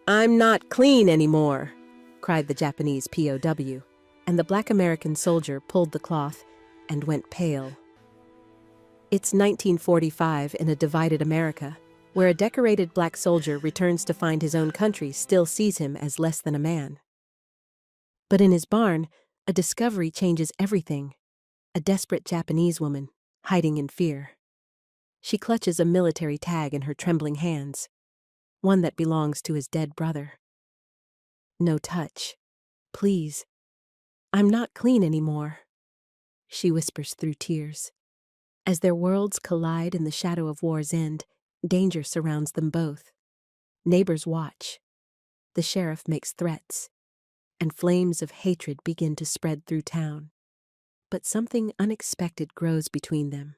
"I'm not clean anymore," cried the Japanese POW, and the black American soldier pulled the cloth and went pale. It's 1945 in a divided America, where a decorated black soldier returns to find his own country still sees him as less than a man. But in his barn, a discovery changes everything. A desperate Japanese woman, hiding in fear. She clutches a military tag in her trembling hands, one that belongs to his dead brother. "No touch. Please. I'm not clean anymore," she whispers through tears. As their worlds collide in the shadow of war's end, danger surrounds them both. Neighbors watch. The sheriff makes threats, and flames of hatred begin to spread through town. But something unexpected grows between them.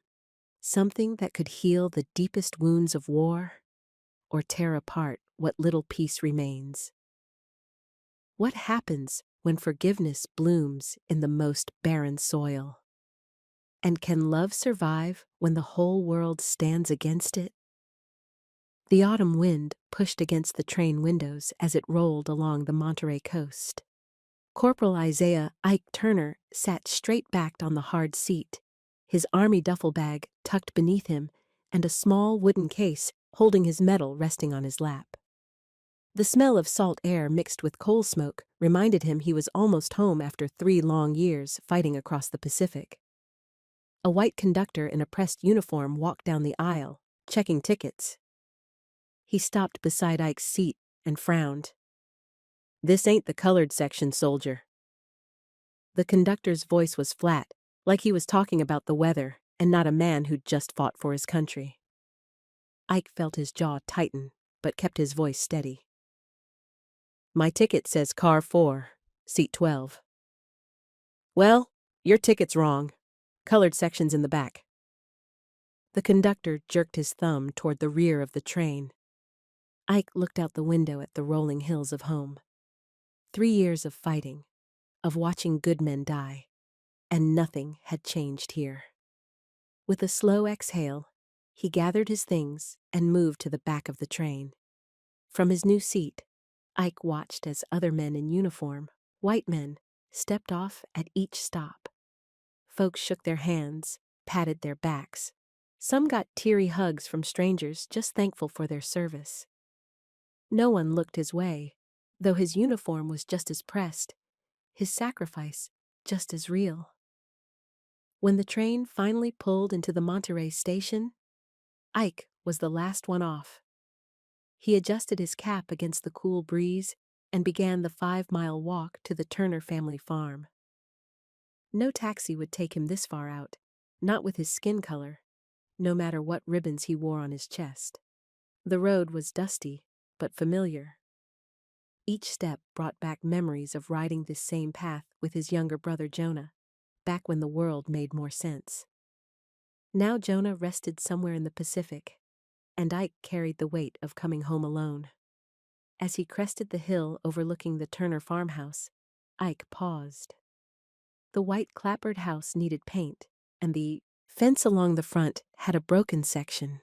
Something that could heal the deepest wounds of war or tear apart what little peace remains. What happens when forgiveness blooms in the most barren soil? And can love survive when the whole world stands against it? The autumn wind pushed against the train windows as it rolled along the Monterey coast. Corporal Isaiah Ike Turner sat straight-backed on the hard seat, his army duffel bag tucked beneath him and a small wooden case holding his medal resting on his lap. The smell of salt air mixed with coal smoke reminded him he was almost home after 3 long years fighting across the Pacific. A white conductor in a pressed uniform walked down the aisle, checking tickets. He stopped beside Ike's seat and frowned. "This ain't the colored section, soldier." The conductor's voice was flat, like he was talking about the weather and not a man who'd just fought for his country. Ike felt his jaw tighten, but kept his voice steady. "My ticket says car 4, seat 12. "Well, your ticket's wrong. Colored section's in the back." The conductor jerked his thumb toward the rear of the train. Ike looked out the window at the rolling hills of home. 3 years of fighting, of watching good men die, and nothing had changed here. With a slow exhale, he gathered his things and moved to the back of the train. From his new seat, Ike watched as other men in uniform, white men, stepped off at each stop. Folks shook their hands, patted their backs. Some got teary hugs from strangers just thankful for their service. No one looked his way, though his uniform was just as pressed, his sacrifice just as real. When the train finally pulled into the Monterey station, Ike was the last one off. He adjusted his cap against the cool breeze and began the 5-mile walk to the Turner family farm. No taxi would take him this far out, not with his skin color, no matter what ribbons he wore on his chest. The road was dusty, but familiar. Each step brought back memories of riding this same path with his younger brother Jonah, back when the world made more sense. Now Jonah rested somewhere in the Pacific, and Ike carried the weight of coming home alone. As he crested the hill overlooking the Turner farmhouse, Ike paused. The white clapboard house needed paint, and the fence along the front had a broken section.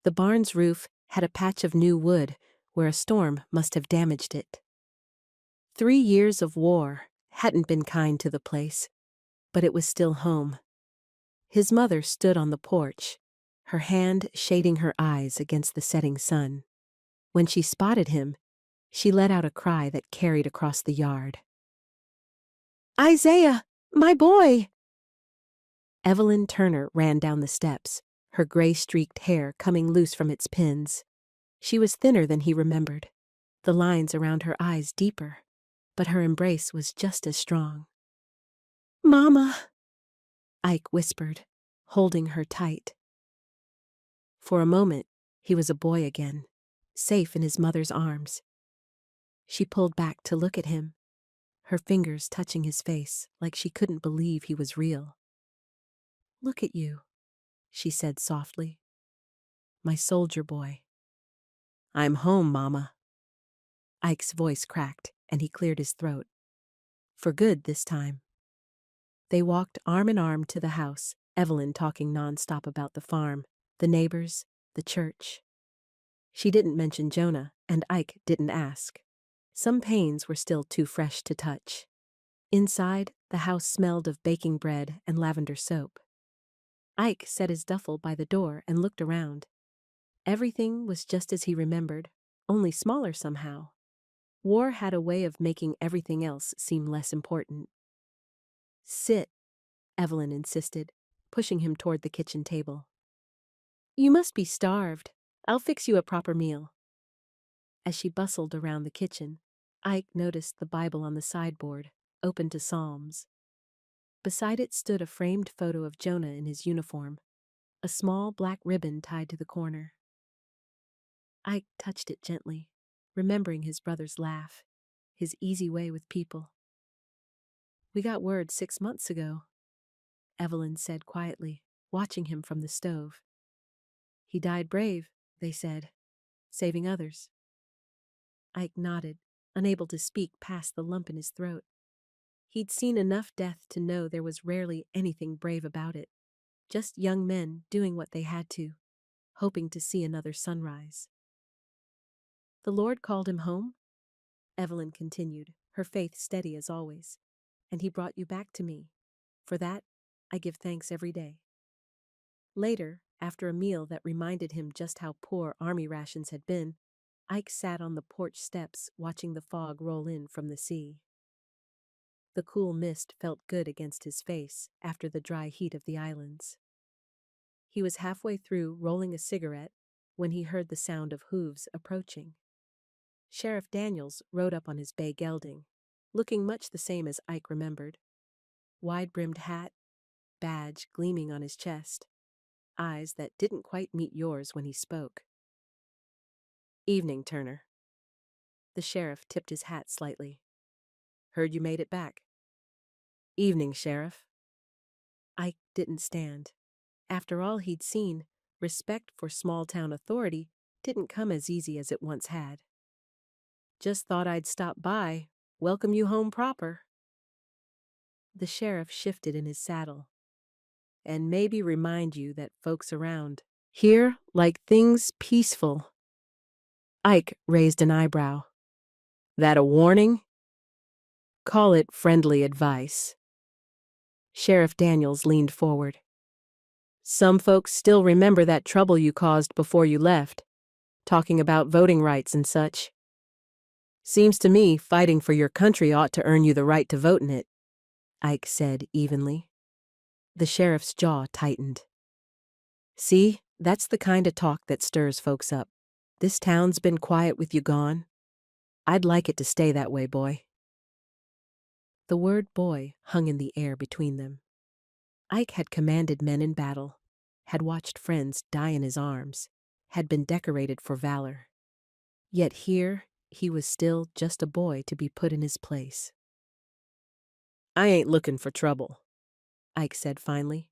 The barn's roof had a patch of new wood where a storm must have damaged it. 3 years of war hadn't been kind to the place, but it was still home. His mother stood on the porch, her hand shading her eyes against the setting sun. When she spotted him, she let out a cry that carried across the yard. "Isaiah, my boy!" Evelyn Turner ran down the steps, her gray-streaked hair coming loose from its pins. She was thinner than he remembered, the lines around her eyes deeper, but her embrace was just as strong. "Mama," Ike whispered, holding her tight. For a moment, he was a boy again, safe in his mother's arms. She pulled back to look at him, her fingers touching his face like she couldn't believe he was real. "Look at you," she said softly. "My soldier boy." "I'm home, Mama." Ike's voice cracked, and he cleared his throat. For good this time. They walked arm in arm to the house, Evelyn talking nonstop about the farm, the neighbors, the church. She didn't mention Jonah, and Ike didn't ask. Some pains were still too fresh to touch. Inside, the house smelled of baking bread and lavender soap. Ike set his duffel by the door and looked around. Everything was just as he remembered, only smaller somehow. War had a way of making everything else seem less important. "Sit," Evelyn insisted, pushing him toward the kitchen table. "You must be starved. I'll fix you a proper meal." As she bustled around the kitchen, Ike noticed the Bible on the sideboard, open to Psalms. Beside it stood a framed photo of Jonah in his uniform, a small black ribbon tied to the corner. Ike touched it gently, remembering his brother's laugh, his easy way with people. "We got word 6 months ago," Evelyn said quietly, watching him from the stove. "He died brave," they said, "saving others." Ike nodded, unable to speak past the lump in his throat. He'd seen enough death to know there was rarely anything brave about it. Just young men doing what they had to, hoping to see another sunrise. "The Lord called him home?" Evelyn continued, her faith steady as always. "And he brought you back to me. For that, I give thanks every day." Later, after a meal that reminded him just how poor army rations had been, Ike sat on the porch steps watching the fog roll in from the sea. The cool mist felt good against his face after the dry heat of the islands. He was halfway through rolling a cigarette when he heard the sound of hooves approaching. Sheriff Daniels rode up on his bay gelding, looking much the same as Ike remembered. Wide-brimmed hat, badge gleaming on his chest, eyes that didn't quite meet yours when he spoke. "Evening, Turner." The sheriff tipped his hat slightly. "Heard you made it back." "Evening, Sheriff." Ike didn't stand. After all he'd seen, respect for small-town authority didn't come as easy as it once had. "Just thought I'd stop by, welcome you home proper." The sheriff shifted in his saddle. "And maybe remind you that folks around here like things peaceful." Ike raised an eyebrow. "That a warning?" "Call it friendly advice." Sheriff Daniels leaned forward. "Some folks still remember that trouble you caused before you left, talking about voting rights and such. Seems to me fighting for your country ought to earn you the right to vote in it," Ike said evenly. The sheriff's jaw tightened. "See, that's the kind of talk that stirs folks up. This town's been quiet with you gone. I'd like it to stay that way, boy." The word boy hung in the air between them. Ike had commanded men in battle, had watched friends die in his arms, had been decorated for valor. Yet here, he was still just a boy to be put in his place. "I ain't looking for trouble," Ike said finally.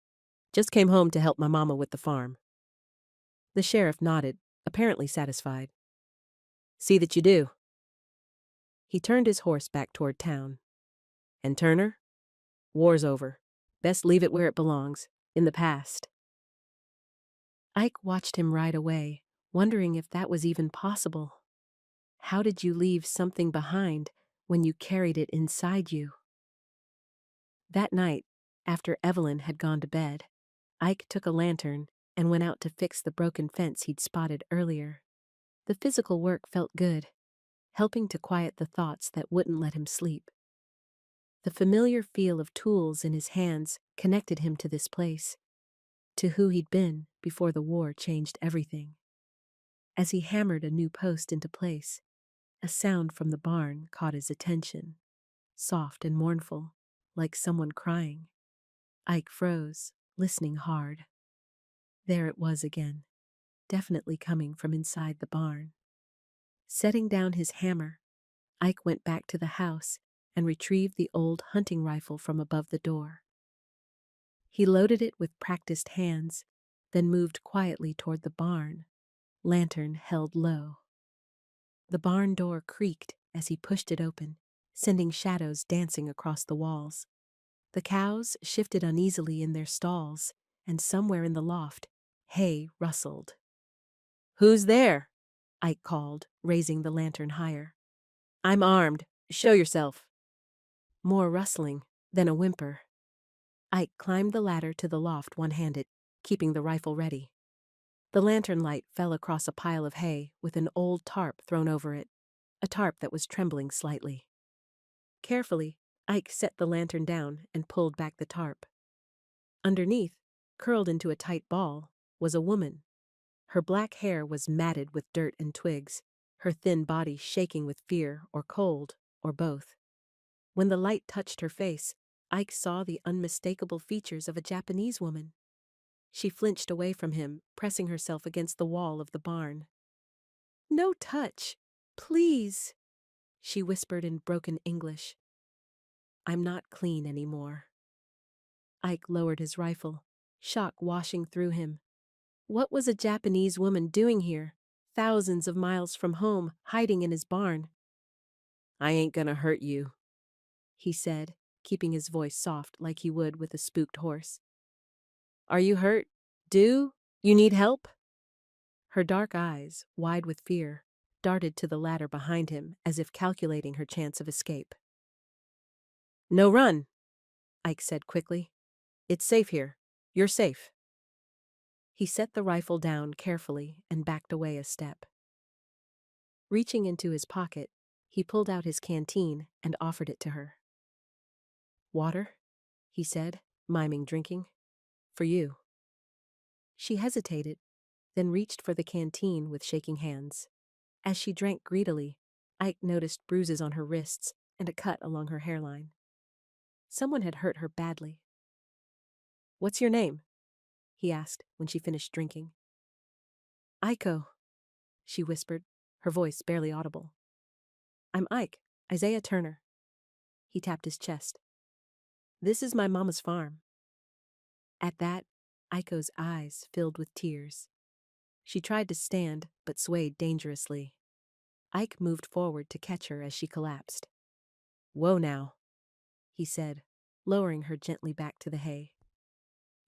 "Just came home to help my mama with the farm." The sheriff nodded, apparently satisfied. "See that you do." He turned his horse back toward town. "And Turner? War's over. Best leave it where it belongs, in the past." Ike watched him ride away, wondering if that was even possible. How did you leave something behind when you carried it inside you? That night, after Evelyn had gone to bed, Ike took a lantern and went out to fix the broken fence he'd spotted earlier. The physical work felt good, helping to quiet the thoughts that wouldn't let him sleep. The familiar feel of tools in his hands connected him to this place, to who he'd been before the war changed everything. As he hammered a new post into place, a sound from the barn caught his attention, soft and mournful, like someone crying. Ike froze, listening hard. There it was again, definitely coming from inside the barn. Setting down his hammer, Ike went back to the house and retrieved the old hunting rifle from above the door. He loaded it with practiced hands, then moved quietly toward the barn, lantern held low. The barn door creaked as he pushed it open, sending shadows dancing across the walls. The cows shifted uneasily in their stalls, and somewhere in the loft, hay rustled. "Who's there?" Ike called, raising the lantern higher. I'm armed. Show yourself. More rustling, then a whimper. Ike climbed the ladder to the loft one-handed, keeping the rifle ready. The lantern light fell across a pile of hay with an old tarp thrown over it, a tarp that was trembling slightly. Carefully, Ike set the lantern down and pulled back the tarp. Underneath, curled into a tight ball, was a woman. Her black hair was matted with dirt and twigs, her thin body shaking with fear or cold, or both. When the light touched her face, Ike saw the unmistakable features of a Japanese woman. She flinched away from him, pressing herself against the wall of the barn. "No touch, please," she whispered in broken English. "I'm not clean anymore." Ike lowered his rifle, shock washing through him. What was a Japanese woman doing here, thousands of miles from home, hiding in his barn? "I ain't gonna hurt you," he said, keeping his voice soft like he would with a spooked horse. "Are you hurt? You need help?" Her dark eyes, wide with fear, darted to the ladder behind him as if calculating her chance of escape. "No run," Ike said quickly. "It's safe here. You're safe." He set the rifle down carefully and backed away a step. Reaching into his pocket, he pulled out his canteen and offered it to her. "Water?" he said, miming drinking. "For you." She hesitated, then reached for the canteen with shaking hands. As she drank greedily, Ike noticed bruises on her wrists and a cut along her hairline. Someone had hurt her badly. "What's your name?" he asked when she finished drinking. "Aiko," she whispered, her voice barely audible. "I'm Ike, Isaiah Turner." He tapped his chest. "This is my mama's farm." At that, Aiko's eyes filled with tears. She tried to stand, but swayed dangerously. Ike moved forward to catch her as she collapsed. "Whoa now," he said, lowering her gently back to the hay.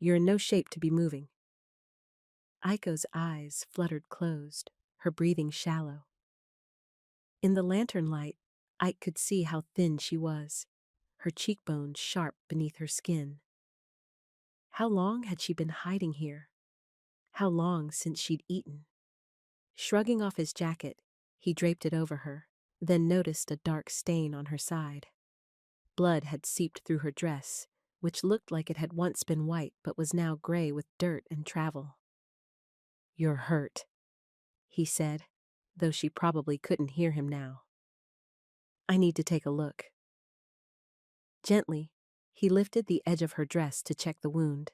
"You're in no shape to be moving." Aiko's eyes fluttered closed, her breathing shallow. In the lantern light, Ike could see how thin she was, her cheekbones sharp beneath her skin. How long had she been hiding here? How long since she'd eaten? Shrugging off his jacket, he draped it over her, then noticed a dark stain on her side. Blood had seeped through her dress, which looked like it had once been white but was now gray with dirt and travel. "You're hurt," he said, though she probably couldn't hear him now. "I need to take a look." Gently, he lifted the edge of her dress to check the wound.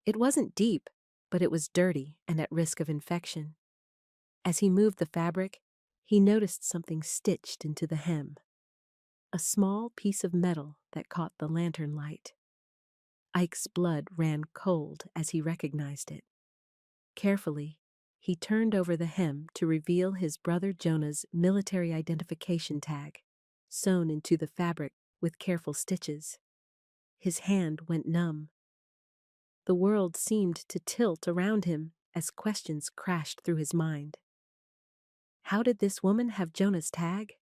It wasn't deep, but it was dirty and at risk of infection. As he moved the fabric, he noticed something stitched into the hem. A small piece of metal that caught the lantern light. Ike's blood ran cold as he recognized it. Carefully, he turned over the hem to reveal his brother Jonah's military identification tag, sewn into the fabric with careful stitches. His hand went numb. The world seemed to tilt around him as questions crashed through his mind. How did this woman have Jonah's tag?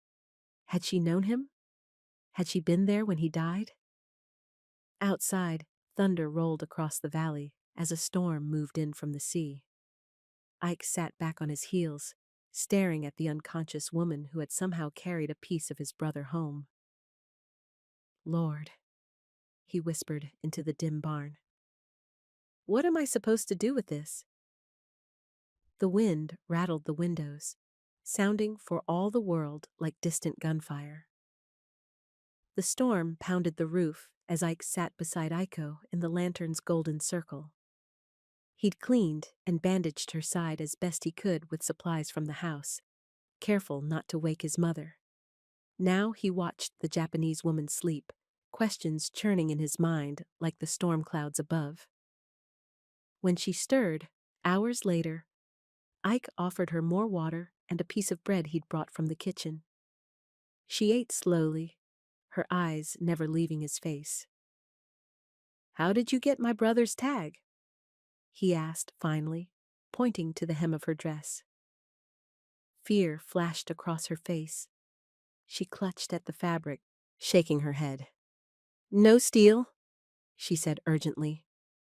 Had she known him? Had she been there when he died? Outside, thunder rolled across the valley as a storm moved in from the sea. Ike sat back on his heels, staring at the unconscious woman who had somehow carried a piece of his brother home. "Lord," he whispered into the dim barn. "What am I supposed to do with this?" The wind rattled the windows, sounding for all the world like distant gunfire. The storm pounded the roof as Ike sat beside Aiko in the lantern's golden circle. He'd cleaned and bandaged her side as best he could with supplies from the house, careful not to wake his mother. Now he watched the Japanese woman sleep, questions churning in his mind like the storm clouds above. When she stirred, hours later, Ike offered her more water and a piece of bread he'd brought from the kitchen. She ate slowly, her eyes never leaving his face. "How did you get my brother's tag?" he asked finally, pointing to the hem of her dress. Fear flashed across her face. She clutched at the fabric, shaking her head. "No steal," she said urgently.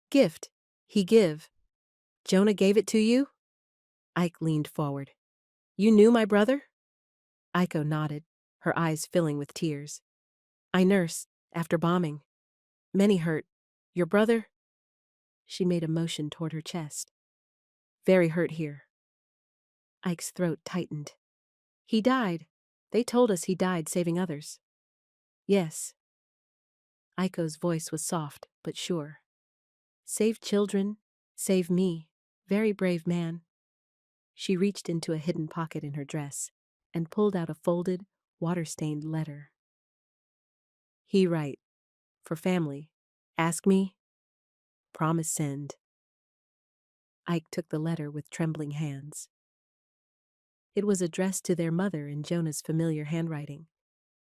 "Gift. He give. Jonah gave it to you?" Ike leaned forward. "You knew my brother?" Iko nodded, her eyes filling with tears. "I nursed, after bombing. Many hurt. Your brother?" She made a motion toward her chest. "Very hurt here." Ike's throat tightened. "He died. They told us he died saving others." "Yes." Aiko's voice was soft, but sure. "Save children. Save me. Very brave man." She reached into a hidden pocket in her dress and pulled out a folded, water-stained letter. "He write. For family. Ask me. Promise send." Ike took the letter with trembling hands. It was addressed to their mother in Jonah's familiar handwriting.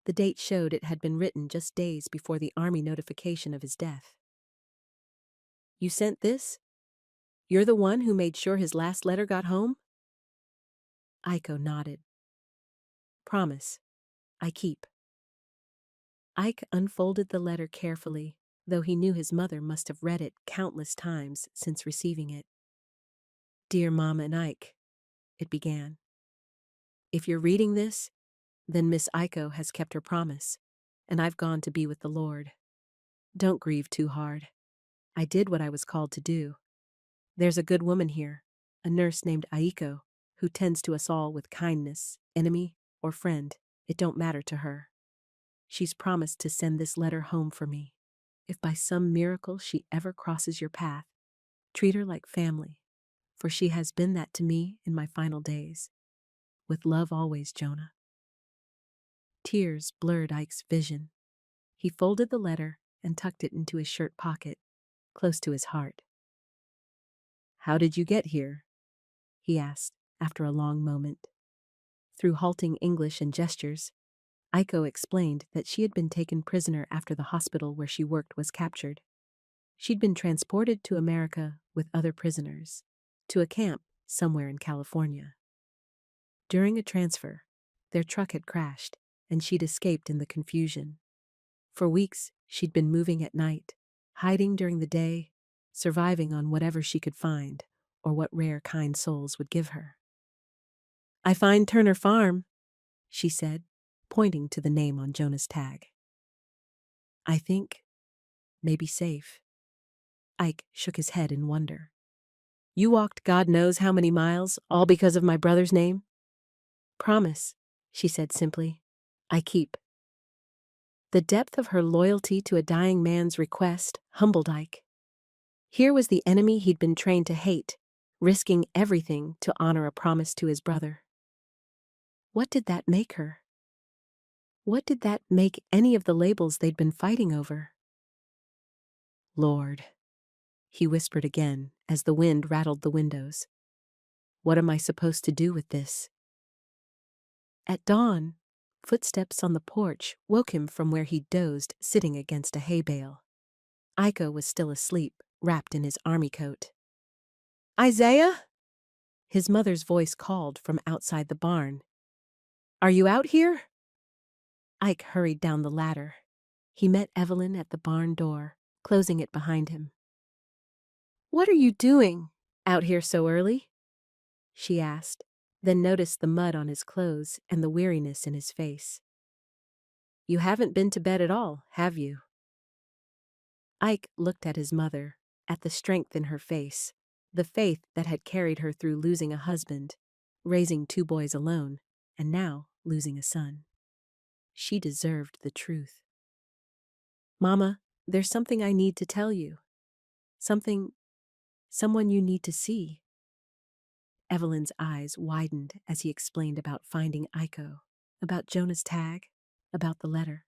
The date showed it had been written just days before the army notification of his death. "You sent this? You're the one who made sure his last letter got home?" Iko nodded. "Promise. I keep." Ike unfolded the letter carefully, though he knew his mother must have read it countless times since receiving it. "Dear Mom and Ike," it began. "If you're reading this, then Miss Iko has kept her promise, and I've gone to be with the Lord. Don't grieve too hard. I did what I was called to do. There's a good woman here, a nurse named Aiko, who tends to us all with kindness, enemy or friend. It don't matter to her. She's promised to send this letter home for me. If by some miracle she ever crosses your path, treat her like family, for she has been that to me in my final days. With love always, Jonah." Tears blurred Ike's vision. He folded the letter and tucked it into his shirt pocket, close to his heart. "How did you get here?" he asked after a long moment. Through halting English and gestures, Iko explained that she had been taken prisoner after the hospital where she worked was captured. She'd been transported to America with other prisoners, to a camp somewhere in California. During a transfer, their truck had crashed, and she'd escaped in the confusion. For weeks, she'd been moving at night, hiding during the day, surviving on whatever she could find or what rare kind souls would give her. "I find Turner Farm," she said, pointing to the name on Jonah's tag. "I think maybe safe." Ike shook his head in wonder. "You walked God knows how many miles, all because of my brother's name?" "Promise," she said simply. "I keep." The depth of her loyalty to a dying man's request humbled Ike. Here was the enemy he'd been trained to hate, risking everything to honor a promise to his brother. What did that make her? What did that make any of the labels they'd been fighting over? "Lord," he whispered again as the wind rattled the windows. "What am I supposed to do with this?" At dawn, footsteps on the porch woke him from where he'd dozed sitting against a hay bale. Iko was still asleep, wrapped in his army coat. "Isaiah?" His mother's voice called from outside the barn. "Are you out here?" Ike hurried down the ladder. He met Evelyn at the barn door, closing it behind him. "What are you doing out here so early?" she asked, then noticed the mud on his clothes and the weariness in his face. "You haven't been to bed at all, have you?" Ike looked at his mother, at the strength in her face, the faith that had carried her through losing a husband, raising 2 boys alone, and now losing a son. She deserved the truth. "Mama, there's something I need to tell you. Someone you need to see." Evelyn's eyes widened as he explained about finding Iko, about Jonah's tag, about the letter.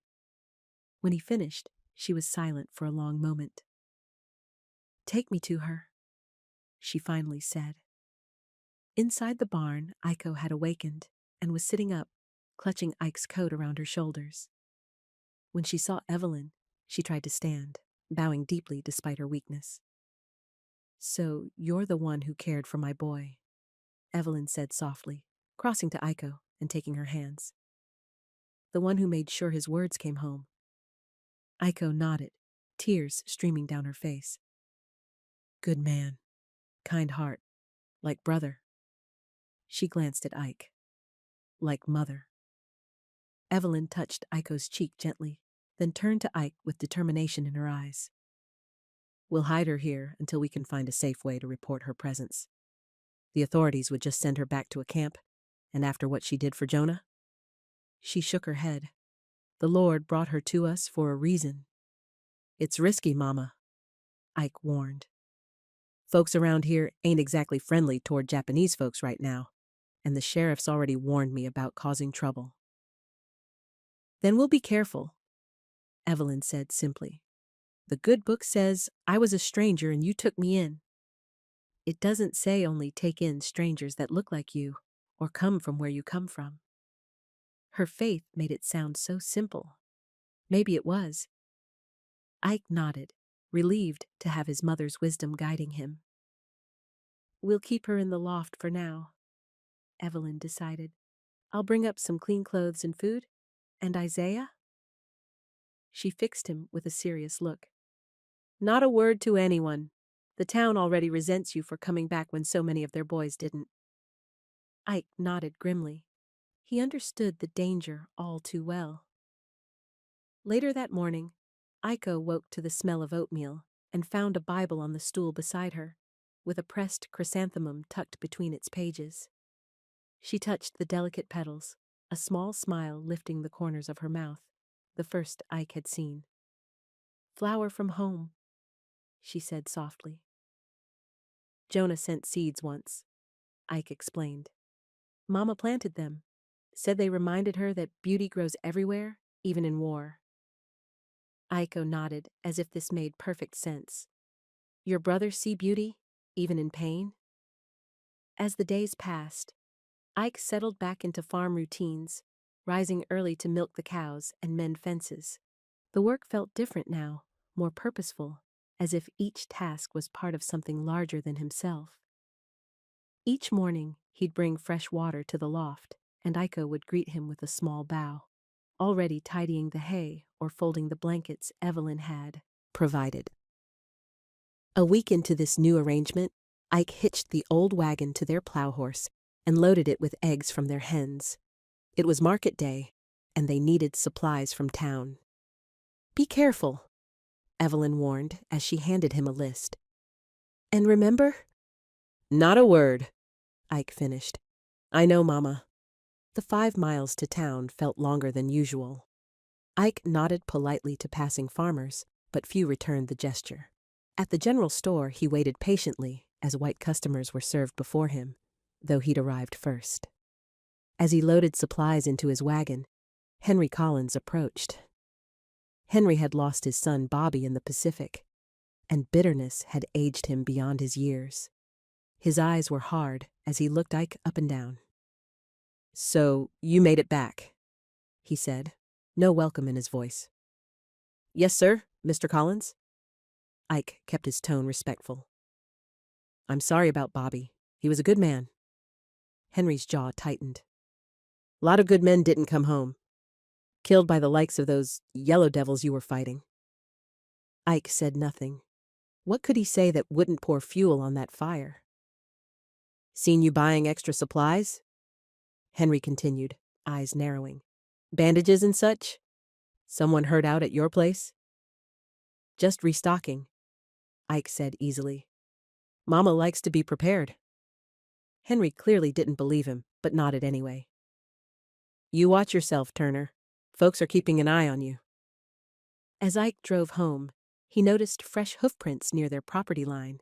When he finished, she was silent for a long moment. "Take me to her," she finally said. Inside the barn, Iko had awakened and was sitting up, clutching Ike's coat around her shoulders. When she saw Evelyn, she tried to stand, bowing deeply despite her weakness. "So you're the one who cared for my boy," Evelyn said softly, crossing to Aiko and taking her hands. The one who made sure his words came home. Aiko nodded, tears streaming down her face. Good man. Kind heart. Like brother. She glanced at Ike. Like mother. Evelyn touched Aiko's cheek gently, then turned to Ike with determination in her eyes. We'll hide her here until we can find a safe way to report her presence. The authorities would just send her back to a camp, and after what she did for Jonah? She shook her head. The Lord brought her to us for a reason. It's risky, Mama, Ike warned. Folks around here ain't exactly friendly toward Japanese folks right now, and the sheriff's already warned me about causing trouble. Then we'll be careful, Evelyn said simply. The good book says I was a stranger and you took me in. It doesn't say only take in strangers that look like you or come from where you come from. Her faith made it sound so simple. Maybe it was. Ike nodded, relieved to have his mother's wisdom guiding him. We'll keep her in the loft for now, Evelyn decided. I'll bring up some clean clothes and food. And Isaiah? She fixed him with a serious look. Not a word to anyone. The town already resents you for coming back when so many of their boys didn't. Ike nodded grimly. He understood the danger all too well. Later that morning, Aiko woke to the smell of oatmeal and found a Bible on the stool beside her, with a pressed chrysanthemum tucked between its pages. She touched the delicate petals, a small smile lifting the corners of her mouth, the first Ike had seen. Flower from home, she said softly. Jonah sent seeds once, Ike explained. Mama planted them, said they reminded her that beauty grows everywhere, even in war. Aiko nodded as if this made perfect sense. Your brothers see beauty, even in pain? As the days passed, Ike settled back into farm routines, rising early to milk the cows and mend fences. The work felt different now, more purposeful, as if each task was part of something larger than himself. Each morning, he'd bring fresh water to the loft, and Aiko would greet him with a small bow, already tidying the hay or folding the blankets Evelyn had provided. A week into this new arrangement, Ike hitched the old wagon to their plow horse and loaded it with eggs from their hens. It was market day, and they needed supplies from town. Be careful, Evelyn warned as she handed him a list. And remember? Not a word, Ike finished. I know, Mama. The 5 miles to town felt longer than usual. Ike nodded politely to passing farmers, but few returned the gesture. At the general store, he waited patiently as white customers were served before him, though he'd arrived first. As he loaded supplies into his wagon, Henry Collins approached. Henry had lost his son Bobby in the Pacific, and bitterness had aged him beyond his years. His eyes were hard as he looked Ike up and down. So, you made it back, he said, no welcome in his voice. Yes, sir, Mr. Collins. Ike kept his tone respectful. I'm sorry about Bobby. He was a good man. Henry's jaw tightened. A lot of good men didn't come home. Killed by the likes of those yellow devils you were fighting. Ike said nothing. What could he say that wouldn't pour fuel on that fire? Seen you buying extra supplies? Henry continued, eyes narrowing. Bandages and such? Someone hurt out at your place? Just restocking, Ike said easily. Mama likes to be prepared. Henry clearly didn't believe him, but nodded anyway. You watch yourself, Turner. Folks are keeping an eye on you. As Ike drove home, he noticed fresh hoofprints near their property line.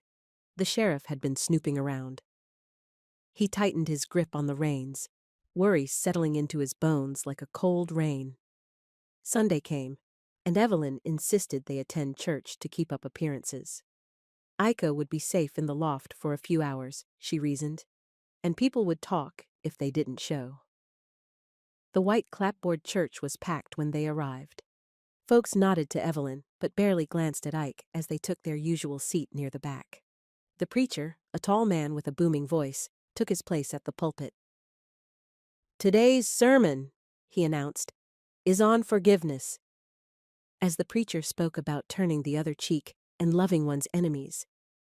The sheriff had been snooping around. He tightened his grip on the reins, worry settling into his bones like a cold rain. Sunday came, and Evelyn insisted they attend church to keep up appearances. Aiko would be safe in the loft for a few hours, she reasoned, and people would talk if they didn't show. The white clapboard church was packed when they arrived. Folks nodded to Evelyn, but barely glanced at Ike as they took their usual seat near the back. The preacher, a tall man with a booming voice, took his place at the pulpit. Today's sermon, he announced, is on forgiveness. As the preacher spoke about turning the other cheek and loving one's enemies,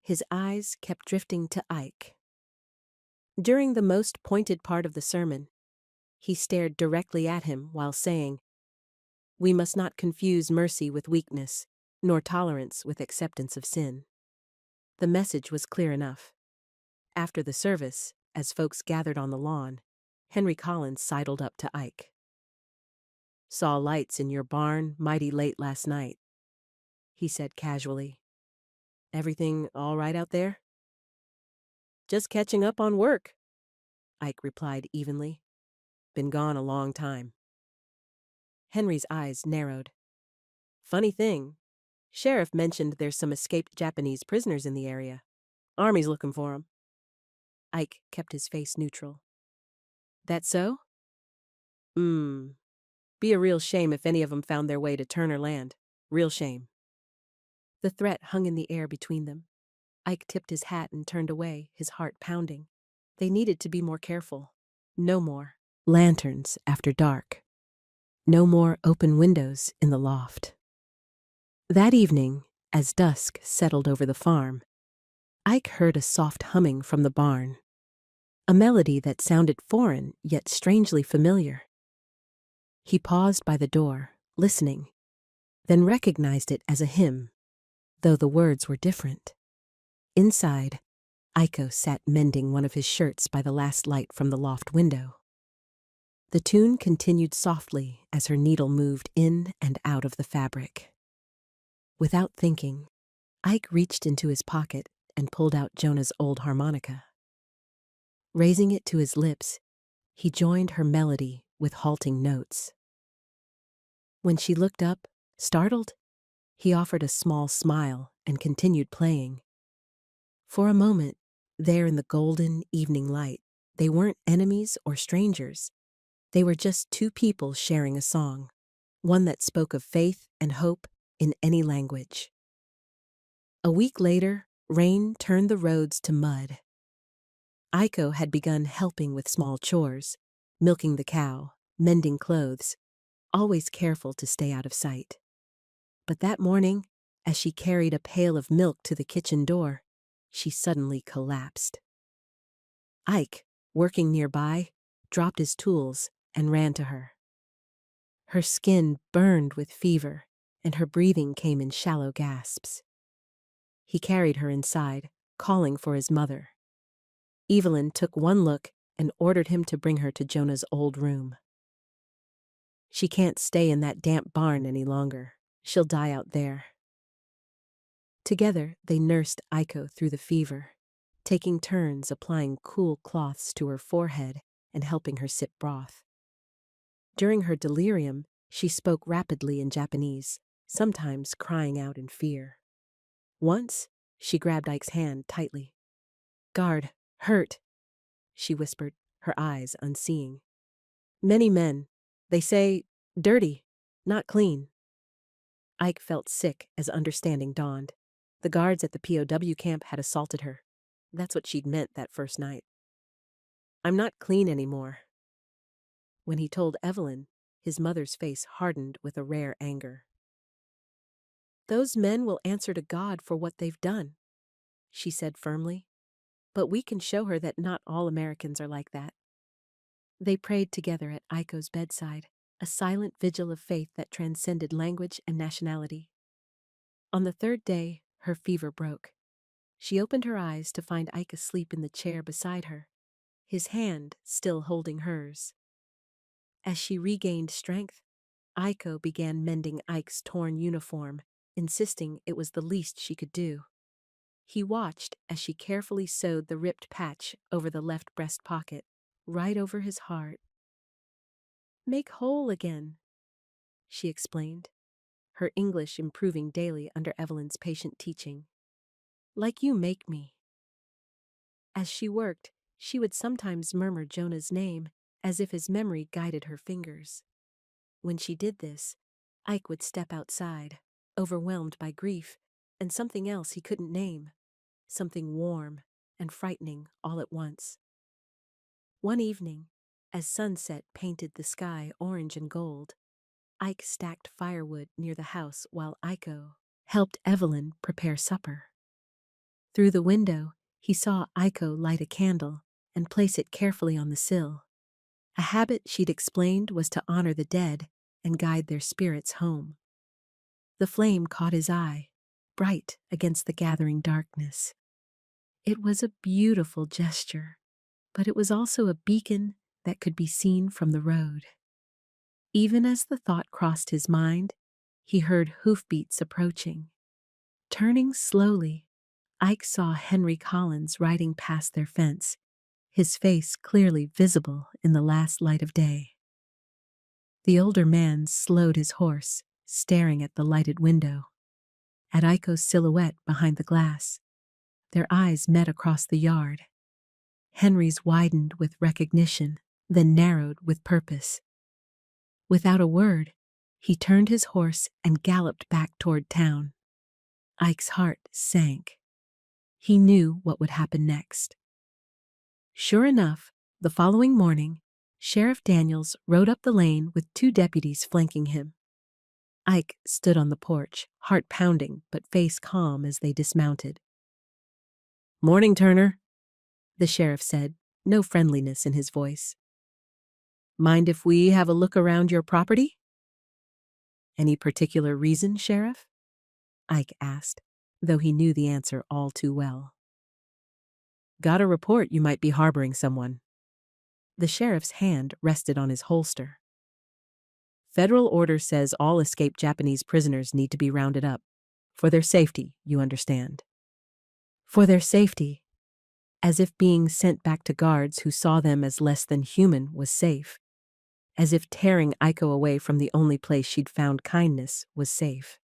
his eyes kept drifting to Ike. During the most pointed part of the sermon, he stared directly at him while saying, "We must not confuse mercy with weakness, nor tolerance with acceptance of sin." The message was clear enough. After the service, as folks gathered on the lawn, Henry Collins sidled up to Ike. "Saw lights in your barn mighty late last night," he said casually. "Everything all right out there?" "Just catching up on work," Ike replied evenly. "Been gone a long time." Henry's eyes narrowed. "Funny thing, Sheriff mentioned there's some escaped Japanese prisoners in the area. Army's looking for 'em." Ike kept his face neutral. "That so?" Be a real shame if any of 'em found their way to Turner Land. Real shame." The threat hung in the air between them. Ike tipped his hat and turned away, his heart pounding. They needed to be more careful. No more lanterns after dark. No more open windows in the loft. That evening, as dusk settled over the farm, Ike heard a soft humming from the barn. A melody that sounded foreign yet strangely familiar. He paused by the door, listening, then recognized it as a hymn, though the words were different. Inside, Iko sat mending one of his shirts by the last light from the loft window. The tune continued softly as her needle moved in and out of the fabric. Without thinking, Ike reached into his pocket and pulled out Jonah's old harmonica. Raising it to his lips, he joined her melody with halting notes. When she looked up, startled, he offered a small smile and continued playing. For a moment, there in the golden evening light, they weren't enemies or strangers. They were just two people sharing a song, one that spoke of faith and hope in any language. A week later, rain turned the roads to mud. Iko had begun helping with small chores, milking the cow, mending clothes, always careful to stay out of sight. But that morning, as she carried a pail of milk to the kitchen door, she suddenly collapsed. Ike, working nearby, dropped his tools and ran to her. Her skin burned with fever, and her breathing came in shallow gasps. He carried her inside, calling for his mother. Evelyn took one look and ordered him to bring her to Jonah's old room. "She can't stay in that damp barn any longer. She'll die out there." Together, they nursed Iko through the fever, taking turns applying cool cloths to her forehead and helping her sip broth. During her delirium, she spoke rapidly in Japanese, sometimes crying out in fear. Once, she grabbed Ike's hand tightly. "Guard, hurt," she whispered, her eyes unseeing. "Many men. They say, dirty, not clean." Ike felt sick as understanding dawned. The guards at the POW camp had assaulted her. That's what she'd meant that first night. "I'm not clean anymore." When he told Evelyn, his mother's face hardened with a rare anger. "Those men will answer to God for what they've done," she said firmly. "But we can show her that not all Americans are like that." They prayed together at Iko's bedside, a silent vigil of faith that transcended language and nationality. On the third day, her fever broke. She opened her eyes to find Ike asleep in the chair beside her, his hand still holding hers. As she regained strength, Iko began mending Ike's torn uniform, insisting it was the least she could do. He watched as she carefully sewed the ripped patch over the left breast pocket, right over his heart. "Make whole again," she explained, her English improving daily under Evelyn's patient teaching. "Like you make me." As she worked, she would sometimes murmur Jonah's name, as if his memory guided her fingers. When she did this, Ike would step outside, overwhelmed by grief, and something else he couldn't name, something warm and frightening all at once. One evening, As sunset painted the sky orange and gold, Ike stacked firewood near the house while Iko helped Evelyn prepare supper. Through the window, he saw Iko light a candle and place it carefully on the sill. A habit she'd explained was to honor the dead and guide their spirits home. The flame caught his eye, bright against the gathering darkness. It was a beautiful gesture, but it was also a beacon that could be seen from the road. Even as the thought crossed his mind, he heard hoofbeats approaching. Turning slowly, Ike saw Henry Collins riding past their fence, his face clearly visible in the last light of day. The older man slowed his horse, staring at the lighted window, at Iko's silhouette behind the glass. Their eyes met across the yard. Henry's widened with recognition, then narrowed with purpose. Without a word, he turned his horse and galloped back toward town. Ike's heart sank. He knew what would happen next. Sure enough, the following morning, Sheriff Daniels rode up the lane with 2 deputies flanking him. Ike stood on the porch, heart pounding but face calm as they dismounted. "Morning, Turner," the sheriff said, no friendliness in his voice. "Mind if we have a look around your property?" "Any particular reason, Sheriff?" Ike asked, though he knew the answer all too well. "Got a report you might be harboring someone." The sheriff's hand rested on his holster. "Federal order says all escaped Japanese prisoners need to be rounded up. For their safety, you understand." For their safety, as if being sent back to guards who saw them as less than human was safe. As if tearing Iko away from the only place she'd found kindness was safe.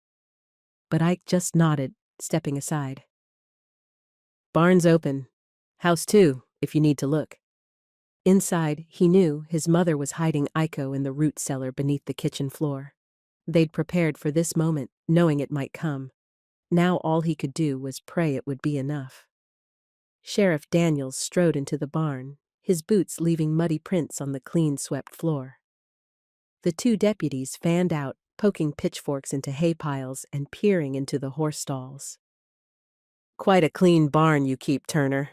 But Ike just nodded, stepping aside. "Barn's open. House too, if you need to look." Inside, he knew his mother was hiding Iko in the root cellar beneath the kitchen floor. They'd prepared for this moment, knowing it might come. Now all he could do was pray it would be enough. Sheriff Daniels strode into the barn, his boots leaving muddy prints on the clean-swept floor. The 2 deputies fanned out, poking pitchforks into hay piles and peering into the horse stalls. "Quite a clean barn you keep, Turner,"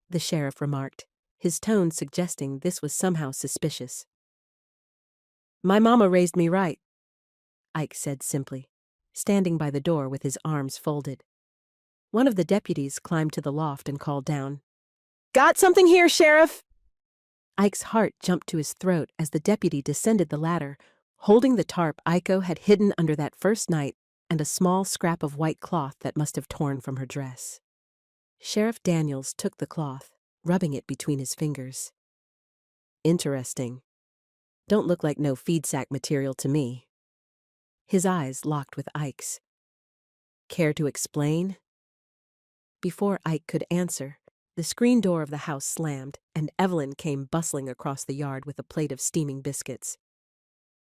the sheriff remarked, his tone suggesting this was somehow suspicious. "My mama raised me right," Ike said simply, standing by the door with his arms folded. One of the deputies climbed to the loft and called down, "Got something here, Sheriff!" Ike's heart jumped to his throat as the deputy descended the ladder, holding the tarp Iko had hidden under that first night and a small scrap of white cloth that must have torn from her dress. Sheriff Daniels took the cloth, rubbing it between his fingers. "Interesting. Don't look like no feed sack material to me." His eyes locked with Ike's. "Care to explain?" Before Ike could answer, the screen door of the house slammed, and Evelyn came bustling across the yard with a plate of steaming biscuits.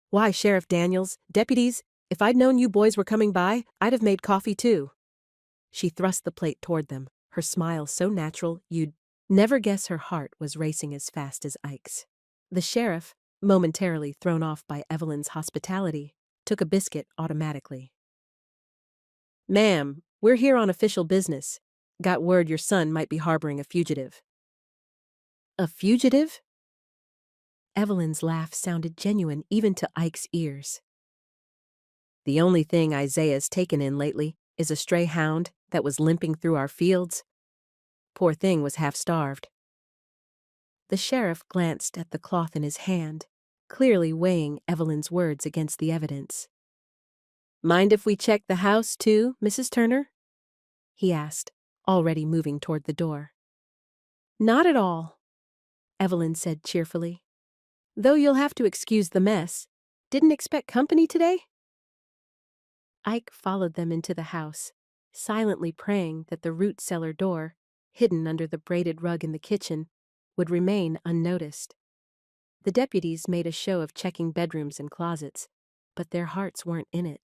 "Why, Sheriff Daniels, deputies, if I'd known you boys were coming by, I'd have made coffee too." She thrust the plate toward them, her smile so natural you'd never guess her heart was racing as fast as Ike's. The sheriff, momentarily thrown off by Evelyn's hospitality, took a biscuit automatically. "Ma'am, we're here on official business. Got word your son might be harboring a fugitive." "A fugitive?" Evelyn's laugh sounded genuine even to Ike's ears. "The only thing Isaiah's taken in lately is a stray hound that was limping through our fields. Poor thing was half-starved." The sheriff glanced at the cloth in his hand, clearly weighing Evelyn's words against the evidence. "Mind if we check the house, too, Mrs. Turner?" he asked, already moving toward the door. "Not at all," Evelyn said cheerfully. "Though you'll have to excuse the mess. Didn't expect company today?" Ike followed them into the house, silently praying that the root cellar door, hidden under the braided rug in the kitchen, would remain unnoticed. The deputies made a show of checking bedrooms and closets, but their hearts weren't in it.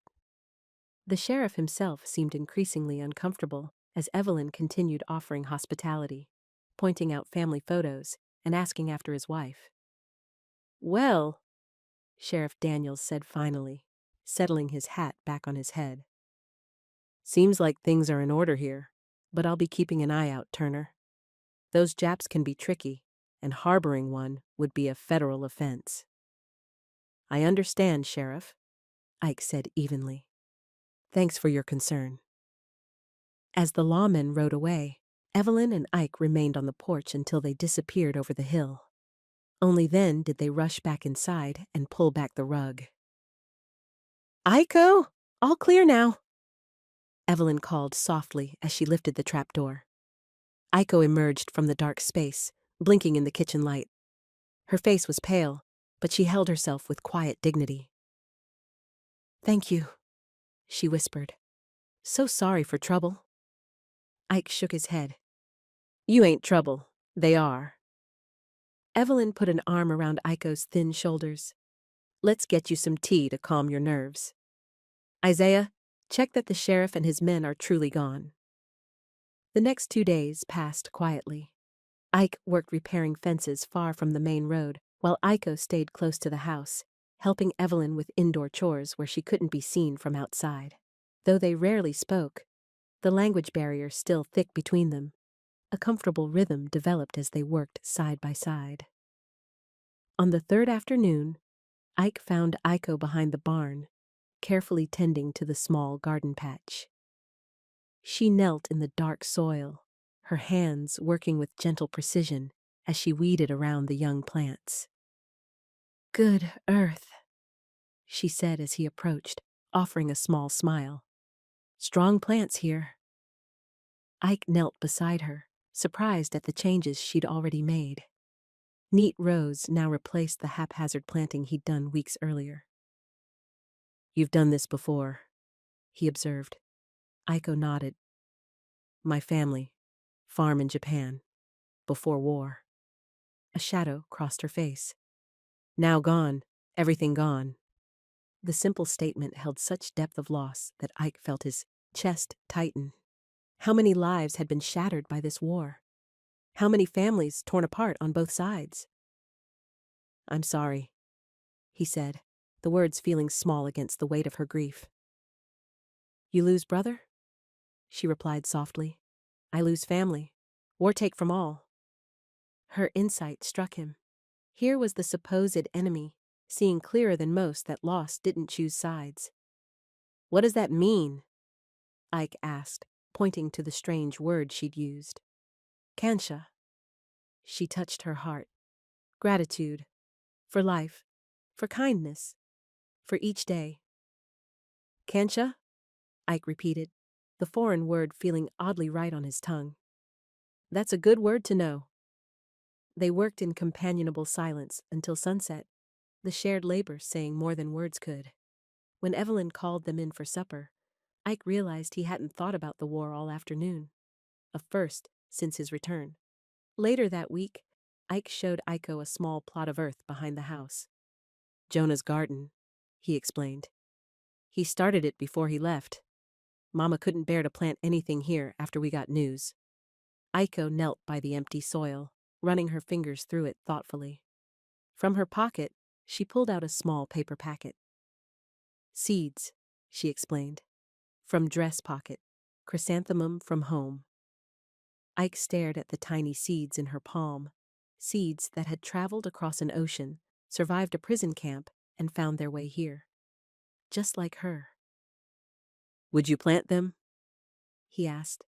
The sheriff himself seemed increasingly uncomfortable as Evelyn continued offering hospitality, pointing out family photos and asking after his wife. Well, Sheriff Daniels said finally, settling his hat back on his head. Seems like things are in order here, but I'll be keeping an eye out, Turner. Those Japs can be tricky, and harboring one would be a federal offense. I understand, Sheriff, Ike said evenly. Thanks for your concern. As the lawmen rode away, Evelyn and Ike remained on the porch until they disappeared over the hill. Only then did they rush back inside and pull back the rug. Iko, all clear now, Evelyn called softly as she lifted the trapdoor. Iko emerged from the dark space, blinking in the kitchen light. Her face was pale, but she held herself with quiet dignity. Thank you, she whispered. So sorry for trouble. Ike shook his head. You ain't trouble. They are. Evelyn put an arm around Iko's thin shoulders. Let's get you some tea to calm your nerves. Isaiah, check that the sheriff and his men are truly gone. The next 2 days passed quietly. Ike worked repairing fences far from the main road, while Iko stayed close to the house, helping Evelyn with indoor chores where she couldn't be seen from outside. Though they rarely spoke, the language barrier still thick between them, a comfortable rhythm developed as they worked side by side. On the third afternoon, Ike found Iko behind the barn, carefully tending to the small garden patch. She knelt in the dark soil, her hands working with gentle precision as she weeded around the young plants. Good earth, she said as he approached, offering a small smile. Strong plants here. Ike knelt beside her, surprised at the changes she'd already made. Neat rows now replaced the haphazard planting he'd done weeks earlier. You've done this before, he observed. Iko nodded. My family, farm in Japan, before war. A shadow crossed her face. Now gone, everything gone. The simple statement held such depth of loss that Ike felt his chest tighten. How many lives had been shattered by this war? How many families torn apart on both sides? I'm sorry, he said, the words feeling small against the weight of her grief. You lose brother? She replied softly. I lose family. War take from all. Her insight struck him. Here was the supposed enemy, seeing clearer than most that loss didn't choose sides. What does that mean? Ike asked, pointing to the strange word she'd used. Kansha. She touched her heart. Gratitude. For life. For kindness. For each day. Kansha? Ike repeated, the foreign word feeling oddly right on his tongue. That's a good word to know. They worked in companionable silence until sunset, the shared labor saying more than words could. When Evelyn called them in for supper, Ike realized he hadn't thought about the war all afternoon, a first since his return. Later that week, Ike showed Iko a small plot of earth behind the house. Jonah's garden, he explained. He started it before he left. Mama couldn't bear to plant anything here after we got news. Iko knelt by the empty soil, running her fingers through it thoughtfully. From her pocket, she pulled out a small paper packet. Seeds, she explained. From dress pocket, chrysanthemum from home. Ike stared at the tiny seeds in her palm, seeds that had traveled across an ocean, survived a prison camp, and found their way here. Just like her. Would you plant them? He asked.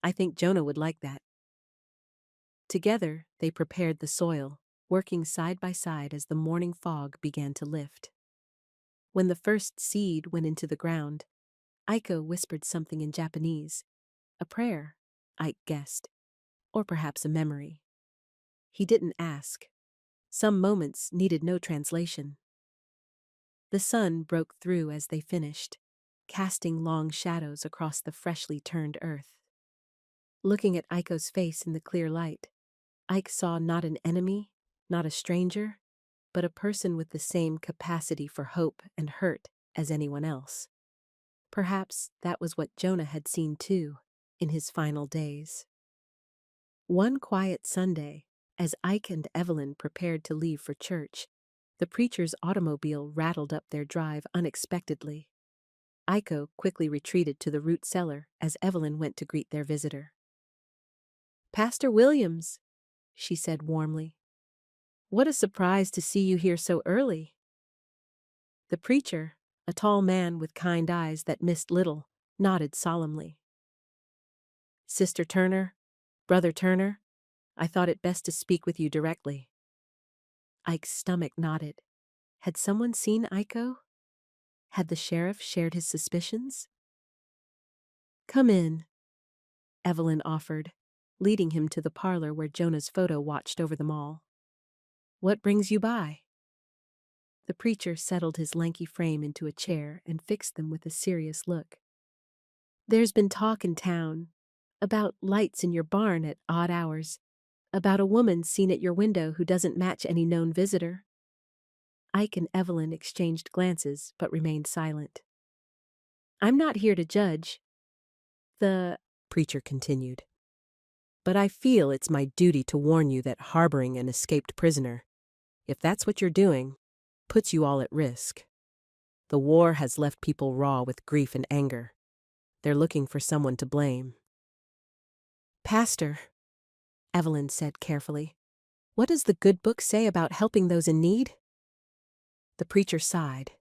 I think Jonah would like that. Together, they prepared the soil, working side by side as the morning fog began to lift. When the first seed went into the ground, Iko whispered something in Japanese. A prayer, Ike guessed, or perhaps a memory. He didn't ask. Some moments needed no translation. The sun broke through as they finished, casting long shadows across the freshly turned earth. Looking at Iko's face in the clear light, Ike saw not an enemy, not a stranger, but a person with the same capacity for hope and hurt as anyone else. Perhaps that was what Jonah had seen too, in his final days. One quiet Sunday, as Ike and Evelyn prepared to leave for church, The preacher's automobile rattled up their drive unexpectedly. Iko quickly retreated to the root cellar as Evelyn went to greet their visitor. "Pastor Williams," she said warmly. "What a surprise to see you here so early." The preacher, a tall man with kind eyes that missed little, nodded solemnly. "Sister Turner, Brother Turner, I thought it best to speak with you directly." Ike's stomach knotted. Had someone seen Iko? Had the sheriff shared his suspicions? "Come in," Evelyn offered, leading him to the parlor where Jonah's photo watched over them all. "What brings you by?" The preacher settled his lanky frame into a chair and fixed them with a serious look. "There's been talk in town about lights in your barn at odd hours, about a woman seen at your window who doesn't match any known visitor." Ike and Evelyn exchanged glances but remained silent. "I'm not here to judge," the preacher continued, "but I feel it's my duty to warn you that harboring an escaped prisoner, if that's what you're doing, puts you all at risk. The war has left people raw with grief and anger. They're looking for someone to blame." "Pastor," Evelyn said carefully, "what does the good book say about helping those in need?" The preacher sighed.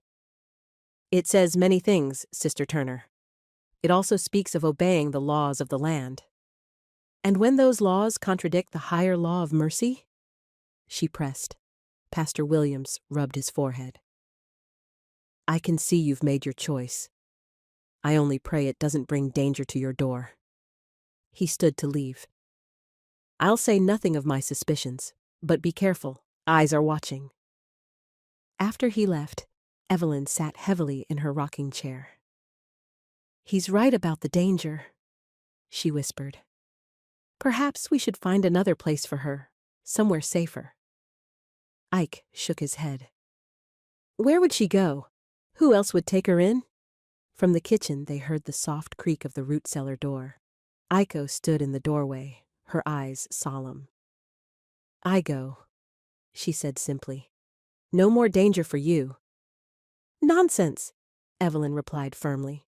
"It says many things, Sister Turner. It also speaks of obeying the laws of the land. And when those laws contradict the higher law of mercy," she pressed. Pastor Williams rubbed his forehead. "I can see you've made your choice. I only pray it doesn't bring danger to your door." He stood to leave. "I'll say nothing of my suspicions, but be careful. Eyes are watching." After he left, Evelyn sat heavily in her rocking chair. "He's right about the danger," she whispered. "Perhaps we should find another place for her, somewhere safer." Ike shook his head. "Where would she go? Who else would take her in?" From the kitchen they heard the soft creak of the root cellar door. Iko stood in the doorway, her eyes solemn. "I go," she said simply. "No more danger for you." "Nonsense," Evelyn replied firmly.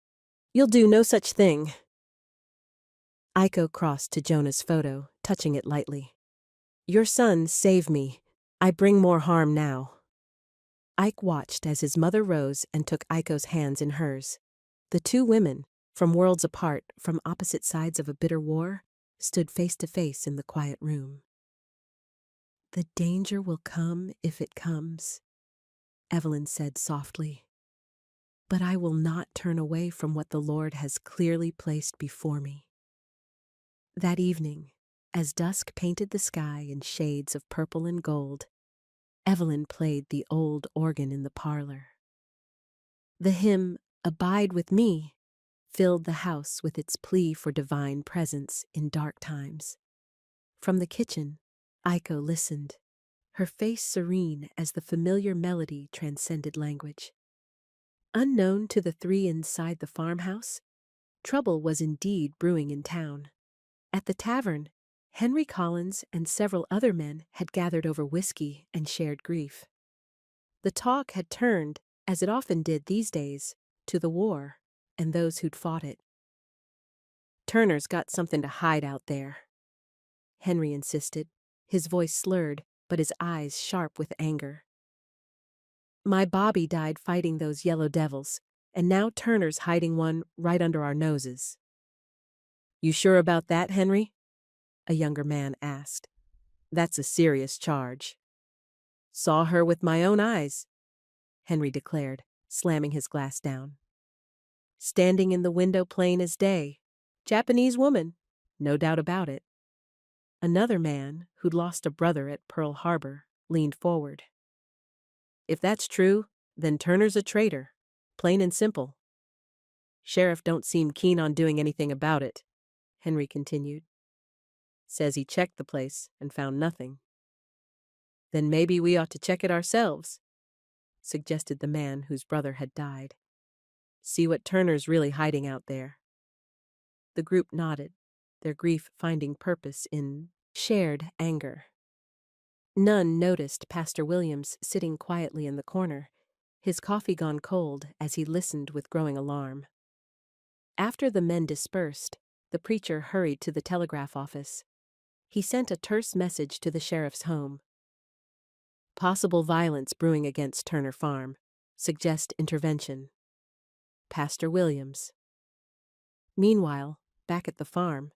"You'll do no such thing." Iko crossed to Jonah's photo, touching it lightly. "Your son saved me. I bring more harm now." Ike watched as his mother rose and took Iko's hands in hers. The two women, from worlds apart, from opposite sides of a bitter war, stood face to face in the quiet room. "The danger will come if it comes," Evelyn said softly. "But I will not turn away from what the Lord has clearly placed before me." That evening, as dusk painted the sky in shades of purple and gold, Evelyn played the old organ in the parlor. The hymn, "Abide with Me," filled the house with its plea for divine presence in dark times. From the kitchen, Iko listened, her face serene as the familiar melody transcended language. Unknown to the three inside the farmhouse, trouble was indeed brewing in town. At the tavern, Henry Collins and several other men had gathered over whiskey and shared grief. The talk had turned, as it often did these days, to the war and those who'd fought it. "Turner's got something to hide out there," Henry insisted, his voice slurred, but his eyes sharp with anger. "My Bobby died fighting those yellow devils, and now Turner's hiding one right under our noses." "You sure about that, Henry?" a younger man asked. "That's a serious charge." "Saw her with my own eyes," Henry declared, slamming his glass down. "Standing in the window plain as day. Japanese woman, no doubt about it." Another man, who'd lost a brother at Pearl Harbor, leaned forward. "If that's true, then Turner's a traitor, plain and simple." "Sheriff don't seem keen on doing anything about it," Henry continued. "Says he checked the place and found nothing." "Then maybe we ought to check it ourselves," suggested the man whose brother had died. "See what Turner's really hiding out there." The group nodded, their grief finding purpose in shared anger. None noticed Pastor Williams sitting quietly in the corner, his coffee gone cold as he listened with growing alarm. After the men dispersed, the preacher hurried to the telegraph office. He sent a terse message to the sheriff's home. Possible violence brewing against Turner Farm. Suggest intervention. Pastor Williams. Meanwhile, back at the farm,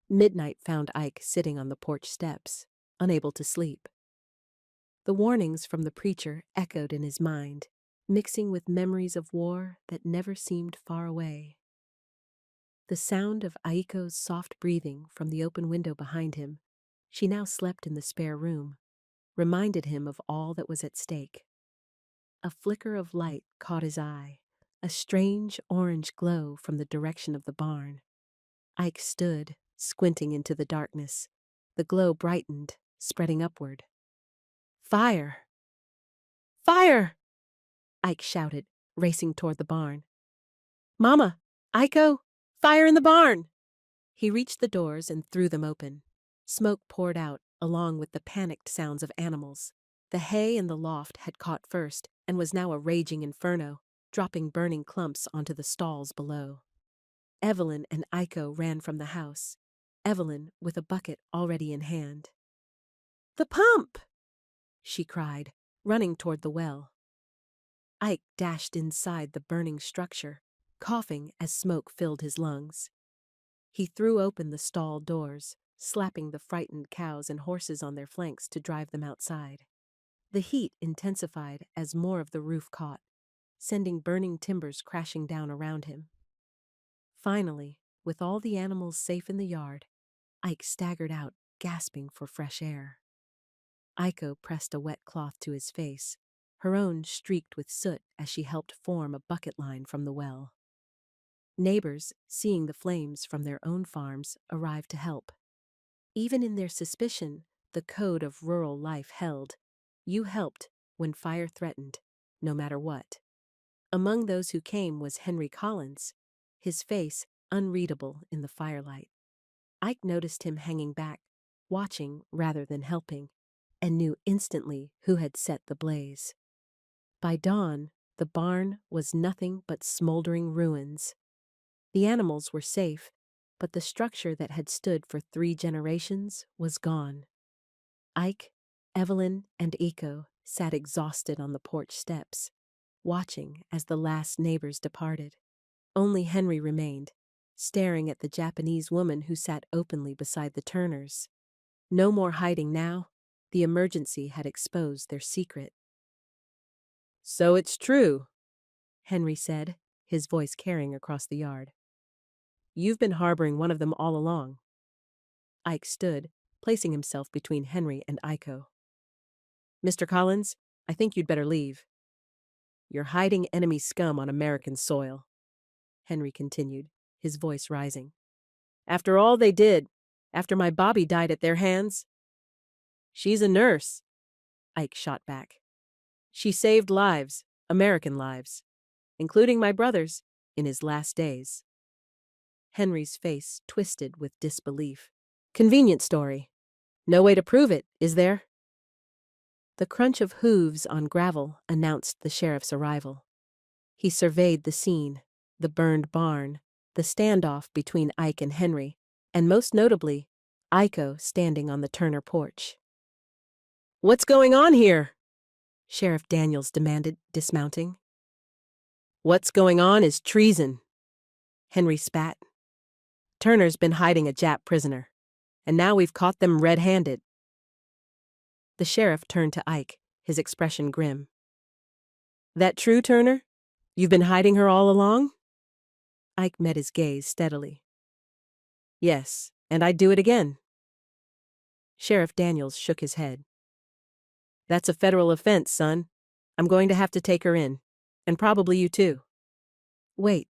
midnight found Ike sitting on the porch steps, unable to sleep. The warnings from the preacher echoed in his mind, mixing with memories of war that never seemed far away. The sound of Aiko's soft breathing from the open window behind him, she now slept in the spare room, reminded him of all that was at stake. A flicker of light caught his eye, a strange orange glow from the direction of the barn. Ike stood, squinting into the darkness. The glow brightened, spreading upward. Fire! Fire! Ike shouted, racing toward the barn. Mama! Aiko! Fire in the barn! He reached the doors and threw them open. Smoke poured out, along with the panicked sounds of animals. The hay in the loft had caught first and was now a raging inferno, dropping burning clumps onto the stalls below. Evelyn and Aiko ran from the house, Evelyn with a bucket already in hand. "The pump!" she cried, running toward the well. Ike dashed inside the burning structure, coughing as smoke filled his lungs. He threw open the stall doors, slapping the frightened cows and horses on their flanks to drive them outside. The heat intensified as more of the roof caught, sending burning timbers crashing down around him. Finally, with all the animals safe in the yard, Ike staggered out, gasping for fresh air. Aiko pressed a wet cloth to his face, her own streaked with soot as she helped form a bucket line from the well. Neighbors, seeing the flames from their own farms, arrived to help. Even in their suspicion, the code of rural life held. You helped when fire threatened, no matter what. Among those who came was Henry Collins, his face unreadable in the firelight. Ike noticed him hanging back, watching rather than helping, and knew instantly who had set the blaze. By dawn, the barn was nothing but smoldering ruins. The animals were safe, but the structure that had stood for 3 generations was gone. Ike, Evelyn, and Aiko sat exhausted on the porch steps, watching as the last neighbors departed. Only Henry remained, staring at the Japanese woman who sat openly beside the Turners. No more hiding now. The emergency had exposed their secret. "So it's true," Henry said, his voice carrying across the yard. "You've been harboring one of them all along." Ike stood, placing himself between Henry and Aiko. "Mr. Collins, I think you'd better leave." "You're hiding enemy scum on American soil," Henry continued, his voice rising. "After all they did, after my Bobby died at their hands." "She's a nurse," Ike shot back. "She saved lives, American lives, including my brother's, in his last days." Henry's face twisted with disbelief. "Convenient story. No way to prove it, is there?" The crunch of hooves on gravel announced the sheriff's arrival. He surveyed the scene, the burned barn, the standoff between Ike and Henry, and most notably, Aiko standing on the Turner porch. "What's going on here?" Sheriff Daniels demanded, dismounting. "What's going on is treason," Henry spat. "Turner's been hiding a Jap prisoner, and now we've caught them red-handed." The sheriff turned to Ike, his expression grim. "That true, Turner? You've been hiding her all along?" Ike met his gaze steadily. "Yes, and I'd do it again." Sheriff Daniels shook his head. "That's a federal offense, son. I'm going to have to take her in, and probably you too." "Wait."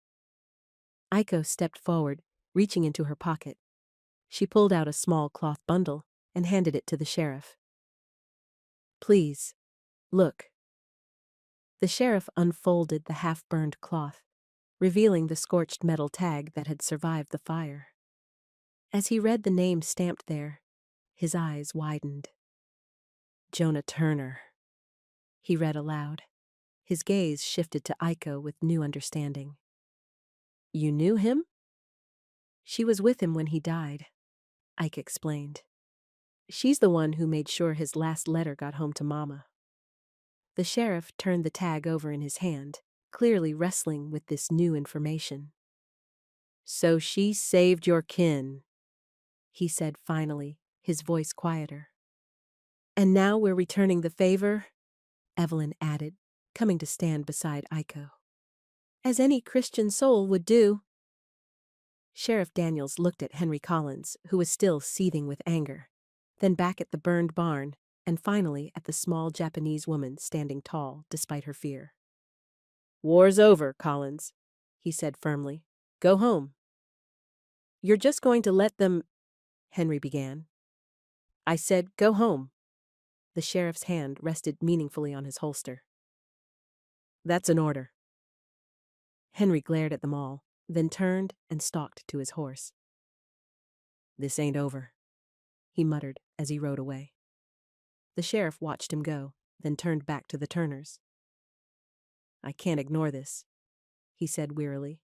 Aiko stepped forward, reaching into her pocket. She pulled out a small cloth bundle and handed it to the sheriff. "Please, look." The sheriff unfolded the half-burned cloth, revealing the scorched metal tag that had survived the fire. As he read the name stamped there, his eyes widened. Jonah Turner, he read aloud. His gaze shifted to Aiko with new understanding. You knew him? She was with him when he died, Ike explained. She's the one who made sure his last letter got home to Mama. The sheriff turned the tag over in his hand, clearly wrestling with this new information. So she saved your kin, he said finally, his voice quieter. And now we're returning the favor, Evelyn added, coming to stand beside Aiko. As any Christian soul would do. Sheriff Daniels looked at Henry Collins, who was still seething with anger, then back at the burned barn, and finally at the small Japanese woman standing tall despite her fear. War's over, Collins, he said firmly. Go home. You're just going to let them, Henry began. I said go home. The sheriff's hand rested meaningfully on his holster. That's an order. Henry glared at them all, then turned and stalked to his horse. This ain't over, he muttered as he rode away. The sheriff watched him go, then turned back to the Turners. I can't ignore this, he said wearily.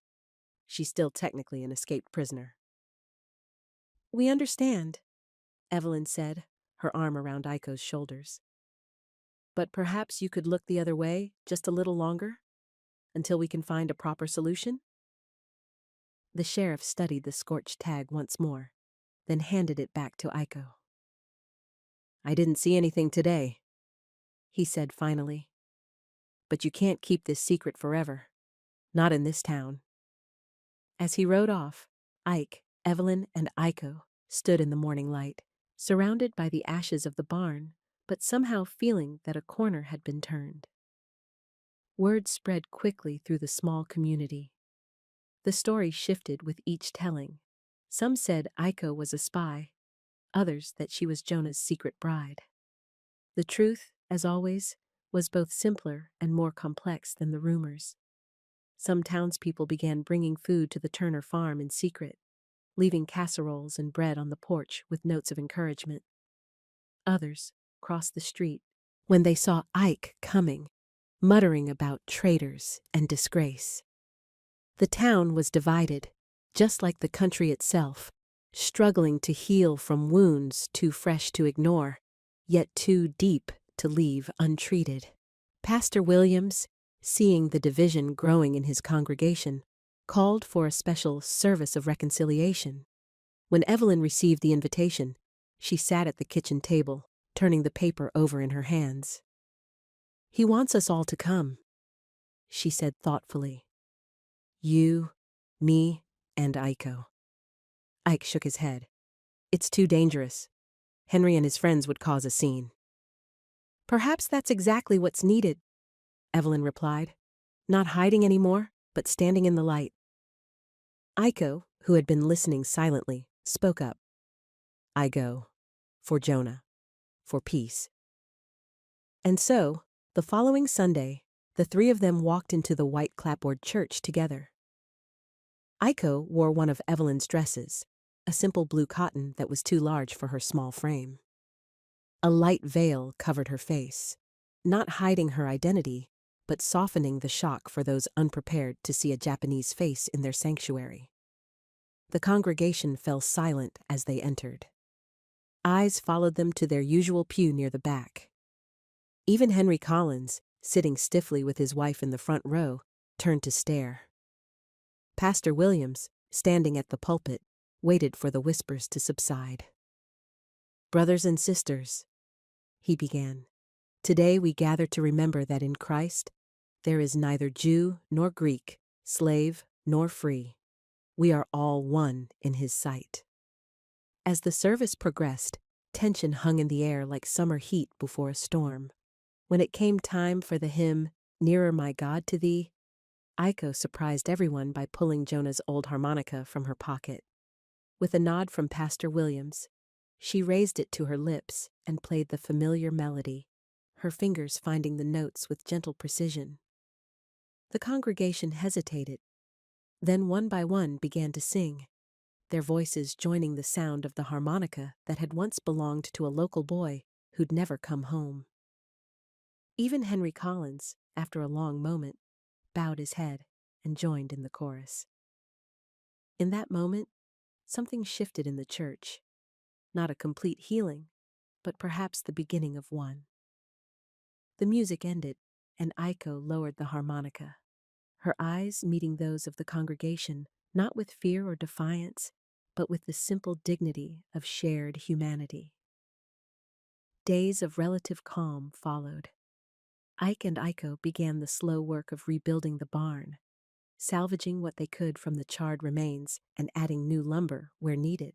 She's still technically an escaped prisoner. We understand, Evelyn said, her arm around Aiko's shoulders. But perhaps you could look the other way just a little longer, until we can find a proper solution? The sheriff studied the scorched tag once more, then handed it back to Aiko. I didn't see anything today, he said finally. But you can't keep this secret forever. Not in this town. As he rode off, Ike, Evelyn, and Aiko stood in the morning light, surrounded by the ashes of the barn, but somehow feeling that a corner had been turned. Word spread quickly through the small community. The story shifted with each telling. Some said Aiko was a spy, others that she was Jonah's secret bride. The truth, as always, was both simpler and more complex than the rumors. Some townspeople began bringing food to the Turner farm in secret, leaving casseroles and bread on the porch with notes of encouragement. Others crossed the street when they saw Ike coming, muttering about traitors and disgrace. The town was divided, just like the country itself, struggling to heal from wounds too fresh to ignore, yet too deep to leave untreated. Pastor Williams, seeing the division growing in his congregation, called for a special service of reconciliation. When Evelyn received the invitation, she sat at the kitchen table, turning the paper over in her hands. He wants us all to come, she said thoughtfully. You, me, and Aiko. Ike shook his head. It's too dangerous. Henry and his friends would cause a scene. Perhaps that's exactly what's needed, Evelyn replied. Not hiding anymore, but standing in the light. Aiko, who had been listening silently, spoke up. I go. For Jonah. For peace. And so, the following Sunday, the three of them walked into the white clapboard church together. Aiko wore one of Evelyn's dresses, a simple blue cotton that was too large for her small frame. A light veil covered her face, not hiding her identity, but softening the shock for those unprepared to see a Japanese face in their sanctuary. The congregation fell silent as they entered. Eyes followed them to their usual pew near the back. Even Henry Collins, sitting stiffly with his wife in the front row, turned to stare. Pastor Williams, standing at the pulpit, waited for the whispers to subside. Brothers and sisters, he began, today we gather to remember that in Christ there is neither Jew nor Greek, slave nor free. We are all one in his sight. As the service progressed, tension hung in the air like summer heat before a storm. When it came time for the hymn, Nearer My God to Thee, Aiko surprised everyone by pulling Jonah's old harmonica from her pocket. With a nod from Pastor Williams, she raised it to her lips and played the familiar melody, her fingers finding the notes with gentle precision. The congregation hesitated, then one by one began to sing, their voices joining the sound of the harmonica that had once belonged to a local boy who'd never come home. Even Henry Collins, after a long moment, bowed his head and joined in the chorus. In that moment, something shifted in the church. Not a complete healing, but perhaps the beginning of one. The music ended, and Aiko lowered the harmonica, her eyes meeting those of the congregation, not with fear or defiance, but with the simple dignity of shared humanity. Days of relative calm followed. Ike and Aiko began the slow work of rebuilding the barn, salvaging what they could from the charred remains and adding new lumber where needed.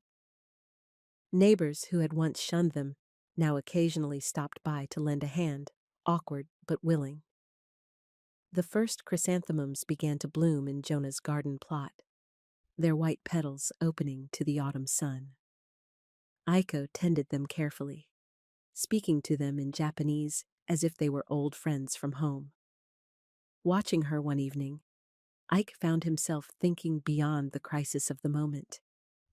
Neighbors who had once shunned them now occasionally stopped by to lend a hand, awkward but willing. The first chrysanthemums began to bloom in Jonah's garden plot, their white petals opening to the autumn sun. Aiko tended them carefully, speaking to them in Japanese as if they were old friends from home. Watching her one evening, Ike found himself thinking beyond the crisis of the moment,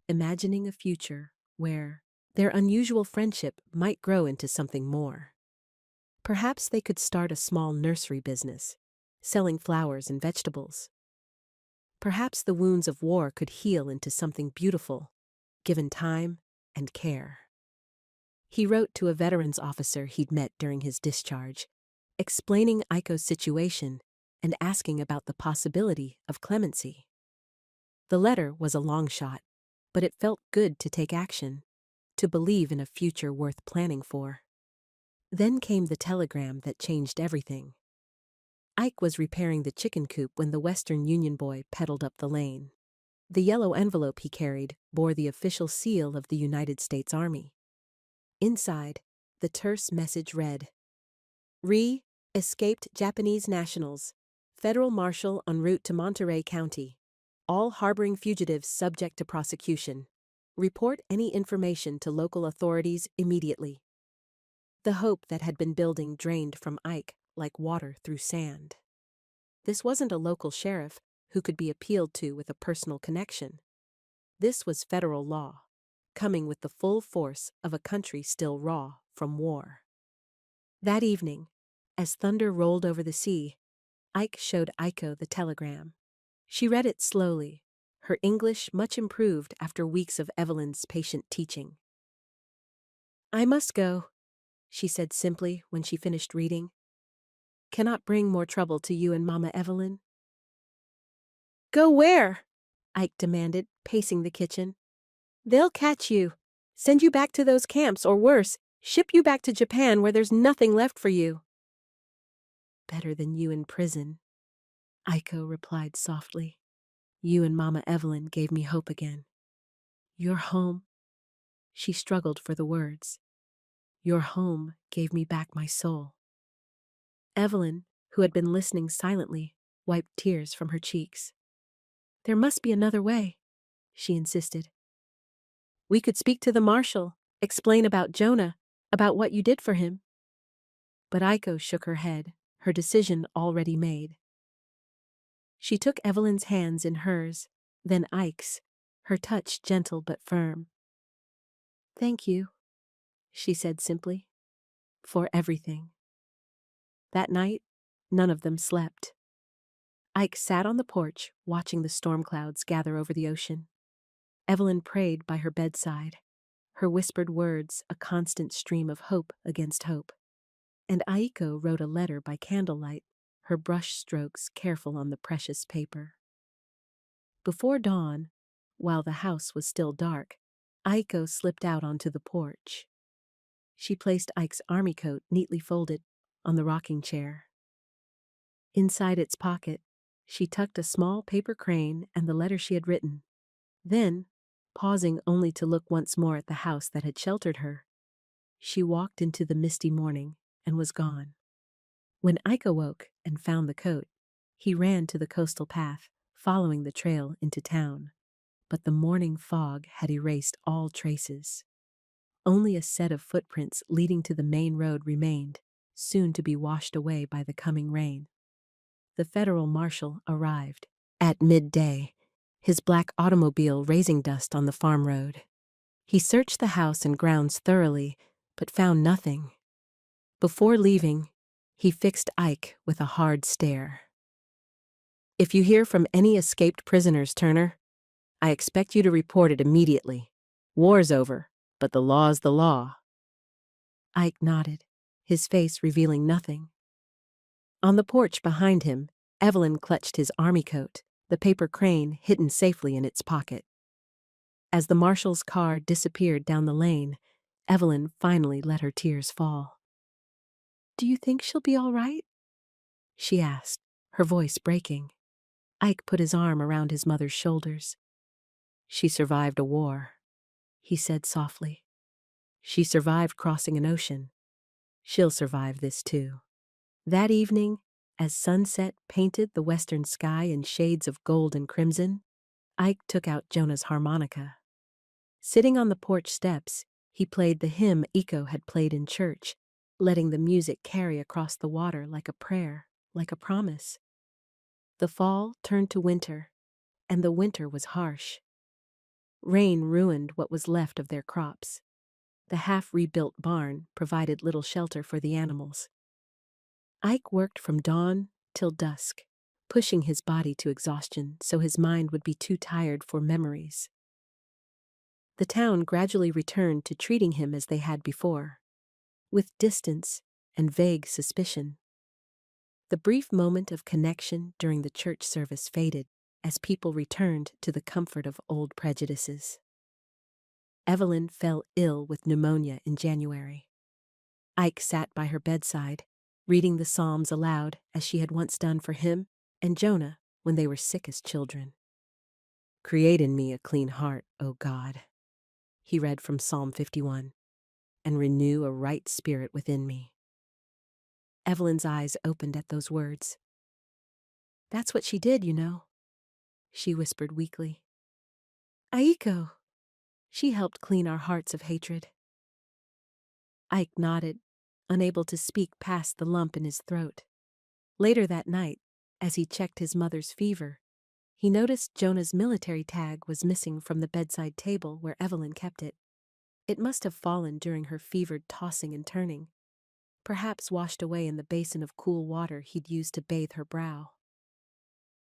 imagining a future where their unusual friendship might grow into something more. Perhaps they could start a small nursery business, selling flowers and vegetables. Perhaps the wounds of war could heal into something beautiful, given time and care. He wrote to a veterans officer he'd met during his discharge, explaining Aiko's situation and asking about the possibility of clemency. The letter was a long shot, but it felt good to take action, to believe in a future worth planning for. Then came the telegram that changed everything. Ike was repairing the chicken coop when the Western Union boy pedaled up the lane. The yellow envelope he carried bore the official seal of the United States Army. Inside, the terse message read, "Escaped Japanese nationals. Federal marshal en route to Monterey County. All harboring fugitives subject to prosecution. Report any information to local authorities immediately." The hope that had been building drained from Ike like water through sand. This wasn't a local sheriff who could be appealed to with a personal connection. This was federal law, coming with the full force of a country still raw from war. That evening, as thunder rolled over the sea, Ike showed Aiko the telegram. She read it slowly, her English much improved after weeks of Evelyn's patient teaching. "I must go," she said simply when she finished reading. "Cannot bring more trouble to you and Mama Evelyn." "Go where?" Ike demanded, pacing the kitchen. "They'll catch you, send you back to those camps, or worse, ship you back to Japan where there's nothing left for you." "Better than you in prison," Aiko replied softly. "You and Mama Evelyn gave me hope again. Your home," she struggled for the words, "your home gave me back my soul." Evelyn, who had been listening silently, wiped tears from her cheeks. "There must be another way," she insisted. "We could speak to the marshal, explain about Jonah, about what you did for him." But Aiko shook her head, her decision already made. She took Evelyn's hands in hers, then Ike's, her touch gentle but firm. "Thank you," she said simply, "for everything." That night, none of them slept. Ike sat on the porch, watching the storm clouds gather over the ocean. Evelyn prayed by her bedside, her whispered words a constant stream of hope against hope. And Aiko wrote a letter by candlelight, her brush strokes careful on the precious paper. Before dawn, while the house was still dark, Aiko slipped out onto the porch. She placed Ike's army coat neatly folded on the rocking chair. Inside its pocket, she tucked a small paper crane and the letter she had written. Then, pausing only to look once more at the house that had sheltered her, she walked into the misty morning and was gone. When Ike awoke and found the coat, he ran to the coastal path, following the trail into town. But the morning fog had erased all traces. Only a set of footprints leading to the main road remained, soon to be washed away by the coming rain. The federal marshal arrived at midday, his black automobile raising dust on the farm road. He searched the house and grounds thoroughly, but found nothing. Before leaving, he fixed Ike with a hard stare. "If you hear from any escaped prisoners, Turner, I expect you to report it immediately. War's over, but the law's the law." Ike nodded, his face revealing nothing. On the porch behind him, Evelyn clutched his army coat, the paper crane hidden safely in its pocket. As the marshal's car disappeared down the lane, Evelyn finally let her tears fall. "Do you think she'll be all right?" she asked, her voice breaking. Ike put his arm around his mother's shoulders. "She survived a war," he said softly. "She survived crossing an ocean. She'll survive this too." That evening, as sunset painted the western sky in shades of gold and crimson, Ike took out Jonah's harmonica. Sitting on the porch steps, he played the hymn Iko had played in church, letting the music carry across the water like a prayer, like a promise. The fall turned to winter, and the winter was harsh. Rain ruined what was left of their crops. The half-rebuilt barn provided little shelter for the animals. Ike worked from dawn till dusk, pushing his body to exhaustion so his mind would be too tired for memories. The town gradually returned to treating him as they had before, with distance and vague suspicion. The brief moment of connection during the church service faded as people returned to the comfort of old prejudices. Evelyn fell ill with pneumonia in January. Ike sat by her bedside, reading the Psalms aloud as she had once done for him and Jonah when they were sick as children. "Create in me a clean heart, O God," he read from Psalm 51, "and renew a right spirit within me." Evelyn's eyes opened at those words. "That's what she did, you know," she whispered weakly. "Aiko. She helped clean our hearts of hatred." Ike nodded, unable to speak past the lump in his throat. Later that night, as he checked his mother's fever, he noticed Jonah's military tag was missing from the bedside table where Evelyn kept it. It must have fallen during her fevered tossing and turning, perhaps washed away in the basin of cool water he'd used to bathe her brow.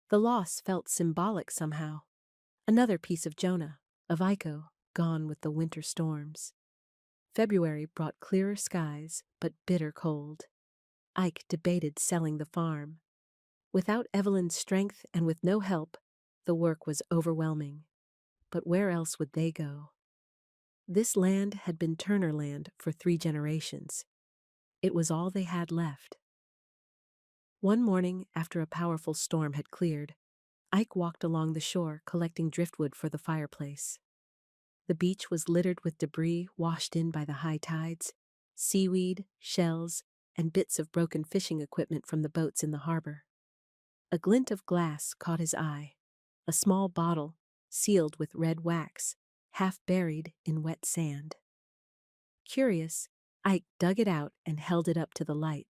The loss felt symbolic somehow. Another piece of Jonah, of Iko, gone with the winter storms. February brought clearer skies, but bitter cold. Ike debated selling the farm. Without Evelyn's strength and with no help, the work was overwhelming. But where else would they go? This land had been Turner land for 3 generations. It was all they had left. One morning, after a powerful storm had cleared, Ike walked along the shore collecting driftwood for the fireplace. The beach was littered with debris washed in by the high tides, seaweed, shells, and bits of broken fishing equipment from the boats in the harbor. A glint of glass caught his eye, a small bottle sealed with red wax, half buried in wet sand. Curious, Ike dug it out and held it up to the light.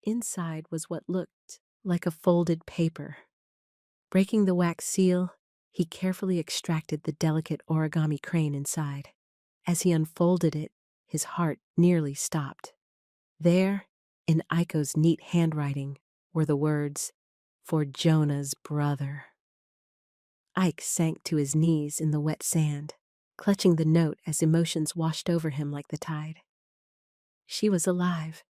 Inside was what looked like a folded paper. Breaking the wax seal, he carefully extracted the delicate origami crane inside. As he unfolded it, his heart nearly stopped. There, in Iko's neat handwriting, were the words, "For Jonah's brother." Ike sank to his knees in the wet sand, clutching the note as emotions washed over him like the tide. She was alive.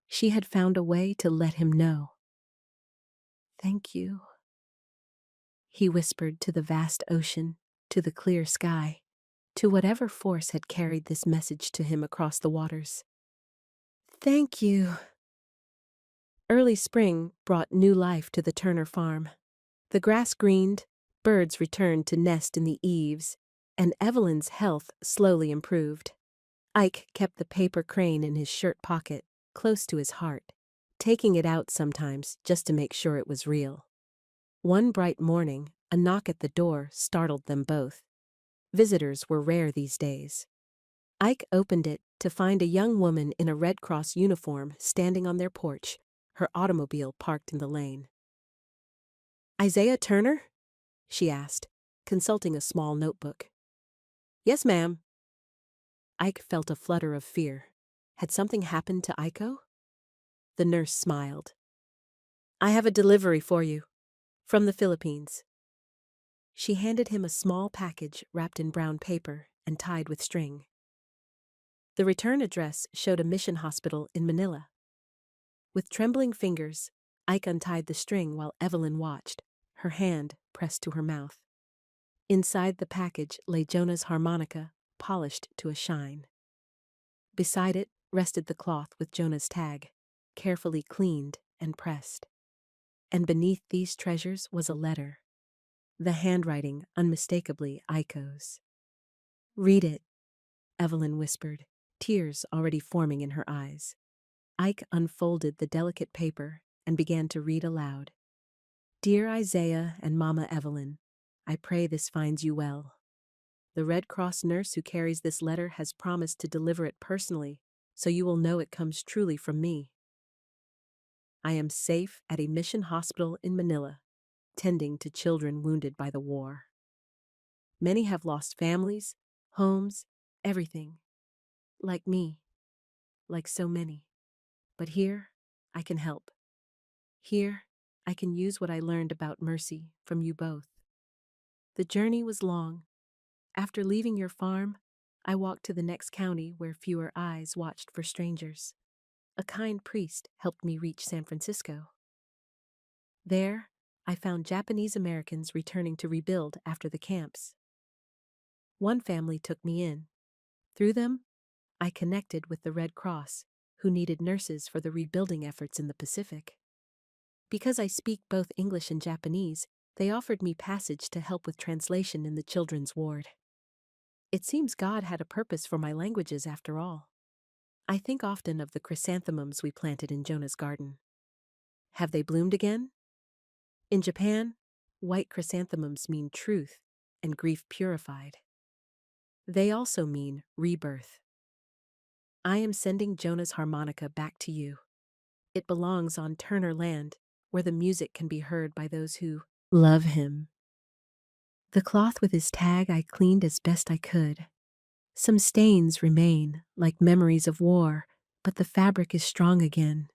She had found a way to let him know. "Thank you," he whispered to the vast ocean, to the clear sky, to whatever force had carried this message to him across the waters. "Thank you." Early spring brought new life to the Turner farm. The grass greened, birds returned to nest in the eaves, and Evelyn's health slowly improved. Ike kept the paper crane in his shirt pocket, close to his heart, taking it out sometimes just to make sure it was real. One bright morning, a knock at the door startled them both. Visitors were rare these days. Ike opened it to find a young woman in a Red Cross uniform standing on their porch, her automobile parked in the lane. "Isaiah Turner?" she asked, consulting a small notebook. "Yes, ma'am." Ike felt a flutter of fear. Had something happened to Aiko? The nurse smiled. I have a delivery for you. From the Philippines. She handed him a small package wrapped in brown paper and tied with string. The return address showed a mission hospital in Manila. With trembling fingers, Ike untied the string while Evelyn watched, her hand pressed to her mouth. Inside the package lay Jonah's harmonica, polished to a shine. Beside it rested the cloth with Jonah's tag, carefully cleaned and pressed. And beneath these treasures was a letter, the handwriting unmistakably Aiko's. Read it, Evelyn whispered, tears already forming in her eyes. Ike unfolded the delicate paper and began to read aloud. Dear Isaiah and Mama Evelyn, I pray this finds you well. The Red Cross nurse who carries this letter has promised to deliver it personally, so you will know it comes truly from me. I am safe at a mission hospital in Manila, tending to children wounded by the war. Many have lost families, homes, everything. Like me. Like so many. But here, I can help. Here, I can use what I learned about mercy from you both. The journey was long. After leaving your farm, I walked to the next county where fewer eyes watched for strangers. A kind priest helped me reach San Francisco. There, I found Japanese Americans returning to rebuild after the camps. One family took me in. Through them, I connected with the Red Cross, who needed nurses for the rebuilding efforts in the Pacific. Because I speak both English and Japanese, they offered me passage to help with translation in the children's ward. It seems God had a purpose for my languages after all. I think often of the chrysanthemums we planted in Jonah's garden. Have they bloomed again? In Japan, white chrysanthemums mean truth and grief purified. They also mean rebirth. I am sending Jonah's harmonica back to you. It belongs on Turner land, where the music can be heard by those who love him. The cloth with his tag I cleaned as best I could. Some stains remain, like memories of war, but the fabric is strong again.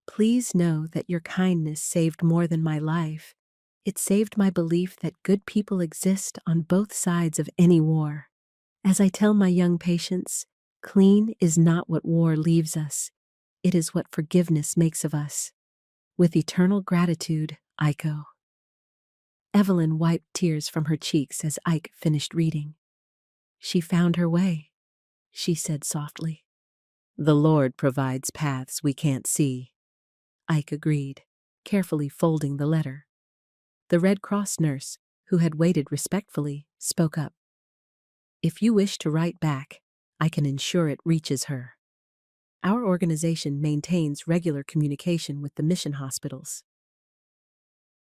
Please know that your kindness saved more than my life. It saved my belief that good people exist on both sides of any war. As I tell my young patients, clean is not what war leaves us. It is what forgiveness makes of us. With eternal gratitude, Aiko. Evelyn wiped tears from her cheeks as Ike finished reading. She found her way, she said softly. The Lord provides paths we can't see. Ike agreed, carefully folding the letter. The Red Cross nurse, who had waited respectfully, spoke up. If you wish to write back, I can ensure it reaches her. Our organization maintains regular communication with the mission hospitals.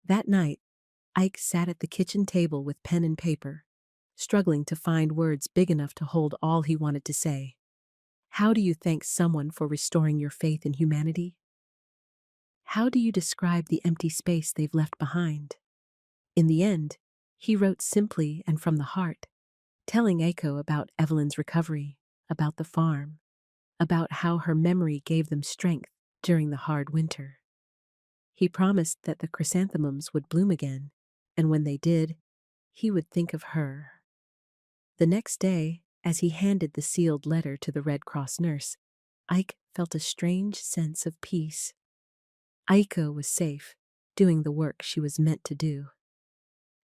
That night, Ike sat at the kitchen table with pen and paper, struggling to find words big enough to hold all he wanted to say. How do you thank someone for restoring your faith in humanity? How do you describe the empty space they've left behind? In the end, he wrote simply and from the heart, telling Aiko about Evelyn's recovery, about the farm, about how her memory gave them strength during the hard winter. He promised that the chrysanthemums would bloom again, and when they did, he would think of her. The next day, as he handed the sealed letter to the Red Cross nurse, Ike felt a strange sense of peace. Aiko was safe, doing the work she was meant to do.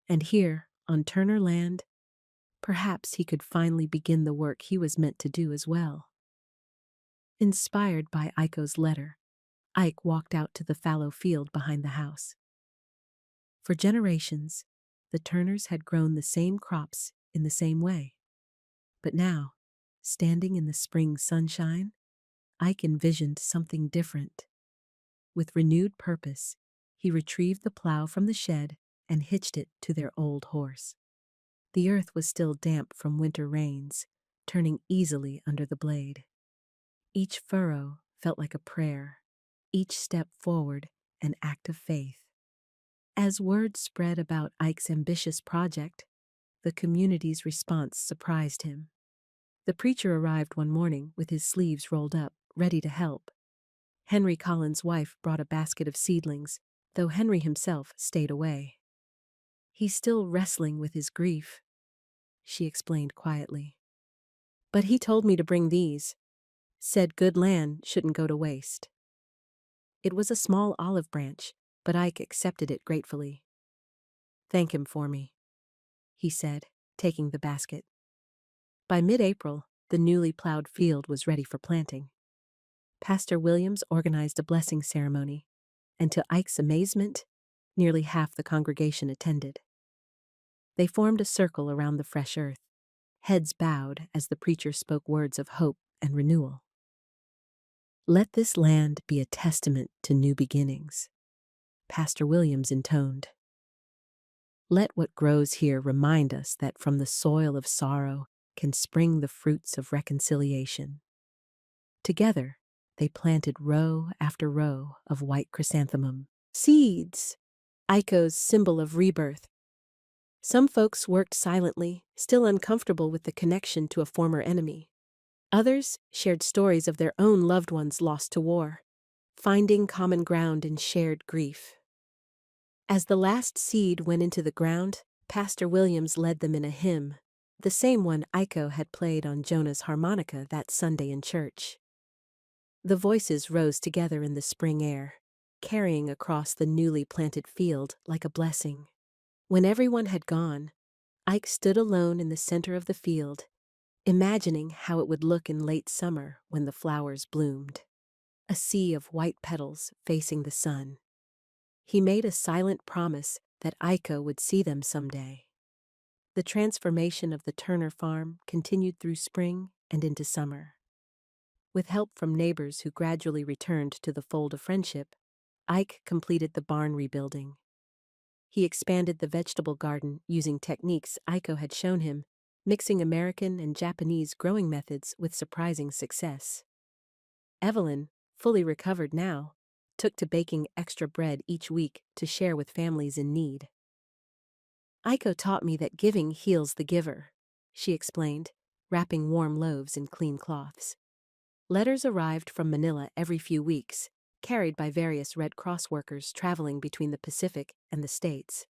And here, on Turner land, perhaps he could finally begin the work he was meant to do as well. Inspired by Aiko's letter, Ike walked out to the fallow field behind the house. For generations, the Turners had grown the same crops in the same way. But now, standing in the spring sunshine, Ike envisioned something different. With renewed purpose, he retrieved the plow from the shed and hitched it to their old horse. The earth was still damp from winter rains, turning easily under the blade. Each furrow felt like a prayer, each step forward an act of faith. As word spread about Ike's ambitious project, the community's response surprised him. The preacher arrived one morning with his sleeves rolled up, ready to help. Henry Collins' wife brought a basket of seedlings, though Henry himself stayed away. "He's still wrestling with his grief," she explained quietly. "But he told me to bring these. Said good land shouldn't go to waste." It was a small olive branch, but Ike accepted it gratefully. "Thank him for me," he said, taking the basket. By mid-April, the newly plowed field was ready for planting. Pastor Williams organized a blessing ceremony, and to Ike's amazement, nearly half the congregation attended. They formed a circle around the fresh earth, heads bowed as the preacher spoke words of hope and renewal. "Let this land be a testament to new beginnings," Pastor Williams intoned. "Let what grows here remind us that from the soil of sorrow can spring the fruits of reconciliation." Together, they planted row after row of white chrysanthemum seeds, Ico's symbol of rebirth. Some folks worked silently, still uncomfortable with the connection to a former enemy. Others shared stories of their own loved ones lost to war, finding common ground in shared grief. As the last seed went into the ground, Pastor Williams led them in a hymn, the same one Iko had played on Jonah's harmonica that Sunday in church. The voices rose together in the spring air, carrying across the newly planted field like a blessing. When everyone had gone, Ike stood alone in the center of the field, imagining how it would look in late summer when the flowers bloomed. A sea of white petals facing the sun. He made a silent promise that Iko would see them someday. The transformation of the Turner farm continued through spring and into summer. With help from neighbors who gradually returned to the fold of friendship, Ike completed the barn rebuilding. He expanded the vegetable garden using techniques Iko had shown him, mixing American and Japanese growing methods with surprising success. Evelyn, fully recovered now, took to baking extra bread each week to share with families in need. "Iko taught me that giving heals the giver," she explained, wrapping warm loaves in clean cloths. Letters arrived from Manila every few weeks, carried by various Red Cross workers traveling between the Pacific and the States.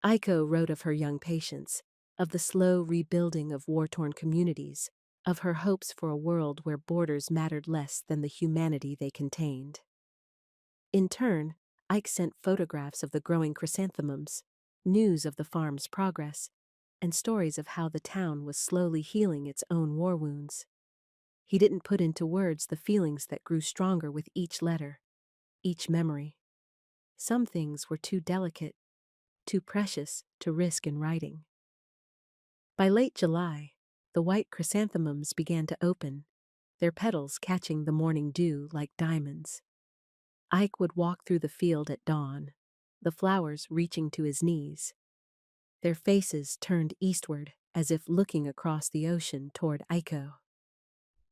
Iko wrote of her young patients, of the slow rebuilding of war-torn communities, of her hopes for a world where borders mattered less than the humanity they contained. In turn, Ike sent photographs of the growing chrysanthemums, news of the farm's progress, and stories of how the town was slowly healing its own war wounds. He didn't put into words the feelings that grew stronger with each letter, each memory. Some things were too delicate, too precious to risk in writing. By late July, the white chrysanthemums began to open, their petals catching the morning dew like diamonds. Ike would walk through the field at dawn, the flowers reaching to his knees. Their faces turned eastward as if looking across the ocean toward Iko.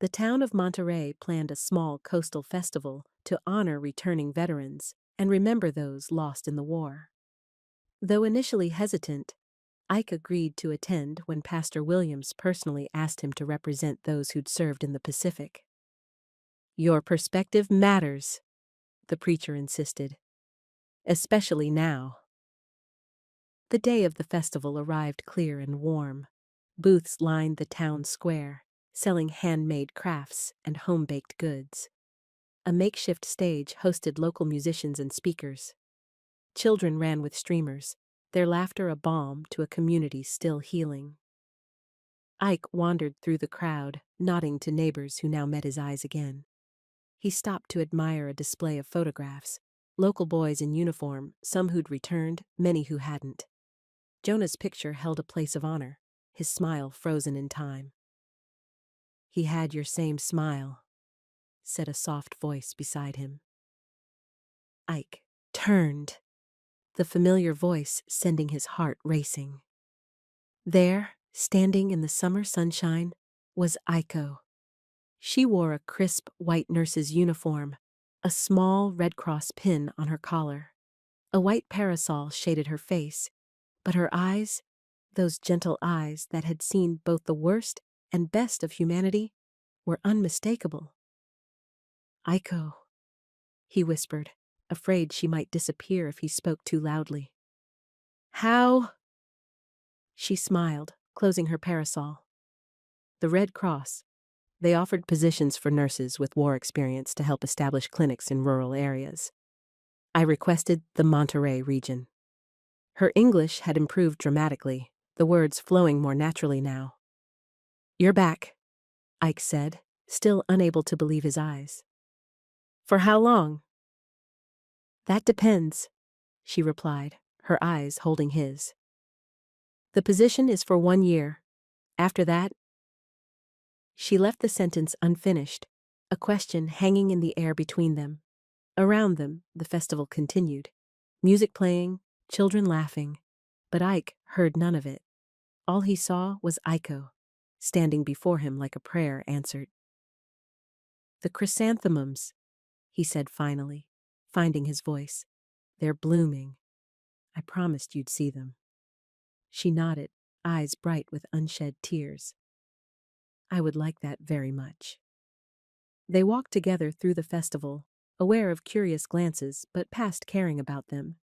The town of Monterey planned a small coastal festival to honor returning veterans and remember those lost in the war. Though initially hesitant, Ike agreed to attend when Pastor Williams personally asked him to represent those who'd served in the Pacific. "Your perspective matters," the preacher insisted, "especially now." The day of the festival arrived clear and warm. Booths lined the town square, selling handmade crafts and home-baked goods. A makeshift stage hosted local musicians and speakers. Children ran with streamers, their laughter a balm to a community still healing. Ike wandered through the crowd, nodding to neighbors who now met his eyes again. He stopped to admire a display of photographs, local boys in uniform, some who'd returned, many who hadn't. Jonah's picture held a place of honor, his smile frozen in time. "He had your same smile," said a soft voice beside him. Ike turned, the familiar voice sending his heart racing. There, standing in the summer sunshine, was Iko. She wore a crisp white nurse's uniform, a small Red Cross pin on her collar. A white parasol shaded her face, but her eyes, those gentle eyes that had seen both the worst and best of humanity were unmistakable. "Aiko," he whispered, afraid she might disappear if he spoke too loudly. "How?" She smiled, closing her parasol. The Red Cross. They offered positions for nurses with war experience to help establish clinics in rural areas. I requested the Monterey region. Her English had improved dramatically, the words flowing more naturally now. "You're back," Ike said, still unable to believe his eyes. "For how long?" "That depends," she replied, her eyes holding his. "The position is for 1 year. After that—" She left the sentence unfinished, a question hanging in the air between them. Around them, the festival continued. Music playing, children laughing, but Ike heard none of it. All he saw was Aiko, standing before him like a prayer answered. "The chrysanthemums," he said finally, finding his voice. "They're blooming. I promised you'd see them." She nodded, eyes bright with unshed tears. "I would like that very much." They walked together through the festival, aware of curious glances but past caring about them.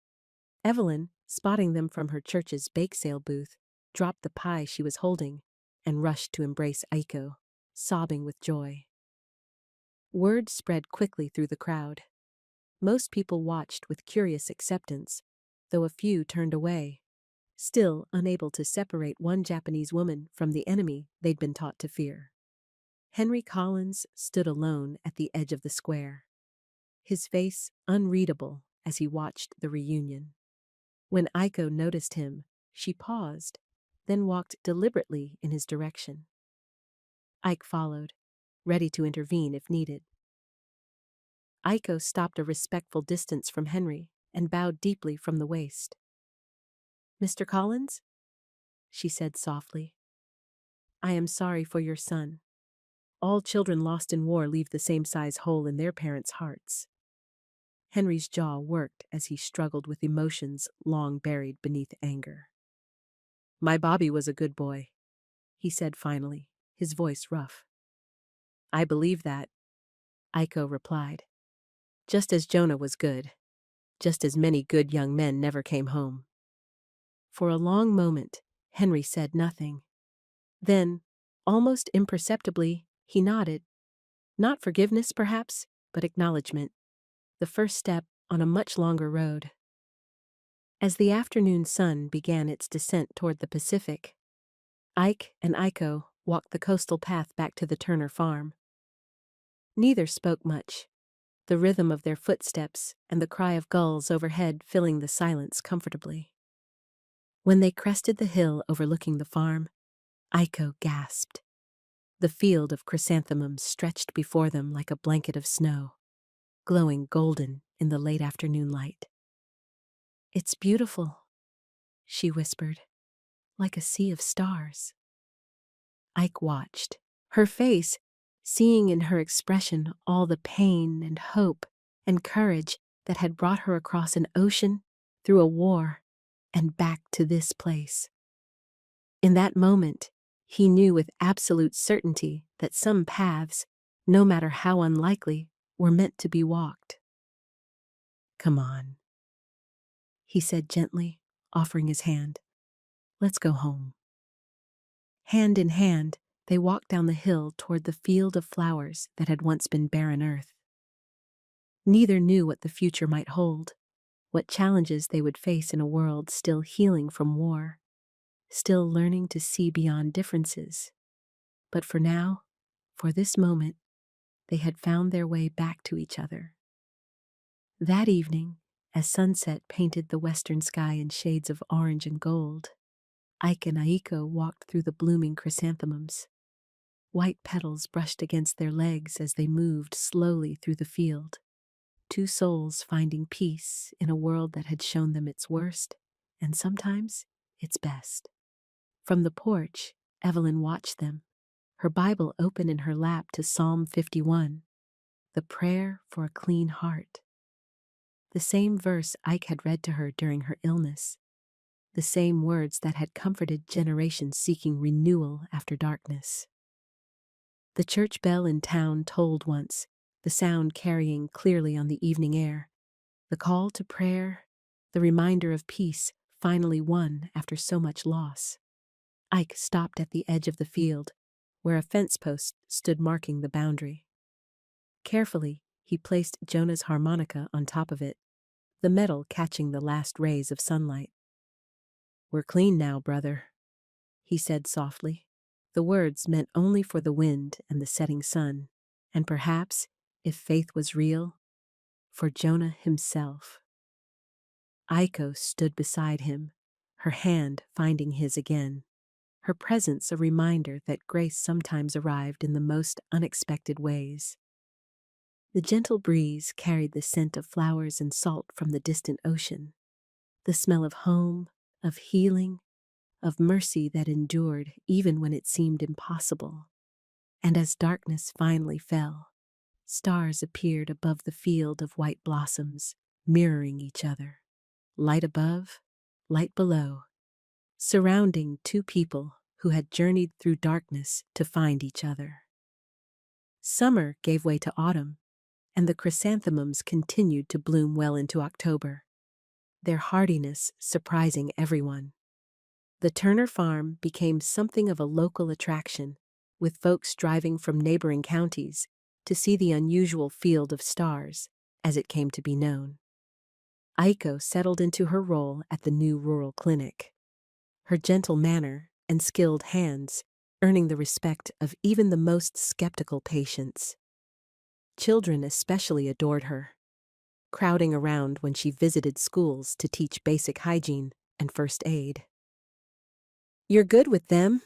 Evelyn, spotting them from her church's bake sale booth, dropped the pie she was holding and rushed to embrace Aiko, sobbing with joy. Word spread quickly through the crowd. Most people watched with curious acceptance, though a few turned away, still unable to separate one Japanese woman from the enemy they'd been taught to fear. Henry Collins stood alone at the edge of the square, his face unreadable as he watched the reunion. When Aiko noticed him, she paused, then walked deliberately in his direction. Ike followed, ready to intervene if needed. Aiko stopped a respectful distance from Henry and bowed deeply from the waist. "Mr. Collins?" she said softly. "I am sorry for your son. All children lost in war leave the same size hole in their parents' hearts." Henry's jaw worked as he struggled with emotions long buried beneath anger. "My Bobby was a good boy," he said finally, his voice rough. "I believe that," Aiko replied. "Just as Jonah was good, just as many good young men never came home." For a long moment, Henry said nothing. Then, almost imperceptibly, he nodded. Not forgiveness, perhaps, but acknowledgement. The first step on a much longer road. As the afternoon sun began its descent toward the Pacific, Ike and Aiko walked the coastal path back to the Turner farm. Neither spoke much, the rhythm of their footsteps and the cry of gulls overhead filling the silence comfortably. When they crested the hill overlooking the farm, Aiko gasped. The field of chrysanthemums stretched before them like a blanket of snow, glowing golden in the late afternoon light. "It's beautiful," she whispered, "like a sea of stars." Ike watched, her face, seeing in her expression all the pain and hope and courage that had brought her across an ocean, through a war, and back to this place. In that moment, he knew with absolute certainty that some paths, no matter how unlikely, were meant to be walked. "Come on," he said gently, offering his hand. "Let's go home." Hand in hand, they walked down the hill toward the field of flowers that had once been barren earth. Neither knew what the future might hold, what challenges they would face in a world still healing from war, still learning to see beyond differences. But for now, for this moment, they had found their way back to each other. That evening, as sunset painted the western sky in shades of orange and gold, Ike and Aiko walked through the blooming chrysanthemums. White petals brushed against their legs as they moved slowly through the field. Two souls finding peace in a world that had shown them its worst, and sometimes its best. From the porch, Evelyn watched them, her Bible open in her lap to Psalm 51, the prayer for a clean heart. The same verse Ike had read to her during her illness, the same words that had comforted generations seeking renewal after darkness. The church bell in town tolled once, the sound carrying clearly on the evening air. The call to prayer, the reminder of peace finally won after so much loss. Ike stopped at the edge of the field, where a fence post stood marking the boundary. Carefully, he placed Jonah's harmonica on top of it, the metal catching the last rays of sunlight. "We're clean now, brother," he said softly. The words meant only for the wind and the setting sun, and perhaps, if faith was real, for Jonah himself. Iko stood beside him, her hand finding his again, her presence a reminder that grace sometimes arrived in the most unexpected ways. The gentle breeze carried the scent of flowers and salt from the distant ocean, the smell of home, of healing, of mercy that endured even when it seemed impossible. And as darkness finally fell, stars appeared above the field of white blossoms, mirroring each other. Light above, light below, surrounding two people who had journeyed through darkness to find each other. Summer gave way to autumn, and the chrysanthemums continued to bloom well into October, their hardiness surprising everyone. The Turner farm became something of a local attraction, with folks driving from neighboring counties to see the unusual field of stars, as it came to be known. Iko settled into her role at the new rural clinic, her gentle manner and skilled hands earning the respect of even the most skeptical patients. Children especially adored her, crowding around when she visited schools to teach basic hygiene and first aid. "You're good with them,"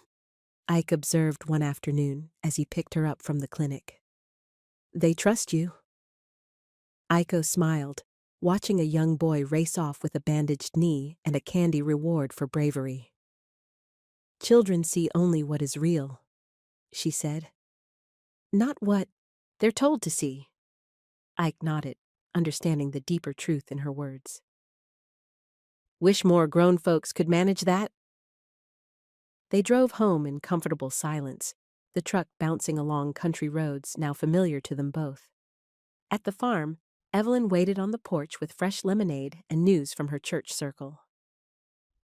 Ike observed one afternoon as he picked her up from the clinic. "They trust you." Iko smiled, watching a young boy race off with a bandaged knee and a candy reward for bravery. "Children see only what is real," she said. "Not what they're told to see." Ike nodded, understanding the deeper truth in her words. "Wish more grown folks could manage that." They drove home in comfortable silence, the truck bouncing along country roads now familiar to them both. At the farm, Evelyn waited on the porch with fresh lemonade and news from her church circle.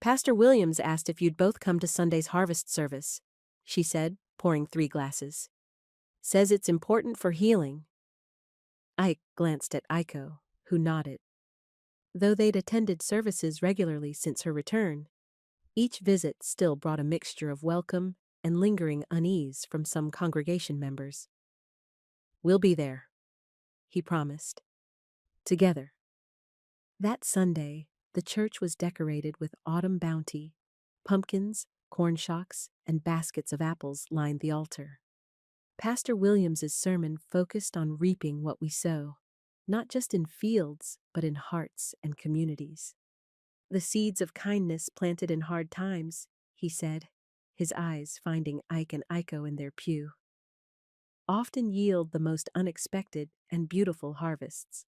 "Pastor Williams asked if you'd both come to Sunday's harvest service," she said, pouring 3 glasses. "Says it's important for healing." Ike glanced at Iko, who nodded. Though they'd attended services regularly since her return, each visit still brought a mixture of welcome and lingering unease from some congregation members. "We'll be there," he promised. Together. That Sunday, the church was decorated with autumn bounty. Pumpkins, corn shocks, and baskets of apples lined the altar. Pastor Williams's sermon focused on reaping what we sow, not just in fields, but in hearts and communities. "The seeds of kindness planted in hard times," he said, his eyes finding Ike and Iko in their pew, "often yield the most unexpected and beautiful harvests."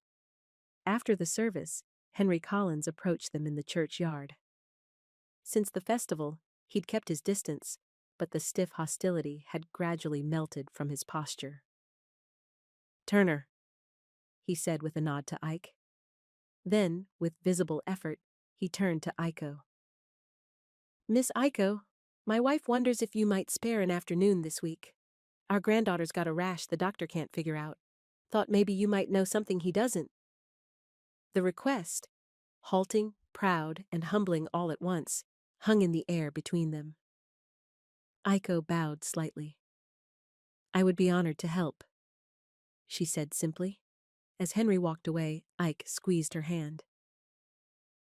After the service, Henry Collins approached them in the churchyard. Since the festival, he'd kept his distance, but the stiff hostility had gradually melted from his posture. "Turner," he said with a nod to Ike. Then, with visible effort, he turned to Iko. "Miss Iko, my wife wonders if you might spare an afternoon this week. Our granddaughter's got a rash the doctor can't figure out. Thought maybe you might know something he doesn't." The request, halting, proud, and humbling all at once, hung in the air between them. Iko bowed slightly. "I would be honored to help," she said simply. As Henry walked away, Ike squeezed her hand.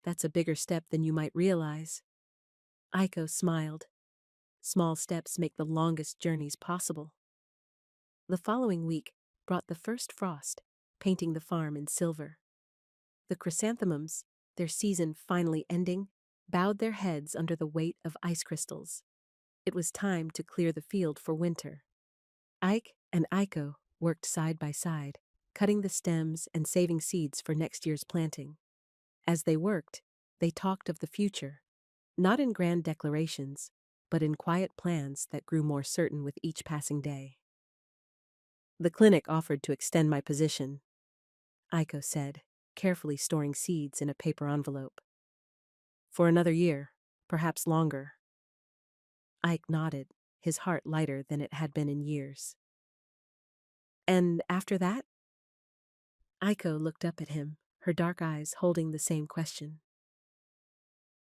"That's a bigger step than you might realize." Iko smiled. Small steps make the longest journeys possible. The following week brought the first frost, painting the farm in silver. The chrysanthemums, their season finally ending, bowed their heads under the weight of ice crystals. It was time to clear the field for winter. Ike and Iko worked side by side, cutting the stems and saving seeds for next year's planting. As they worked, they talked of the future, not in grand declarations, but in quiet plans that grew more certain with each passing day. The clinic offered to extend my position, Aiko said, carefully storing seeds in a paper envelope. For another year, perhaps longer. Ike nodded, his heart lighter than it had been in years. And after that? Aiko looked up at him, her dark eyes holding the same question.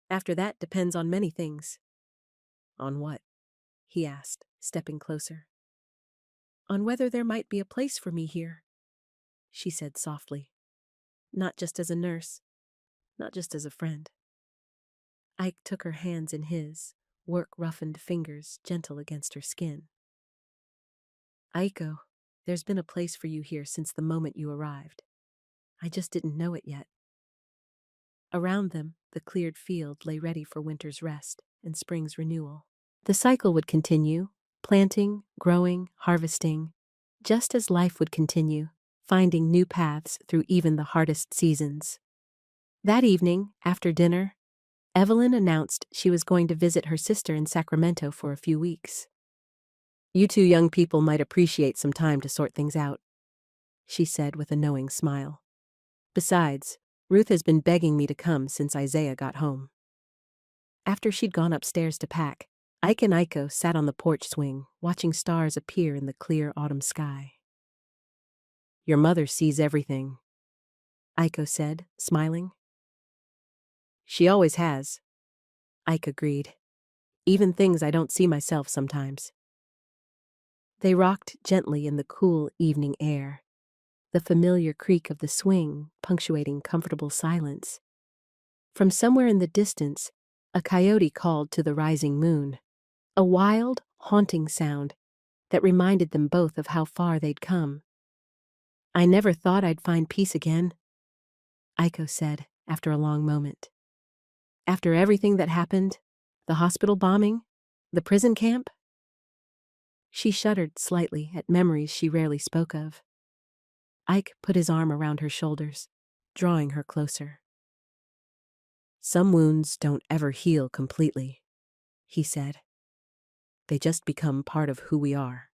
After that depends on many things. On what? He asked, stepping closer. On whether there might be a place for me here, she said softly. Not just as a nurse, not just as a friend. Ike took her hands in his, work-roughened fingers gentle against her skin. Aiko, there's been a place for you here since the moment you arrived. I just didn't know it yet. Around them, the cleared field lay ready for winter's rest and spring's renewal. The cycle would continue, planting, growing, harvesting, just as life would continue, finding new paths through even the hardest seasons. That evening, after dinner, Evelyn announced she was going to visit her sister in Sacramento for a few weeks. You two young people might appreciate some time to sort things out, she said with a knowing smile. Besides, Ruth has been begging me to come since Isaiah got home. After she'd gone upstairs to pack, Ike and Aiko sat on the porch swing, watching stars appear in the clear autumn sky. Your mother sees everything, Aiko said, smiling. She always has, Ike agreed. Even things I don't see myself sometimes. They rocked gently in the cool evening air, the familiar creak of the swing punctuating comfortable silence. From somewhere in the distance, a coyote called to the rising moon, a wild, haunting sound that reminded them both of how far they'd come. I never thought I'd find peace again, Aiko said after a long moment. After everything that happened, the hospital bombing, the prison camp. She shuddered slightly at memories she rarely spoke of. Ike put his arm around her shoulders, drawing her closer. Some wounds don't ever heal completely, he said. They just become part of who we are.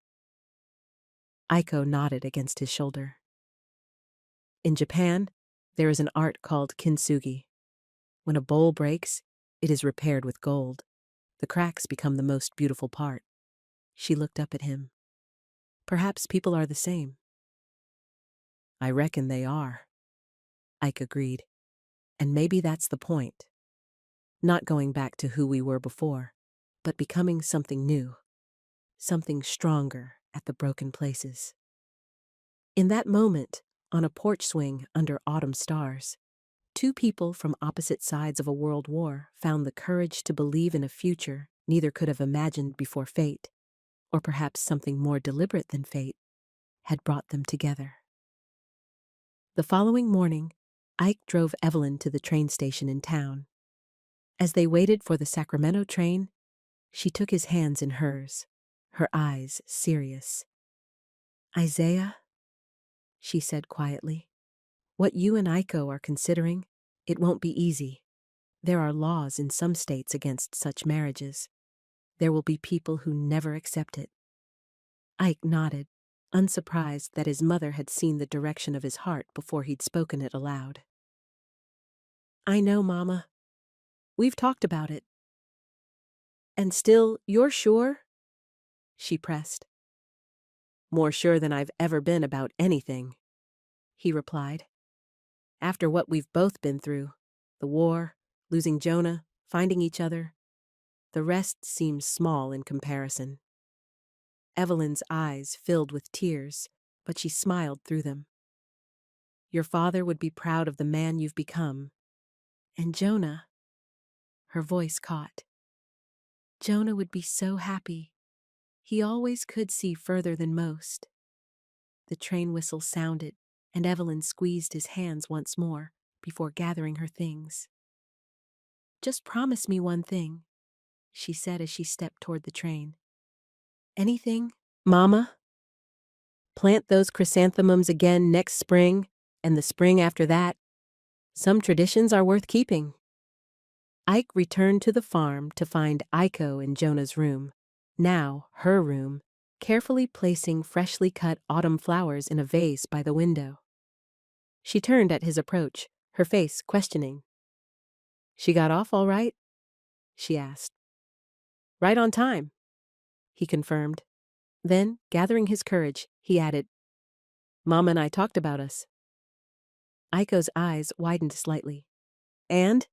Aiko nodded against his shoulder. In Japan, there is an art called kintsugi. When a bowl breaks, it is repaired with gold. The cracks become the most beautiful part. She looked up at him. Perhaps people are the same. I reckon they are, Ike agreed. And maybe that's the point. Not going back to who we were before, but becoming something new, something stronger at the broken places. In that moment, on a porch swing under autumn stars, two people from opposite sides of a world war found the courage to believe in a future neither could have imagined before fate, or perhaps something more deliberate than fate, had brought them together. The following morning, Ike drove Evelyn to the train station in town. As they waited for the Sacramento train, she took his hands in hers, her eyes serious. Isaiah, she said quietly, what you and Aiko are considering, it won't be easy. There are laws in some states against such marriages. There will be people who never accept it. Ike nodded, unsurprised that his mother had seen the direction of his heart before he'd spoken it aloud. I know, Mama. We've talked about it. And still, you're sure? She pressed. More sure than I've ever been about anything, he replied. After what we've both been through, the war, losing Jonah, finding each other, the rest seems small in comparison. Evelyn's eyes filled with tears, but she smiled through them. Your father would be proud of the man you've become. And Jonah, her voice caught. Jonah would be so happy. He always could see further than most. The train whistle sounded, and Evelyn squeezed his hands once more before gathering her things. Just promise me one thing, she said as she stepped toward the train. Anything, Mama? Plant those chrysanthemums again next spring, and the spring after that. Some traditions are worth keeping. Ike returned to the farm to find Aiko in Jonah's room, now her room, carefully placing freshly cut autumn flowers in a vase by the window. She turned at his approach, her face questioning. "She got off all right?" she asked. "Right on time," he confirmed. Then, gathering his courage, he added, "Mama and I talked about us." Aiko's eyes widened slightly. "And?"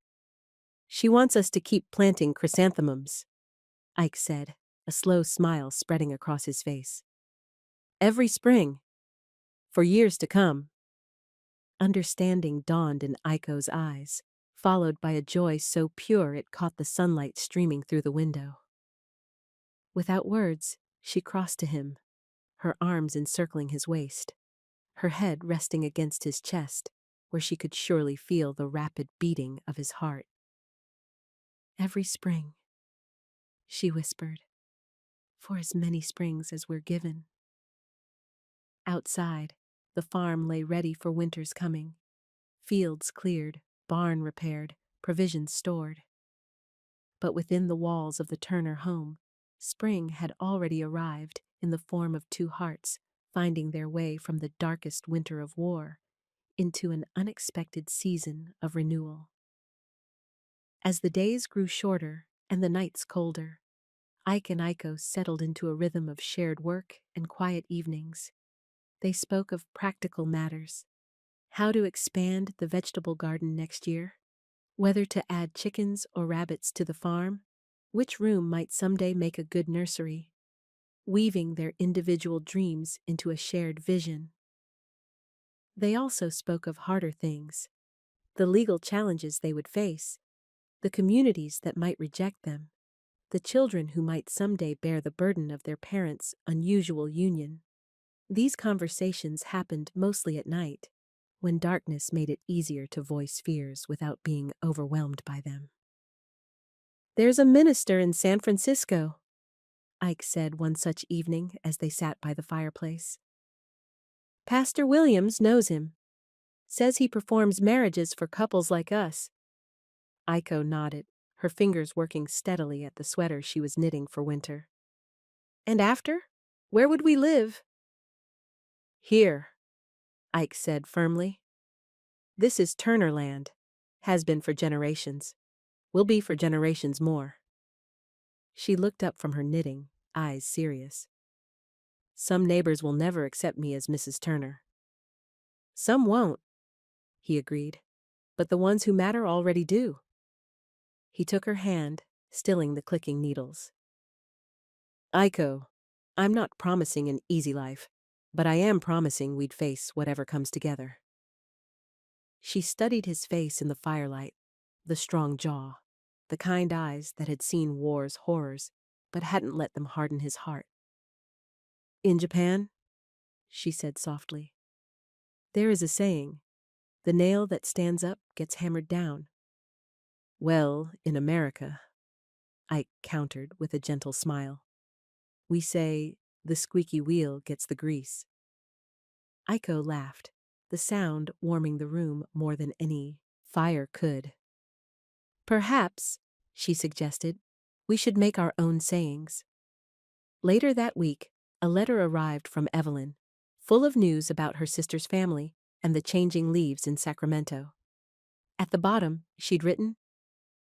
"She wants us to keep planting chrysanthemums," Ike said, a slow smile spreading across his face. "Every spring. For years to come." Understanding dawned in Aiko's eyes, followed by a joy so pure it caught the sunlight streaming through the window. Without words, she crossed to him, her arms encircling his waist, her head resting against his chest, where she could surely feel the rapid beating of his heart. "Every spring," she whispered, "for as many springs as we're given." Outside, the farm lay ready for winter's coming. Fields cleared, barn repaired, provisions stored. But within the walls of the Turner home, spring had already arrived in the form of two hearts finding their way from the darkest winter of war into an unexpected season of renewal. As the days grew shorter and the nights colder, Ike and Aiko settled into a rhythm of shared work and quiet evenings. They spoke of practical matters: how to expand the vegetable garden next year, whether to add chickens or rabbits to the farm, which room might someday make a good nursery, weaving their individual dreams into a shared vision. They also spoke of harder things: the legal challenges they would face, the communities that might reject them, the children who might someday bear the burden of their parents' unusual union. These conversations happened mostly at night, when darkness made it easier to voice fears without being overwhelmed by them. "There's a minister in San Francisco," Ike said one such evening as they sat by the fireplace. "Pastor Williams knows him. Says he performs marriages for couples like us." Aiko nodded, her fingers working steadily at the sweater she was knitting for winter. "And after? Where would we live?" "Here," Ike said firmly. "This is Turner land. Has been for generations. Will be for generations more." She looked up from her knitting, eyes serious. "Some neighbors will never accept me as Mrs. Turner." "Some won't," he agreed, "but the ones who matter already do." He took her hand, stilling the clicking needles. "Aiko, I'm not promising an easy life, but I am promising we'd face whatever comes together." She studied his face in the firelight, the strong jaw, the kind eyes that had seen war's horrors, but hadn't let them harden his heart. "In Japan," she said softly, "there is a saying, 'The nail that stands up gets hammered down.'" "Well, in America," Ike countered with a gentle smile, "we say, 'The squeaky wheel gets the grease.'" Aiko laughed, the sound warming the room more than any fire could. "Perhaps," she suggested, "we should make our own sayings." Later that week, a letter arrived from Evelyn, full of news about her sister's family and the changing leaves in Sacramento. At the bottom, she'd written,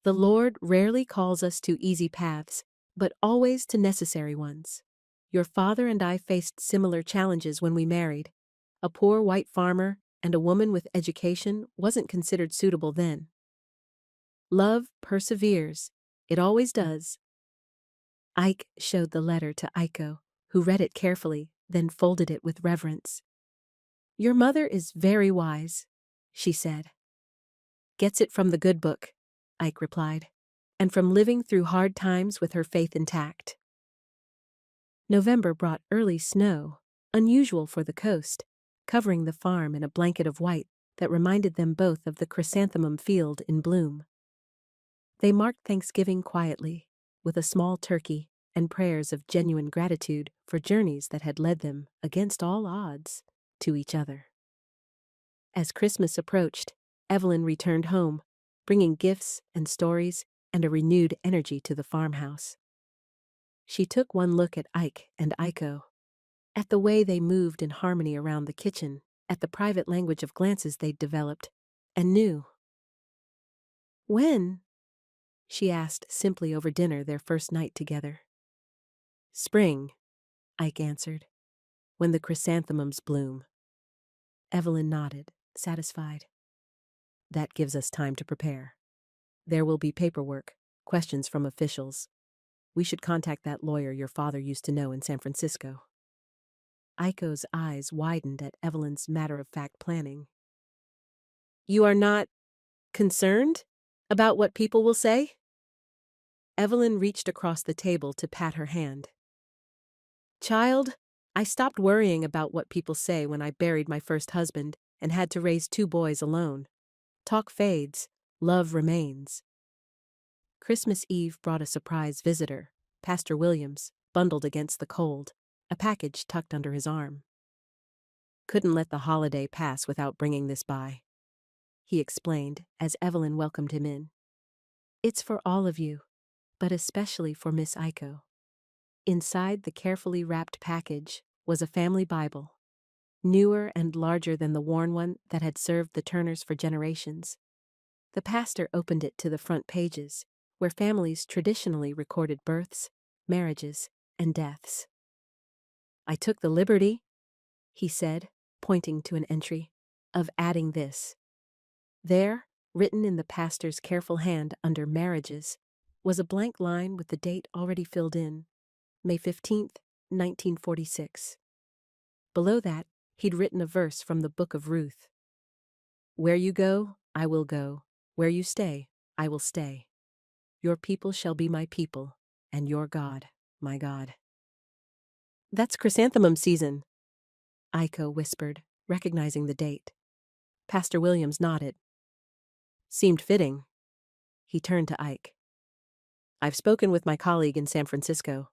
"The Lord rarely calls us to easy paths, but always to necessary ones. Your father and I faced similar challenges when we married. A poor white farmer and a woman with education wasn't considered suitable then. Love perseveres. It always does." Ike showed the letter to Aiko, who read it carefully, then folded it with reverence. "Your mother is very wise," she said. "Gets it from the good book," Ike replied, "and from living through hard times with her faith intact." November brought early snow, unusual for the coast, covering the farm in a blanket of white that reminded them both of the chrysanthemum field in bloom. They marked Thanksgiving quietly, with a small turkey and prayers of genuine gratitude for journeys that had led them, against all odds, to each other. As Christmas approached, Evelyn returned home, bringing gifts and stories and a renewed energy to the farmhouse. She took one look at Ike and Iko, at the way they moved in harmony around the kitchen, at the private language of glances they'd developed, and knew. "When?" she asked simply over dinner their first night together. "Spring," Ike answered, "when the chrysanthemums bloom." Evelyn nodded, satisfied. "That gives us time to prepare. There will be paperwork, questions from officials. We should contact that lawyer your father used to know in San Francisco." Aiko's eyes widened at Evelyn's matter-of-fact planning. "You are not concerned about what people will say?" Evelyn reached across the table to pat her hand. "Child, I stopped worrying about what people say when I buried my first husband and had to raise 2 boys alone. Talk fades, love remains." Christmas Eve brought a surprise visitor, Pastor Williams, bundled against the cold, a package tucked under his arm. "Couldn't let the holiday pass without bringing this by," he explained as Evelyn welcomed him in. "It's for all of you, but especially for Miss Iko." Inside the carefully wrapped package was a family Bible, newer and larger than the worn one that had served the Turners for generations. The pastor opened it to the front pages, where families traditionally recorded births, marriages, and deaths. "I took the liberty," he said, pointing to an entry, "of adding this." There, written in the pastor's careful hand under marriages, was a blank line with the date already filled in, May 15th, 1946. Below that, he'd written a verse from the Book of Ruth. "Where you go, I will go. Where you stay, I will stay. Your people shall be my people, and your God, my God." "That's chrysanthemum season," Iko whispered, recognizing the date. Pastor Williams nodded. "Seemed fitting." He turned to Ike. "I've spoken with my colleague in San Francisco.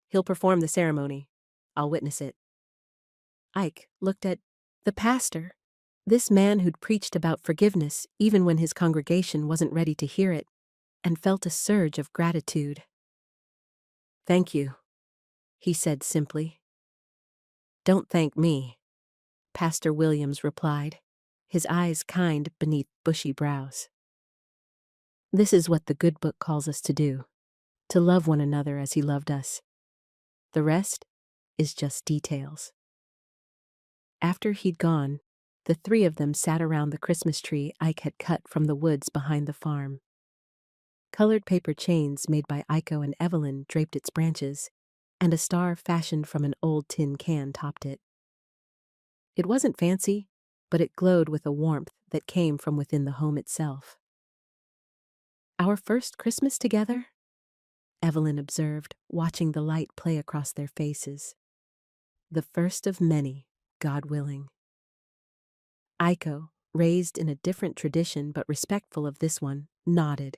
He'll perform the ceremony. I'll witness it." Ike looked at the pastor, this man who'd preached about forgiveness even when his congregation wasn't ready to hear it, and felt a surge of gratitude. "Thank you," he said simply. "Don't thank me," Pastor Williams replied, his eyes kind beneath bushy brows. "This is what the good book calls us to do, to love one another as he loved us. The rest is just details." After he'd gone, the 3 of them sat around the Christmas tree Ike had cut from the woods behind the farm. Colored paper chains made by Iko and Evelyn draped its branches, and a star fashioned from an old tin can topped it. It wasn't fancy, but it glowed with a warmth that came from within the home itself. "Our first Christmas together?" Evelyn observed, watching the light play across their faces. "The first of many, God willing." Iko, raised in a different tradition but respectful of this one, nodded.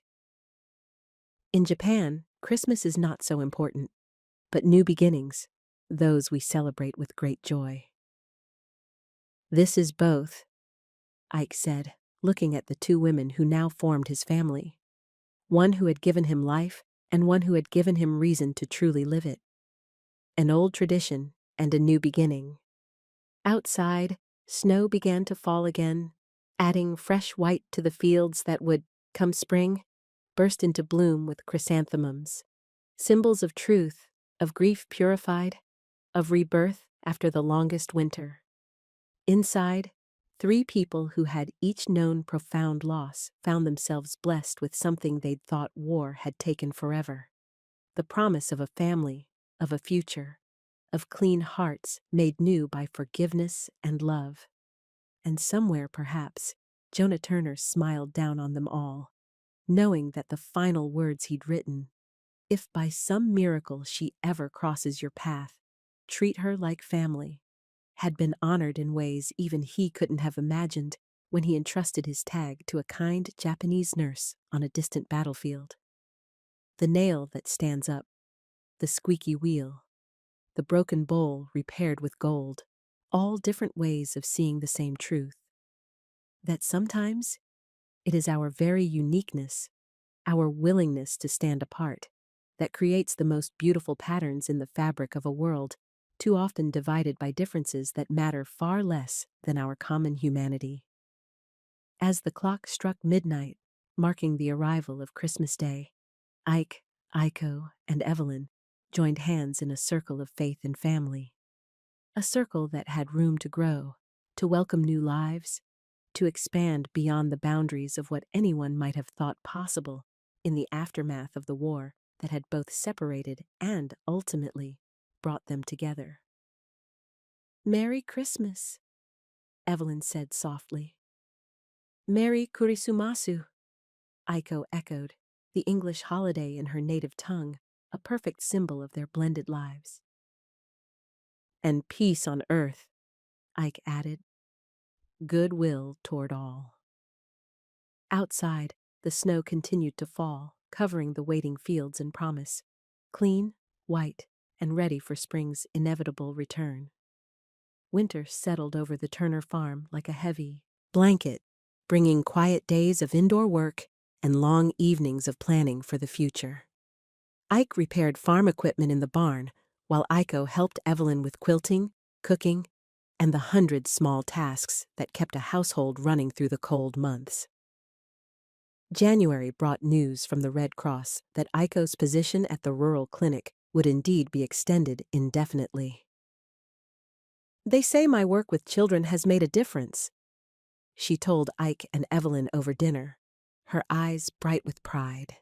"In Japan, Christmas is not so important, but new beginnings, those we celebrate with great joy." "This is both," Ike said, looking at the 2 women who now formed his family. One who had given him life and one who had given him reason to truly live it. An old tradition and a new beginning. Outside, snow began to fall again, adding fresh white to the fields that would, come spring, burst into bloom with chrysanthemums, symbols of truth, of grief purified, of rebirth after the longest winter. Inside, 3 people who had each known profound loss found themselves blessed with something they'd thought war had taken forever. The promise of a family, of a future, of clean hearts made new by forgiveness and love. And somewhere, perhaps, Jonah Turner smiled down on them all, knowing that the final words he'd written, "If by some miracle she ever crosses your path, treat her like family," had been honored in ways even he couldn't have imagined when he entrusted his tag to a kind Japanese nurse on a distant battlefield. The nail that stands up, the squeaky wheel, the broken bowl repaired with gold, all different ways of seeing the same truth. That sometimes it is our very uniqueness, our willingness to stand apart, that creates the most beautiful patterns in the fabric of a world, too often divided by differences that matter far less than our common humanity. As the clock struck midnight, marking the arrival of Christmas Day, Ike, Iko, and Evelyn joined hands in a circle of faith and family. A circle that had room to grow, to welcome new lives, to expand beyond the boundaries of what anyone might have thought possible in the aftermath of the war that had both separated and ultimately brought them together. "Merry Christmas," Evelyn said softly. "Merry Kurisumasu," Iko echoed, the English holiday in her native tongue, a perfect symbol of their blended lives. "And peace on earth," Ike added. "Goodwill toward all." Outside, the snow continued to fall, covering the waiting fields in promise, clean, white, and ready for spring's inevitable return. Winter settled over the Turner farm like a heavy blanket, bringing quiet days of indoor work and long evenings of planning for the future. Ike repaired farm equipment in the barn, while Iko helped Evelyn with quilting, cooking, and the 100 small tasks that kept a household running through the cold months. January brought news from the Red Cross that Iko's position at the rural clinic would indeed be extended indefinitely. "They say my work with children has made a difference," she told Ike and Evelyn over dinner, her eyes bright with pride.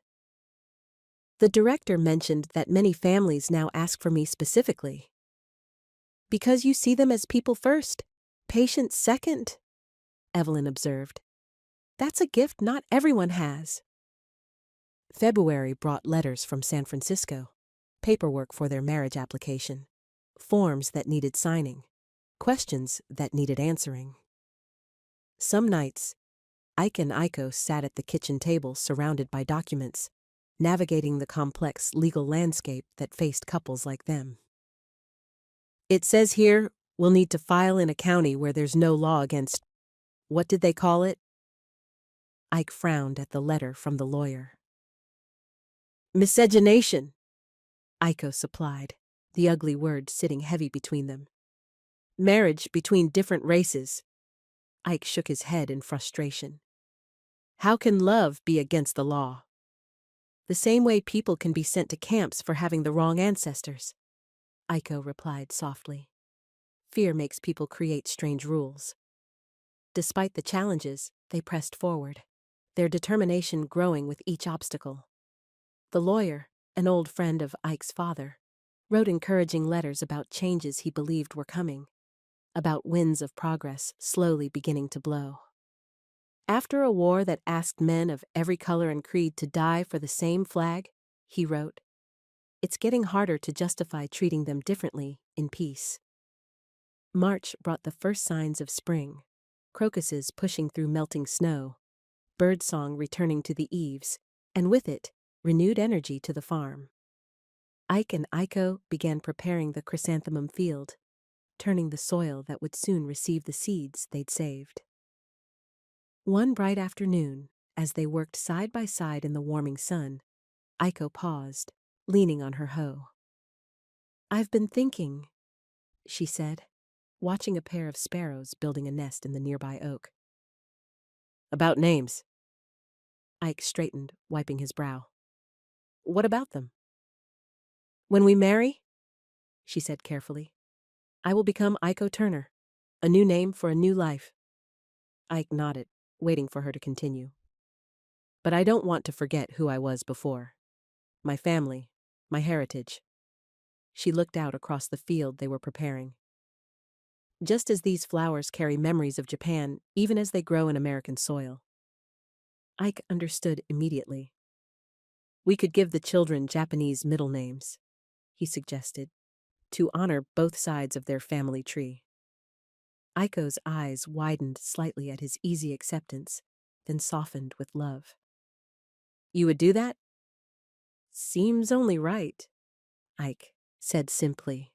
"The director mentioned that many families now ask for me specifically. Because you see them as people first, patients second," Evelyn observed. "That's a gift not everyone has." February brought letters from San Francisco, paperwork for their marriage application, forms that needed signing, questions that needed answering. Some nights, Ike and Iko sat at the kitchen table surrounded by documents, navigating the complex legal landscape that faced couples like them. "It says here we'll need to file in a county where there's no law against, what did they call it?" Ike frowned at the letter from the lawyer. "Miscegenation," Iko supplied, the ugly word sitting heavy between them. "Marriage between different races." Ike shook his head in frustration. "How can love be against the law? The same way people can be sent to camps for having the wrong ancestors," Iko replied softly. "Fear makes people create strange rules." Despite the challenges, they pressed forward, their determination growing with each obstacle. The lawyer, an old friend of Ike's father, wrote encouraging letters about changes he believed were coming, about winds of progress slowly beginning to blow. "After a war that asked men of every color and creed to die for the same flag," he wrote, "it's getting harder to justify treating them differently in peace." March brought the first signs of spring, crocuses pushing through melting snow, birdsong returning to the eaves, and with it, renewed energy to the farm. Ike and Iko began preparing the chrysanthemum field, turning the soil that would soon receive the seeds they'd saved. One bright afternoon, as they worked side by side in the warming sun, Iko paused, leaning on her hoe. "I've been thinking," she said, watching a pair of sparrows building a nest in the nearby oak. "About names." Ike straightened, wiping his brow. "What about them?" "When we marry," she said carefully, "I will become Iko Turner, a new name for a new life." Ike nodded, waiting for her to continue. "But I don't want to forget who I was before. My family, my heritage." She looked out across the field they were preparing. "Just as these flowers carry memories of Japan, even as they grow in American soil." Ike understood immediately. "We could give the children Japanese middle names," he suggested, "to honor both sides of their family tree." Iko's eyes widened slightly at his easy acceptance, then softened with love. "You would do that?" "Seems only right," Ike said simply.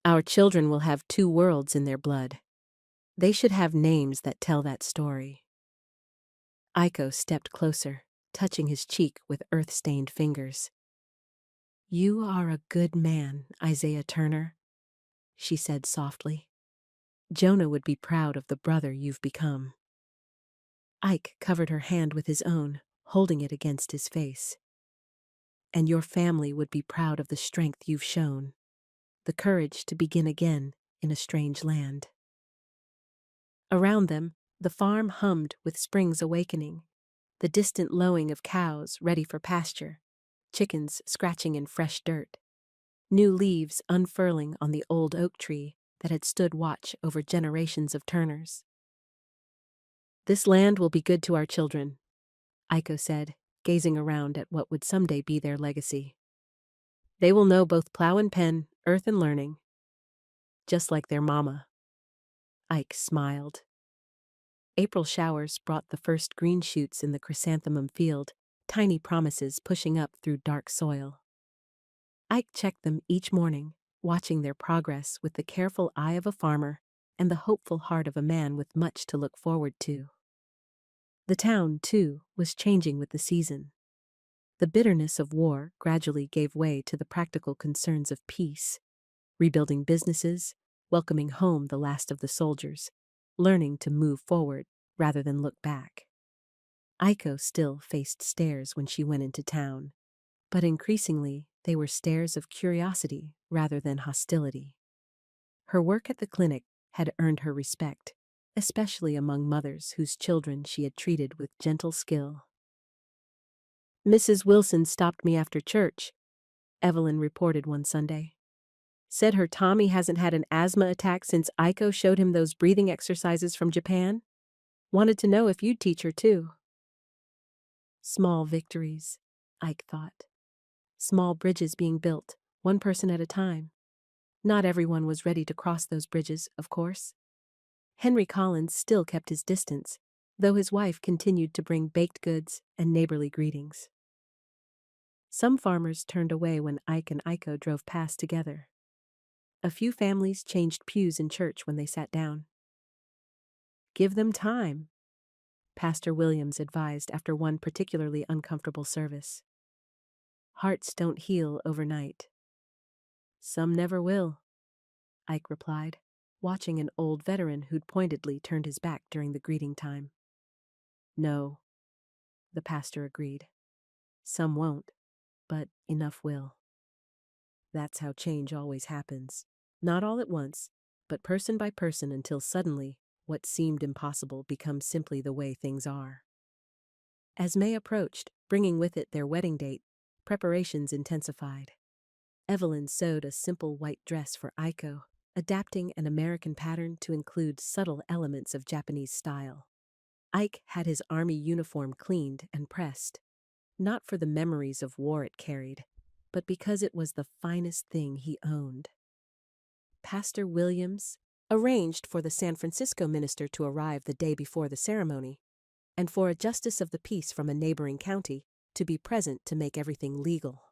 "Our children will have two worlds in their blood. They should have names that tell that story." Iko stepped closer, touching his cheek with earth-stained fingers. You are a good man, Isaiah Turner, she said softly. Jonah would be proud of the brother you've become. Ike covered her hand with his own, holding it against his face. And your family would be proud of the strength you've shown, the courage to begin again in a strange land. Around them, the farm hummed with spring's awakening, the distant lowing of cows ready for pasture, chickens scratching in fresh dirt, new leaves unfurling on the old oak tree that had stood watch over generations of Turners. This land will be good to our children, Iko said, gazing around at what would someday be their legacy. They will know both plow and pen, earth and learning, just like their mama. Ike smiled. April showers brought the first green shoots in the chrysanthemum field, tiny promises pushing up through dark soil. Ike checked them each morning, watching their progress with the careful eye of a farmer and the hopeful heart of a man with much to look forward to. The town, too, was changing with the season. The bitterness of war gradually gave way to the practical concerns of peace, rebuilding businesses, welcoming home the last of the soldiers, learning to move forward rather than look back. Iko still faced stares when she went into town, but increasingly they were stares of curiosity rather than hostility. Her work at the clinic had earned her respect, especially among mothers whose children she had treated with gentle skill. Mrs. Wilson stopped me after church, Evelyn reported one Sunday. Said her Tommy hasn't had an asthma attack since Iko showed him those breathing exercises from Japan. Wanted to know if you'd teach her too. Small victories, Ike thought. Small bridges being built, one person at a time. Not everyone was ready to cross those bridges, of course. Henry Collins still kept his distance, though his wife continued to bring baked goods and neighborly greetings. Some farmers turned away when Ike and Iko drove past together. A few families changed pews in church when they sat down. Give them time, Pastor Williams advised after one particularly uncomfortable service. Hearts don't heal overnight. Some never will, Ike replied, watching an old veteran who'd pointedly turned his back during the greeting time. No, the pastor agreed. Some won't, but enough will. That's how change always happens. Not all at once, but person by person until suddenly, what seemed impossible becomes simply the way things are. As May approached, bringing with it their wedding date, preparations intensified. Evelyn sewed a simple white dress for Iko, adapting an American pattern to include subtle elements of Japanese style. Ike had his army uniform cleaned and pressed, not for the memories of war it carried, but because it was the finest thing he owned. Pastor Williams arranged for the San Francisco minister to arrive the day before the ceremony, and for a justice of the peace from a neighboring county to be present to make everything legal.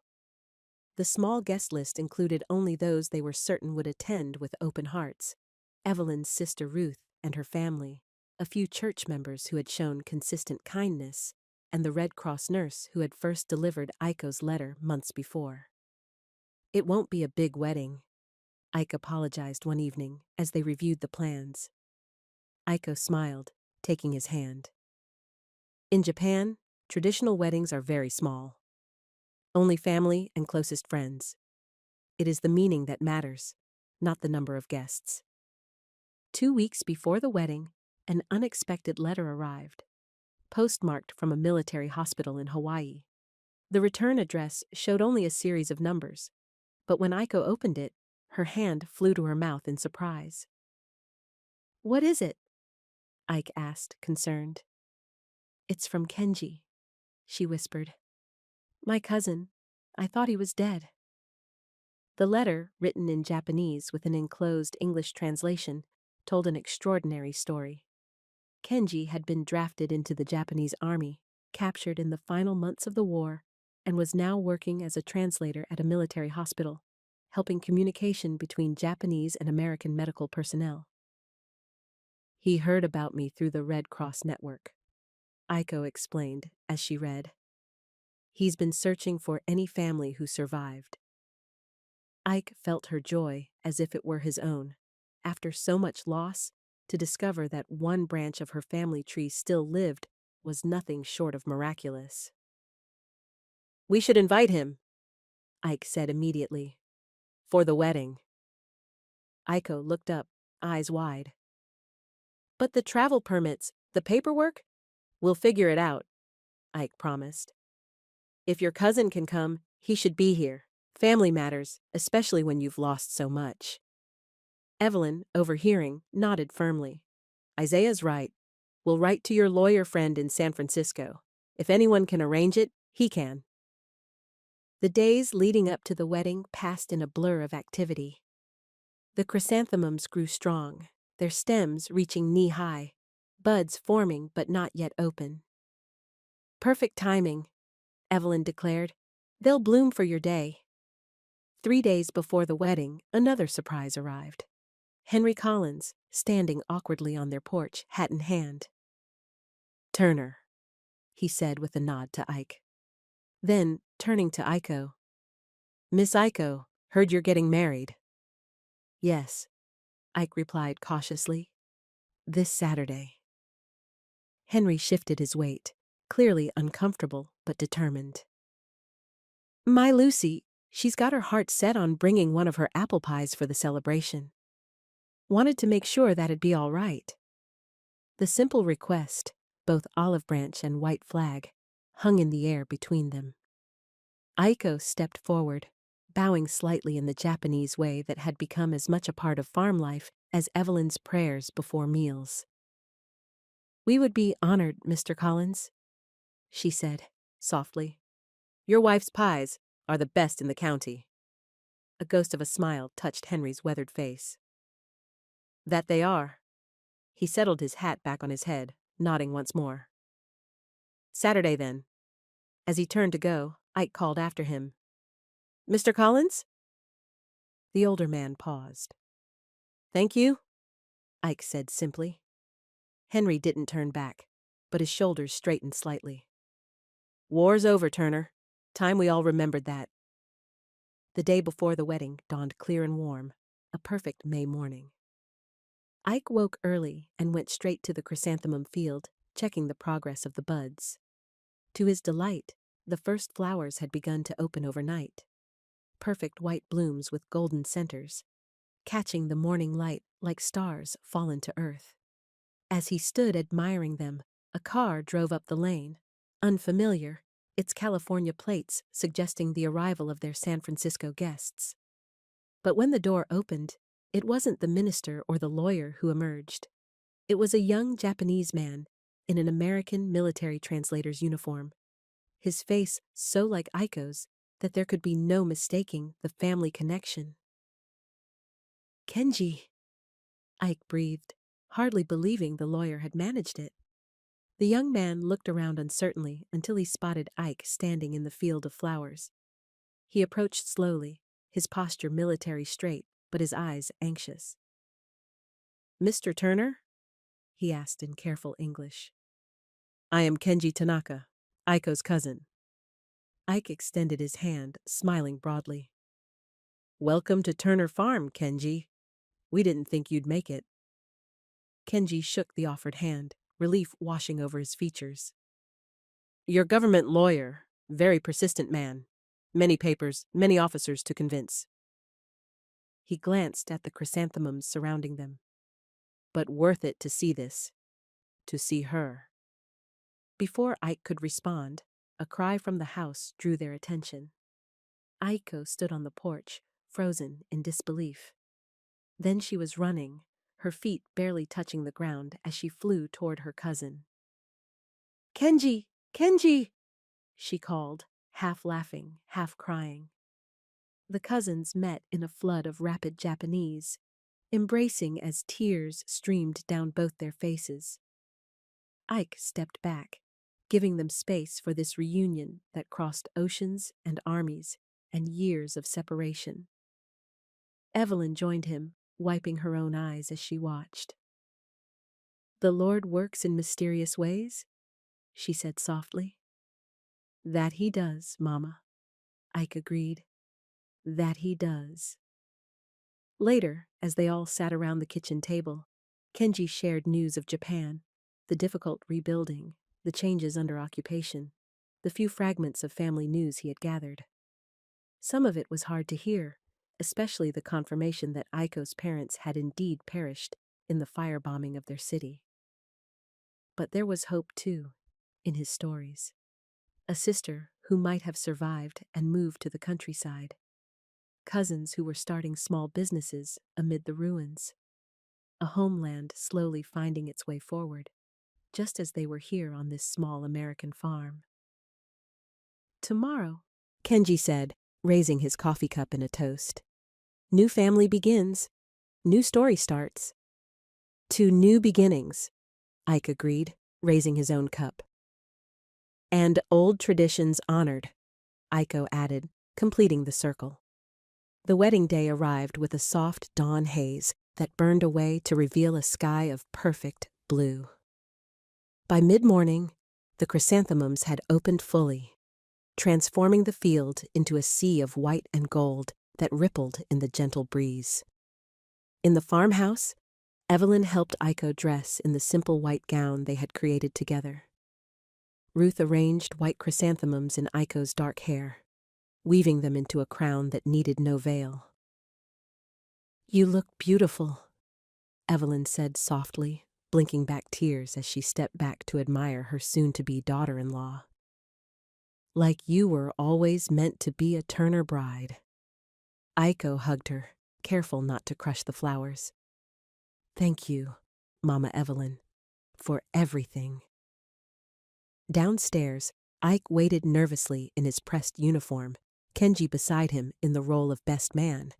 The small guest list included only those they were certain would attend with open hearts: Evelyn's sister Ruth and her family, a few church members who had shown consistent kindness, and the Red Cross nurse who had first delivered Iko's letter months before. It won't be a big wedding, Ike apologized one evening as they reviewed the plans. Iko smiled, taking his hand. In Japan, traditional weddings are very small. Only family and closest friends. It is the meaning that matters, not the number of guests. 2 weeks before the wedding, an unexpected letter arrived, postmarked from a military hospital in Hawaii. The return address showed only a series of numbers, but when Iko opened it, her hand flew to her mouth in surprise. "What is it?" Ike asked, concerned. "It's from Kenji," she whispered. "My cousin. I thought he was dead." The letter, written in Japanese with an enclosed English translation, told an extraordinary story. Kenji had been drafted into the Japanese army, captured in the final months of the war, and was now working as a translator at a military hospital, helping communication between Japanese and American medical personnel. "He heard about me through the Red Cross network," Iko explained as she read. "He's been searching for any family who survived, Ike felt her joy as if it were his own. After so much loss, to discover that one branch of her family tree still lived was nothing short of miraculous. "We should invite him," Ike said immediately. "For the wedding." Iko looked up, eyes wide. "But the travel permits, the paperwork? We'll figure it out," Ike promised. "If your cousin can come, he should be here. Family matters, especially when you've lost so much." Evelyn, overhearing, nodded firmly. "Isaiah's right. We'll write to your lawyer friend in San Francisco. If anyone can arrange it, he can." The days leading up to the wedding passed in a blur of activity. The chrysanthemums grew strong, their stems reaching knee-high, buds forming but not yet open. "Perfect timing," Evelyn declared. "They'll bloom for your day." 3 days before the wedding, another surprise arrived. Henry Collins, standing awkwardly on their porch, hat in hand. "Turner," he said with a nod to Ike. Then, turning to Iko, "Miss Iko, heard you're getting married." "Yes," Ike replied cautiously. "This Saturday." Henry shifted his weight, clearly uncomfortable but determined. "My Lucy, she's got her heart set on bringing one of her apple pies for the celebration. Wanted to make sure that'd be all right." The simple request, both olive branch and white flag, hung in the air between them. Aiko stepped forward, bowing slightly in the Japanese way that had become as much a part of farm life as Evelyn's prayers before meals. "We would be honored, Mr. Collins," she said, softly. "Your wife's pies are the best in the county." A ghost of a smile touched Henry's weathered face. "That they are." He settled his hat back on his head, nodding once more. "Saturday, then." As he turned to go, Ike called after him, "Mr. Collins?" The older man paused. "Thank you," Ike said simply. Henry didn't turn back, but his shoulders straightened slightly. "War's over, Turner. Time we all remembered that." The day before the wedding dawned clear and warm, a perfect May morning. Ike woke early and went straight to the chrysanthemum field, checking the progress of the buds. To his delight, the first flowers had begun to open overnight. Perfect white blooms with golden centers, catching the morning light like stars fallen to earth. As he stood admiring them, a car drove up the lane, unfamiliar, its California plates suggesting the arrival of their San Francisco guests. But when the door opened, it wasn't the minister or the lawyer who emerged. It was a young Japanese man in an American military translator's uniform, his face so like Aiko's that there could be no mistaking the family connection. "Kenji," Ike breathed, hardly believing the lawyer had managed it. The young man looked around uncertainly until he spotted Ike standing in the field of flowers. He approached slowly, his posture military straight, but his eyes anxious. "Mr. Turner?" he asked in careful English. "I am Kenji Tanaka, Aiko's cousin." Ike extended his hand, smiling broadly. "Welcome to Turner Farm, Kenji. We didn't think you'd make it." Kenji shook the offered hand, relief washing over his features. "Your government lawyer, very persistent man. Many papers, many officers to convince." He glanced at the chrysanthemums surrounding them. "But worth it to see this. To see her." Before Ike could respond, a cry from the house drew their attention. Aiko stood on the porch, frozen in disbelief. Then she was running, her feet barely touching the ground as she flew toward her cousin. "Kenji! Kenji!" she called, half laughing, half crying. The cousins met in a flood of rapid Japanese, embracing as tears streamed down both their faces. Ike stepped back, giving them space for this reunion that crossed oceans and armies and years of separation. Evelyn joined him, wiping her own eyes as she watched. "The Lord works in mysterious ways," she said softly. "That he does, Mama," Ike agreed. That he does. Later, as they all sat around the kitchen table, Kenji shared news of Japan, the difficult rebuilding, the changes under occupation, the few fragments of family news he had gathered. Some of it was hard to hear, especially the confirmation that Aiko's parents had indeed perished in the firebombing of their city. But there was hope, too, in his stories. A sister who might have survived and moved to the countryside. Cousins who were starting small businesses amid the ruins. A homeland slowly finding its way forward, just as they were here on this small American farm. Tomorrow, Kenji said, raising his coffee cup in a toast. New family begins. New story starts. To new beginnings, Ike agreed, raising his own cup. And old traditions honored, Aiko added, completing the circle. The wedding day arrived with a soft dawn haze that burned away to reveal a sky of perfect blue. By mid-morning, the chrysanthemums had opened fully, transforming the field into a sea of white and gold that rippled in the gentle breeze. In the farmhouse, Evelyn helped Aiko dress in the simple white gown they had created together. Ruth arranged white chrysanthemums in Aiko's dark hair, weaving them into a crown that needed no veil. "You look beautiful," Evelyn said softly, blinking back tears as she stepped back to admire her soon-to-be daughter-in-law. "Like you were always meant to be a Turner bride." Aiko hugged her, careful not to crush the flowers. "Thank you, Mama Evelyn, for everything." Downstairs, Ike waited nervously in his pressed uniform, Kenji beside him in the role of best man,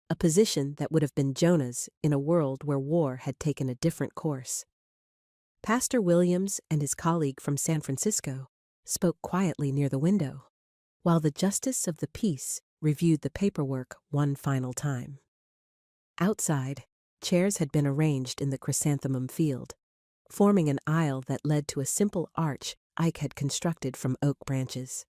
a position that would have been Jonah's in a world where war had taken a different course. Pastor Williams and his colleague from San Francisco spoke quietly near the window, while the Justice of the Peace reviewed the paperwork one final time. Outside, chairs had been arranged in the chrysanthemum field, forming an aisle that led to a simple arch Ike had constructed from oak branches.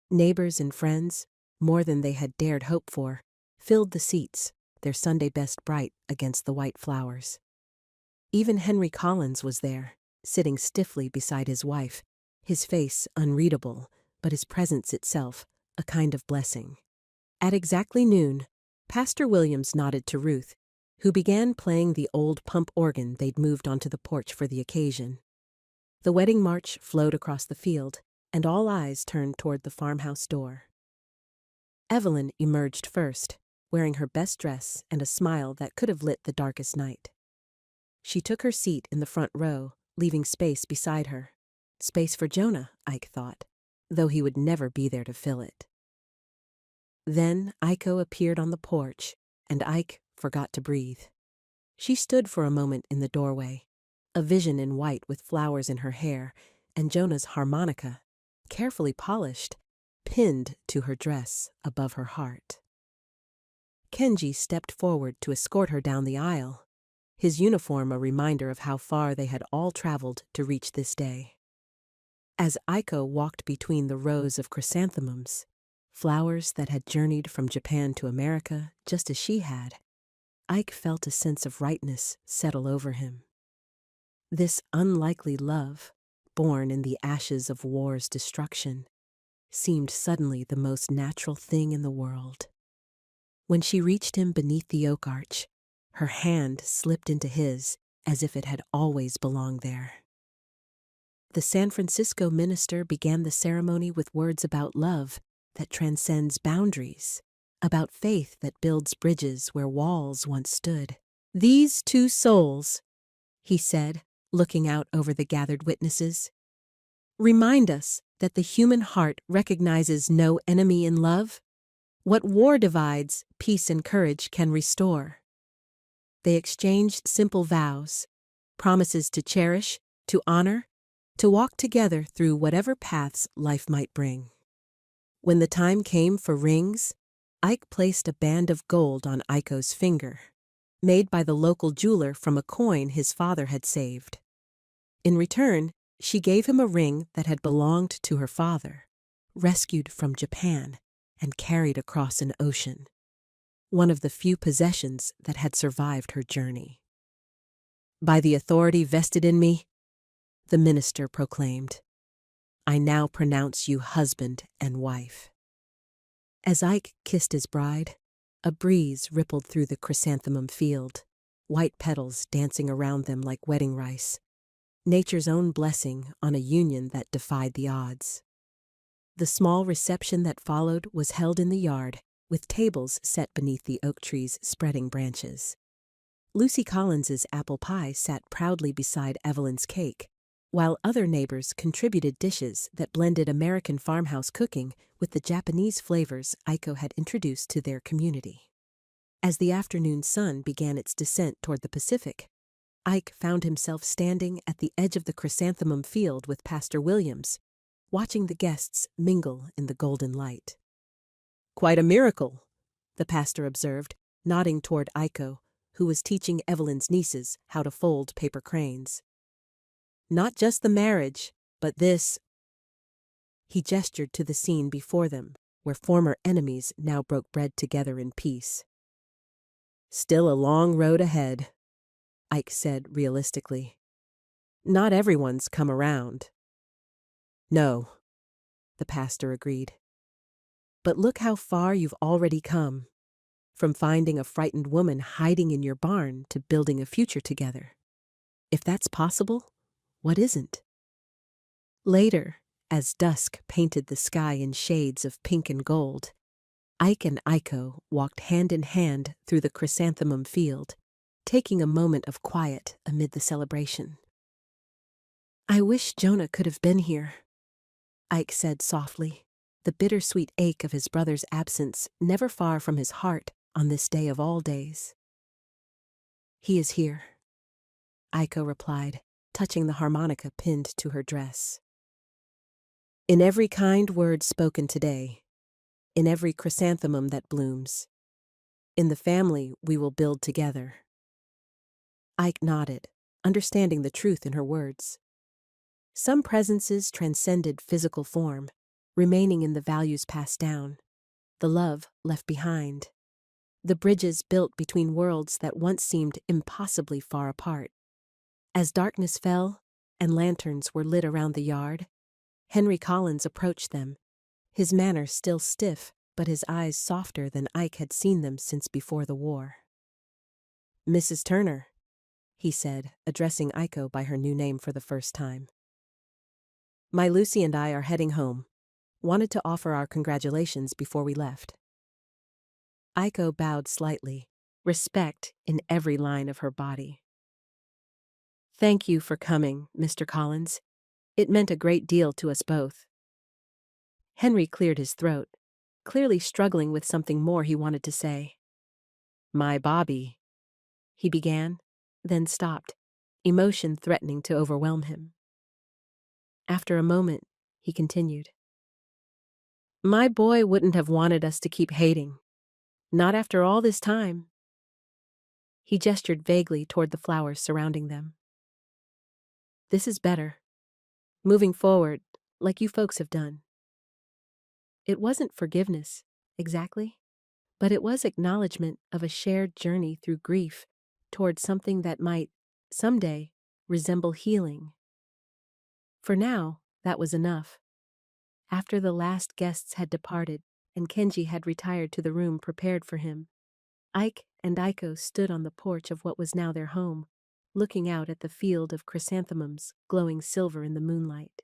Neighbors and friends, more than they had dared hope for, filled the seats, their Sunday best bright against the white flowers. Even Henry Collins was there, sitting stiffly beside his wife, his face unreadable, but his presence itself a kind of blessing. At exactly noon, Pastor Williams nodded to Ruth, who began playing the old pump organ they'd moved onto the porch for the occasion. The wedding march flowed across the field, and all eyes turned toward the farmhouse door. Evelyn emerged first, wearing her best dress and a smile that could have lit the darkest night. She took her seat in the front row, leaving space beside her. Space for Jonah, Ike thought, though he would never be there to fill it. Then Aiko appeared on the porch, and Ike forgot to breathe. She stood for a moment in the doorway, a vision in white with flowers in her hair, and Jonah's harmonica, carefully polished, pinned to her dress above her heart. Kenji stepped forward to escort her down the aisle, his uniform a reminder of how far they had all traveled to reach this day. As Aiko walked between the rows of chrysanthemums, flowers that had journeyed from Japan to America just as she had, Ike felt a sense of rightness settle over him. This unlikely love, born in the ashes of war's destruction, seemed suddenly the most natural thing in the world. When she reached him beneath the oak arch, her hand slipped into his as if it had always belonged there. The San Francisco minister began the ceremony with words about love that transcends boundaries, about faith that builds bridges where walls once stood. "These two souls," he said, looking out over the gathered witnesses, "remind us that the human heart recognizes no enemy in love. What war divides, peace and courage can restore." They exchanged simple vows, promises to cherish, to honor, to walk together through whatever paths life might bring. When the time came for rings, Ike placed a band of gold on Aiko's finger, made by the local jeweler from a coin his father had saved. In return, she gave him a ring that had belonged to her father, rescued from Japan, and carried across an ocean, one of the few possessions that had survived her journey. "By the authority vested in me," the minister proclaimed, "I now pronounce you husband and wife." As Ike kissed his bride, a breeze rippled through the chrysanthemum field, white petals dancing around them like wedding rice, nature's own blessing on a union that defied the odds. The small reception that followed was held in the yard, with tables set beneath the oak tree's spreading branches. Lucy Collins's apple pie sat proudly beside Evelyn's cake, while other neighbors contributed dishes that blended American farmhouse cooking with the Japanese flavors Aiko had introduced to their community. As the afternoon sun began its descent toward the Pacific, Ike found himself standing at the edge of the chrysanthemum field with Pastor Williams, watching the guests mingle in the golden light. "Quite a miracle," the pastor observed, nodding toward Aiko, who was teaching Evelyn's nieces how to fold paper cranes. "Not just the marriage, but this." He gestured to the scene before them, where former enemies now broke bread together in peace. "Still a long road ahead," Ike said realistically. "Not everyone's come around." "No," the pastor agreed. "But look how far you've already come, from finding a frightened woman hiding in your barn to building a future together. If that's possible, what isn't?" Later, as dusk painted the sky in shades of pink and gold, Ike and Aiko walked hand in hand through the chrysanthemum field, taking a moment of quiet amid the celebration. "I wish Jonah could have been here," Ike said softly, the bittersweet ache of his brother's absence never far from his heart on this day of all days. "He is here," Aiko replied, touching the harmonica pinned to her dress. "In every kind word spoken today, in every chrysanthemum that blooms, in the family we will build together." Ike nodded, understanding the truth in her words. Some presences transcended physical form, remaining in the values passed down, the love left behind, the bridges built between worlds that once seemed impossibly far apart. As darkness fell and lanterns were lit around the yard, Henry Collins approached them, his manner still stiff but his eyes softer than Ike had seen them since before the war. "Mrs. Turner," he said, addressing Aiko by her new name for the first time. "My Lucy and I are heading home. Wanted to offer our congratulations before we left." Aiko bowed slightly, respect in every line of her body. "Thank you for coming, Mr. Collins. It meant a great deal to us both." Henry cleared his throat, clearly struggling with something more he wanted to say. "My Bobby," he began, then stopped, emotion threatening to overwhelm him. After a moment, he continued. "My boy wouldn't have wanted us to keep hating. Not after all this time." He gestured vaguely toward the flowers surrounding them. "This is better. Moving forward, like you folks have done." It wasn't forgiveness, exactly, but it was acknowledgement of a shared journey through grief toward something that might, someday, resemble healing. For now, that was enough. After the last guests had departed and Kenji had retired to the room prepared for him, Ike and Aiko stood on the porch of what was now their home, looking out at the field of chrysanthemums glowing silver in the moonlight.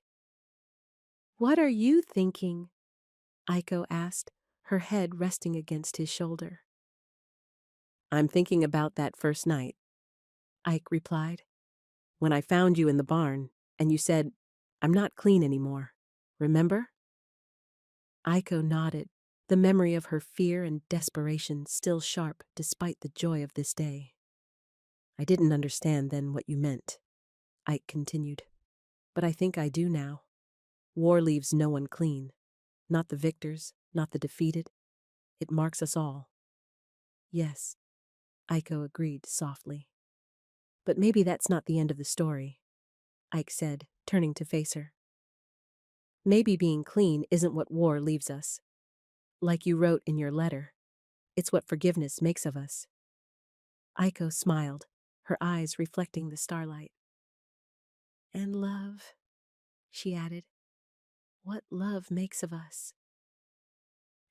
"What are you thinking?" Aiko asked, her head resting against his shoulder. "I'm thinking about that first night," Ike replied. "When I found you in the barn, and you said, 'I'm not clean anymore.' Remember?" Aiko nodded, the memory of her fear and desperation still sharp despite the joy of this day. "I didn't understand then what you meant," Ike continued. "But I think I do now. War leaves no one clean. Not the victors, not the defeated. It marks us all." "Yes," Aiko agreed softly. "But maybe that's not the end of the story," Ike said, turning to face her. "Maybe being clean isn't what war leaves us. Like you wrote in your letter, it's what forgiveness makes of us. Aiko smiled, her eyes reflecting the starlight. And love, she added, what love makes of us.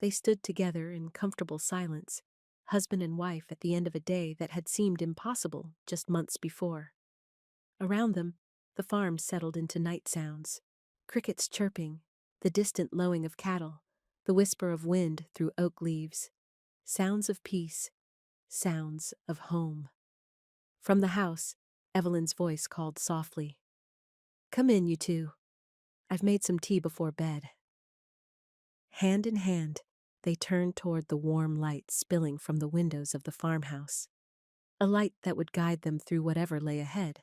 They stood together in comfortable silence, husband and wife at the end of a day that had seemed impossible just months before. Around them, the farm settled into night sounds, crickets chirping, the distant lowing of cattle, the whisper of wind through oak leaves, sounds of peace, sounds of home. From the house, Evelyn's voice called softly, "Come in, you two. I've made some tea before bed." Hand in hand, they turned toward the warm light spilling from the windows of the farmhouse, a light that would guide them through whatever lay ahead,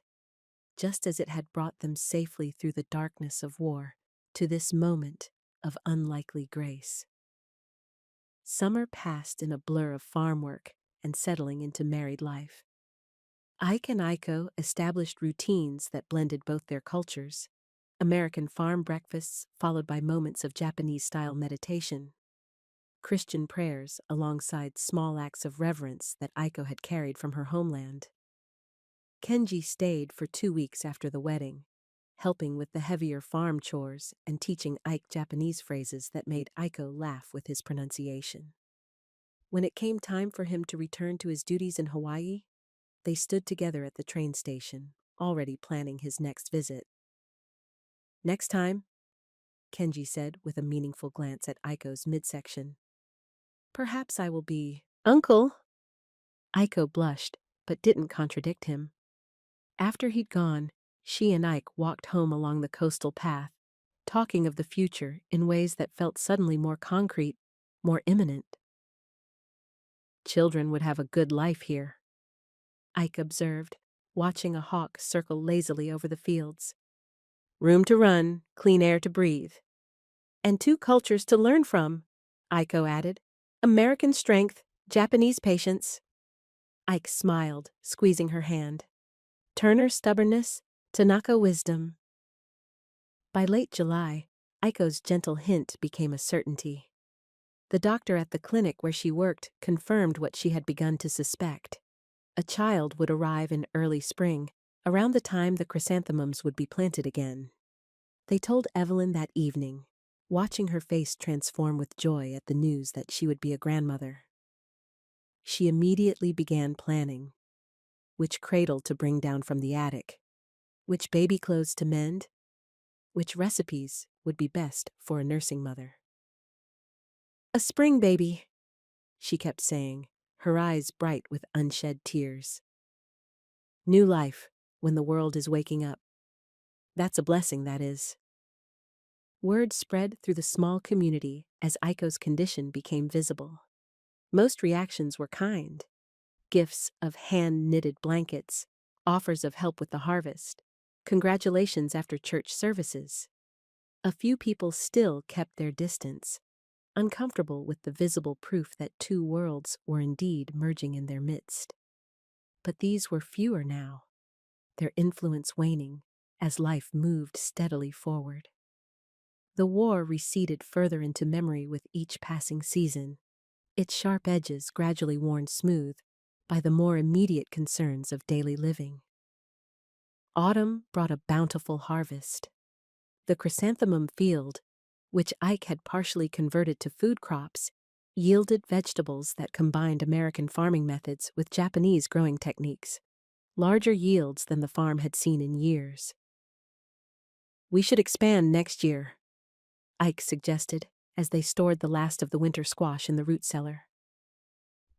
just as it had brought them safely through the darkness of war to this moment of unlikely grace. Summer passed in a blur of farm work and settling into married life. Ike and Aiko established routines that blended both their cultures, American farm breakfasts followed by moments of Japanese-style meditation, Christian prayers alongside small acts of reverence that Aiko had carried from her homeland. Kenji stayed for 2 weeks after the wedding, helping with the heavier farm chores and teaching Ike Japanese phrases that made Aiko laugh with his pronunciation. When it came time for him to return to his duties in Hawaii, they stood together at the train station, already planning his next visit. "Next time," Kenji said with a meaningful glance at Aiko's midsection, "perhaps I will be Uncle." Aiko blushed, but didn't contradict him. After he'd gone, she and Ike walked home along the coastal path, talking of the future in ways that felt suddenly more concrete, more imminent. "Children would have a good life here," Ike observed, watching a hawk circle lazily over the fields. "Room to run, clean air to breathe. And 2 cultures to learn from," Aiko added. "American strength, Japanese patience." Ike smiled, squeezing her hand. "Turner stubbornness, Tanaka wisdom." By late July, Aiko's gentle hint became a certainty. The doctor at the clinic where she worked confirmed what she had begun to suspect. A child would arrive in early spring, around the time the chrysanthemums would be planted again. They told Evelyn that evening, watching her face transform with joy at the news that she would be a grandmother. She immediately began planning. Which cradle to bring down from the attic, which baby clothes to mend, which recipes would be best for a nursing mother. "A spring baby," she kept saying, her eyes bright with unshed tears. "New life when the world is waking up. That's a blessing, that is." Word spread through the small community as Aiko's condition became visible. Most reactions were kind. Gifts of hand-knitted blankets, offers of help with the harvest, congratulations after church services. A few people still kept their distance, uncomfortable with the visible proof that 2 worlds were indeed merging in their midst. But these were fewer now, their influence waning as life moved steadily forward. The war receded further into memory with each passing season, its sharp edges gradually worn smooth by the more immediate concerns of daily living. Autumn brought a bountiful harvest. The chrysanthemum field, which Ike had partially converted to food crops, yielded vegetables that combined American farming methods with Japanese growing techniques, larger yields than the farm had seen in years. "We should expand next year," Ike suggested as they stored the last of the winter squash in the root cellar.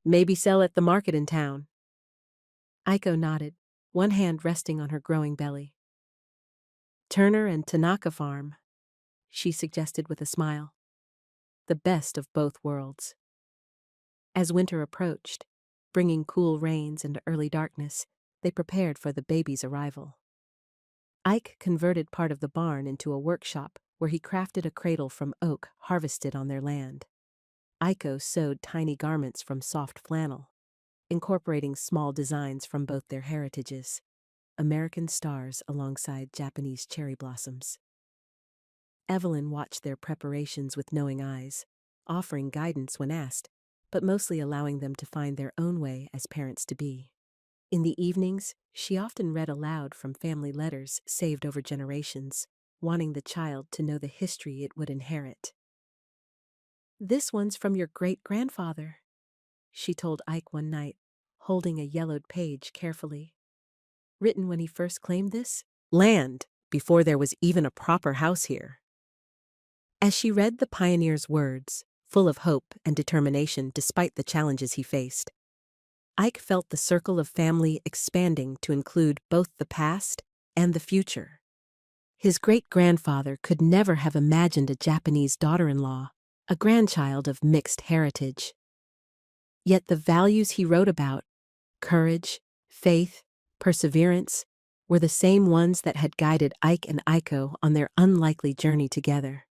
"Maybe sell at the market in town." Aiko nodded, one hand resting on her growing belly. "Turner and Tanaka Farm," she suggested with a smile. "The best of both worlds." As winter approached, bringing cool rains and early darkness, they prepared for the baby's arrival. Ike converted part of the barn into a workshop where he crafted a cradle from oak harvested on their land. Aiko sewed tiny garments from soft flannel, incorporating small designs from both their heritages, American stars alongside Japanese cherry blossoms. Evelyn watched their preparations with knowing eyes, offering guidance when asked, but mostly allowing them to find their own way as parents to be. In the evenings, she often read aloud from family letters saved over generations, wanting the child to know the history it would inherit. "This one's from your great-grandfather," she told Ike one night, holding a yellowed page carefully. "Written when he first claimed this land, before there was even a proper house here." As she read the pioneer's words, full of hope and determination despite the challenges he faced, Ike felt the circle of family expanding to include both the past and the future. His great-grandfather could never have imagined a Japanese daughter-in-law, a grandchild of mixed heritage. Yet the values he wrote about, courage, faith, perseverance, were the same ones that had guided Ike and Aiko on their unlikely journey together.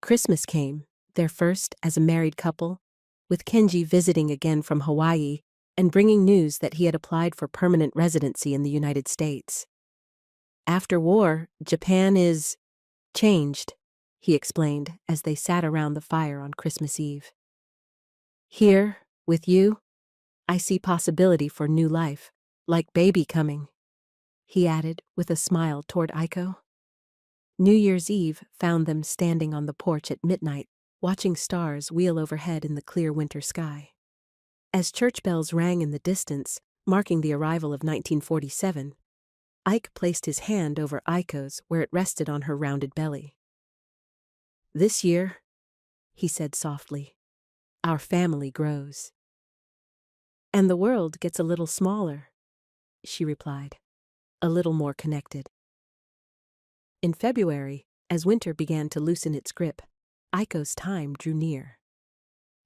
Christmas came, their first as a married couple, with Kenji visiting again from Hawaii and bringing news that he had applied for permanent residency in the United States. "After war, Japan is changed," he explained as they sat around the fire on Christmas Eve. "Here, with you, I see possibility for new life, like baby coming," he added with a smile toward Aiko. New Year's Eve found them standing on the porch at midnight, watching stars wheel overhead in the clear winter sky. As church bells rang in the distance, marking the arrival of 1947, Ike placed his hand over Aiko's where it rested on her rounded belly. "This year," he said softly, "our family grows." "And the world gets a little smaller," she replied, "a little more connected." In February, as winter began to loosen its grip, Aiko's time drew near.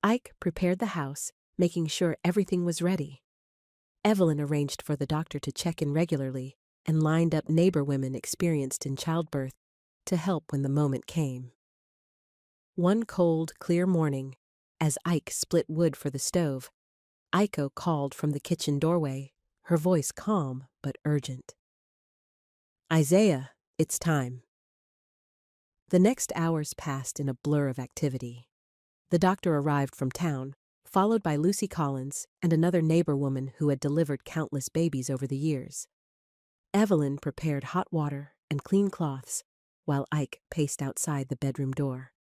Ike prepared the house, making sure everything was ready. Evelyn arranged for the doctor to check in regularly and lined up neighbor women experienced in childbirth to help when the moment came. One cold, clear morning, as Ike split wood for the stove, Aiko called from the kitchen doorway, her voice calm but urgent. "Isaiah, it's time." The next hours passed in a blur of activity. The doctor arrived from town, followed by Lucy Collins and another neighbor woman who had delivered countless babies over the years. Evelyn prepared hot water and clean cloths, while Ike paced outside the bedroom door,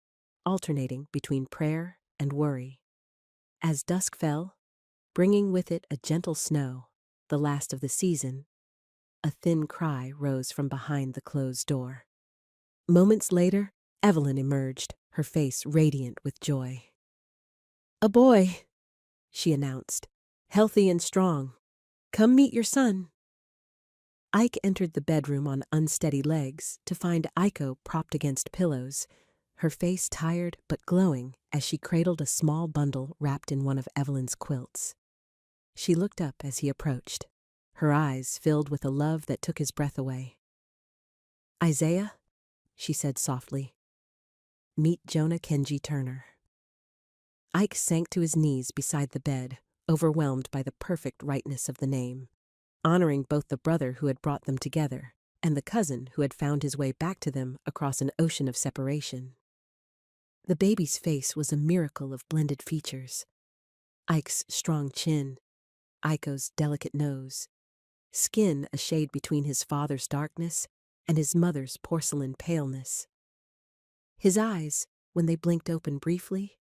alternating between prayer and worry. As dusk fell, bringing with it a gentle snow, the last of the season, a thin cry rose from behind the closed door. Moments later, Evelyn emerged, her face radiant with joy. "A boy," she announced, "healthy and strong. Come meet your son." Ike entered the bedroom on unsteady legs to find Aiko propped against pillows, her face tired but glowing as she cradled a small bundle wrapped in one of Evelyn's quilts. She looked up as he approached, her eyes filled with a love that took his breath away. "Isaiah," she said softly, "meet Jonah Kenji Turner." Ike sank to his knees beside the bed, overwhelmed by the perfect rightness of the name, honoring both the brother who had brought them together and the cousin who had found his way back to them across an ocean of separation. The baby's face was a miracle of blended features. Ike's strong chin, Aiko's delicate nose, skin a shade between his father's darkness and his mother's porcelain paleness. His eyes, when they blinked open briefly,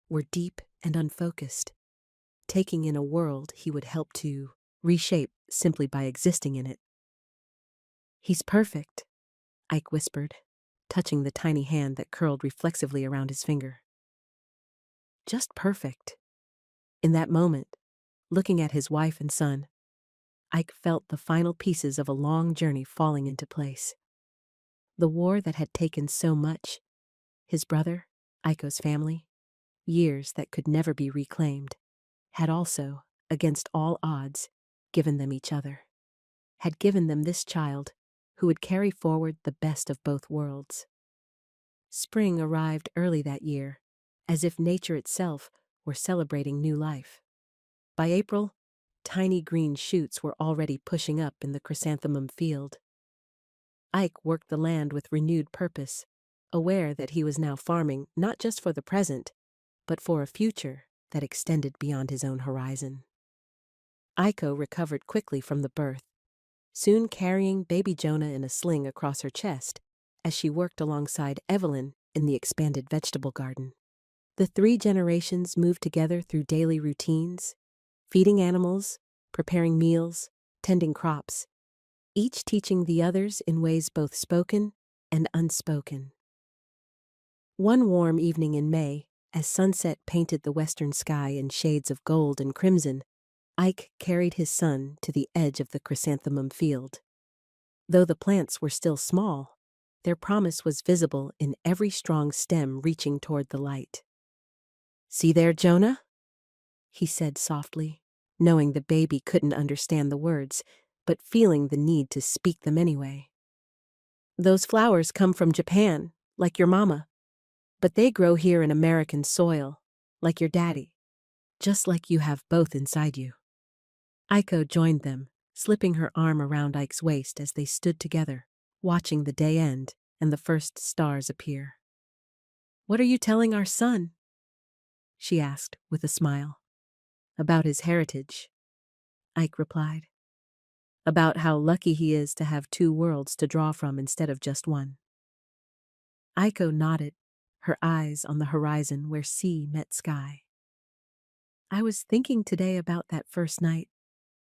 were deep and unfocused, taking in a world he would help to reshape simply by existing in it. "He's perfect," Ike whispered, touching the tiny hand that curled reflexively around his finger. Just perfect. In that moment, looking at his wife and son, Ike felt the final pieces of a long journey falling into place. The war that had taken so much, his brother, Aiko's family, years that could never be reclaimed, had also, against all odds, given them each other, had given them this child who would carry forward the best of both worlds. Spring arrived early that year, as if nature itself were celebrating new life. By April, tiny green shoots were already pushing up in the chrysanthemum field. Ike worked the land with renewed purpose, aware that he was now farming not just for the present, but for a future that extended beyond his own horizon. Aiko recovered quickly from the birth, soon carrying baby Jonah in a sling across her chest as she worked alongside Evelyn in the expanded vegetable garden. The 3 generations moved together through daily routines, feeding animals, preparing meals, tending crops, each teaching the others in ways both spoken and unspoken. One warm evening in May, as sunset painted the western sky in shades of gold and crimson, Ike carried his son to the edge of the chrysanthemum field. Though the plants were still small, their promise was visible in every strong stem reaching toward the light. "See there, Jonah?" he said softly, knowing the baby couldn't understand the words, but feeling the need to speak them anyway. "Those flowers come from Japan, like your mama, but they grow here in American soil, like your daddy, just like you have both inside you." Aiko joined them, slipping her arm around Ike's waist as they stood together, watching the day end and the first stars appear. "What are you telling our son?" she asked with a smile. "About his heritage," Ike replied. "About how lucky he is to have 2 worlds to draw from instead of just one." Aiko nodded, her eyes on the horizon where sea met sky. "I was thinking today about that first night,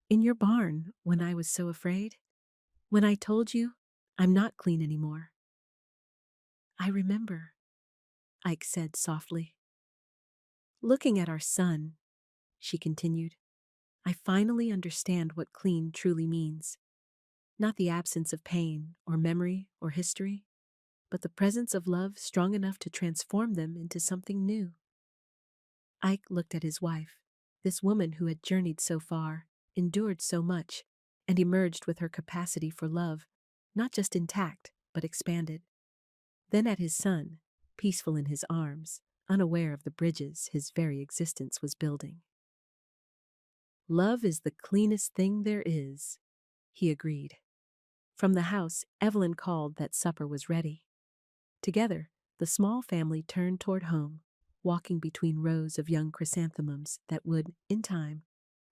in your barn, when I was so afraid. When I told you, I'm not clean anymore." "I remember," Ike said softly. "Looking at our son," she continued, "I finally understand what clean truly means. Not the absence of pain or memory or history, but the presence of love strong enough to transform them into something new." Ike looked at his wife, this woman who had journeyed so far, endured so much, and emerged with her capacity for love, not just intact, but expanded. Then at his son, peaceful in his arms, unaware of the bridges his very existence was building. "Love is the cleanest thing there is," he agreed. From the house, Evelyn called that supper was ready. Together, the small family turned toward home, walking between rows of young chrysanthemums that would, in time,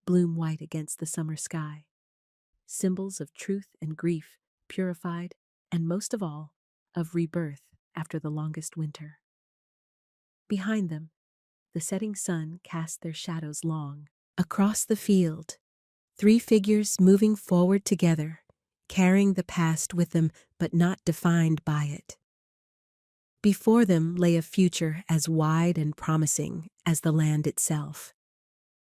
bloom white against the summer sky. Symbols of truth and grief, purified, and most of all, of rebirth after the longest winter. Behind them, the setting sun cast their shadows long. Across the field, 3 figures moving forward together, carrying the past with them but not defined by it. Before them lay a future as wide and promising as the land itself.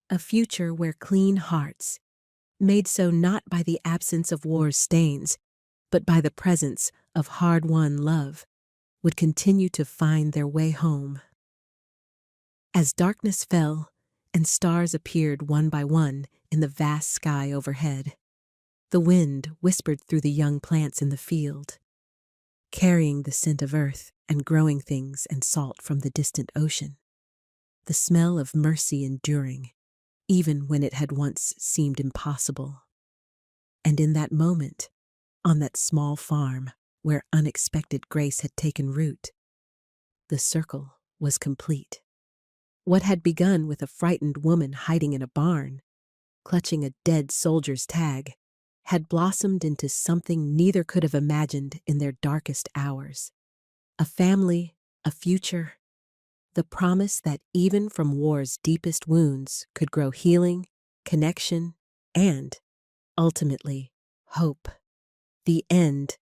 A future where clean hearts, made so not by the absence of war's stains, but by the presence of hard-won love, would continue to find their way home. As darkness fell and stars appeared one by one in the vast sky overhead, the wind whispered through the young plants in the field, carrying the scent of earth and growing things and salt from the distant ocean, the smell of mercy enduring, even when it had once seemed impossible. And in that moment, on that small farm where unexpected grace had taken root, the circle was complete. What had begun with a frightened woman hiding in a barn, clutching a dead soldier's tag, had blossomed into something neither could have imagined in their darkest hours. A family, a future, the promise that even from war's deepest wounds could grow healing, connection, and, ultimately, hope. The end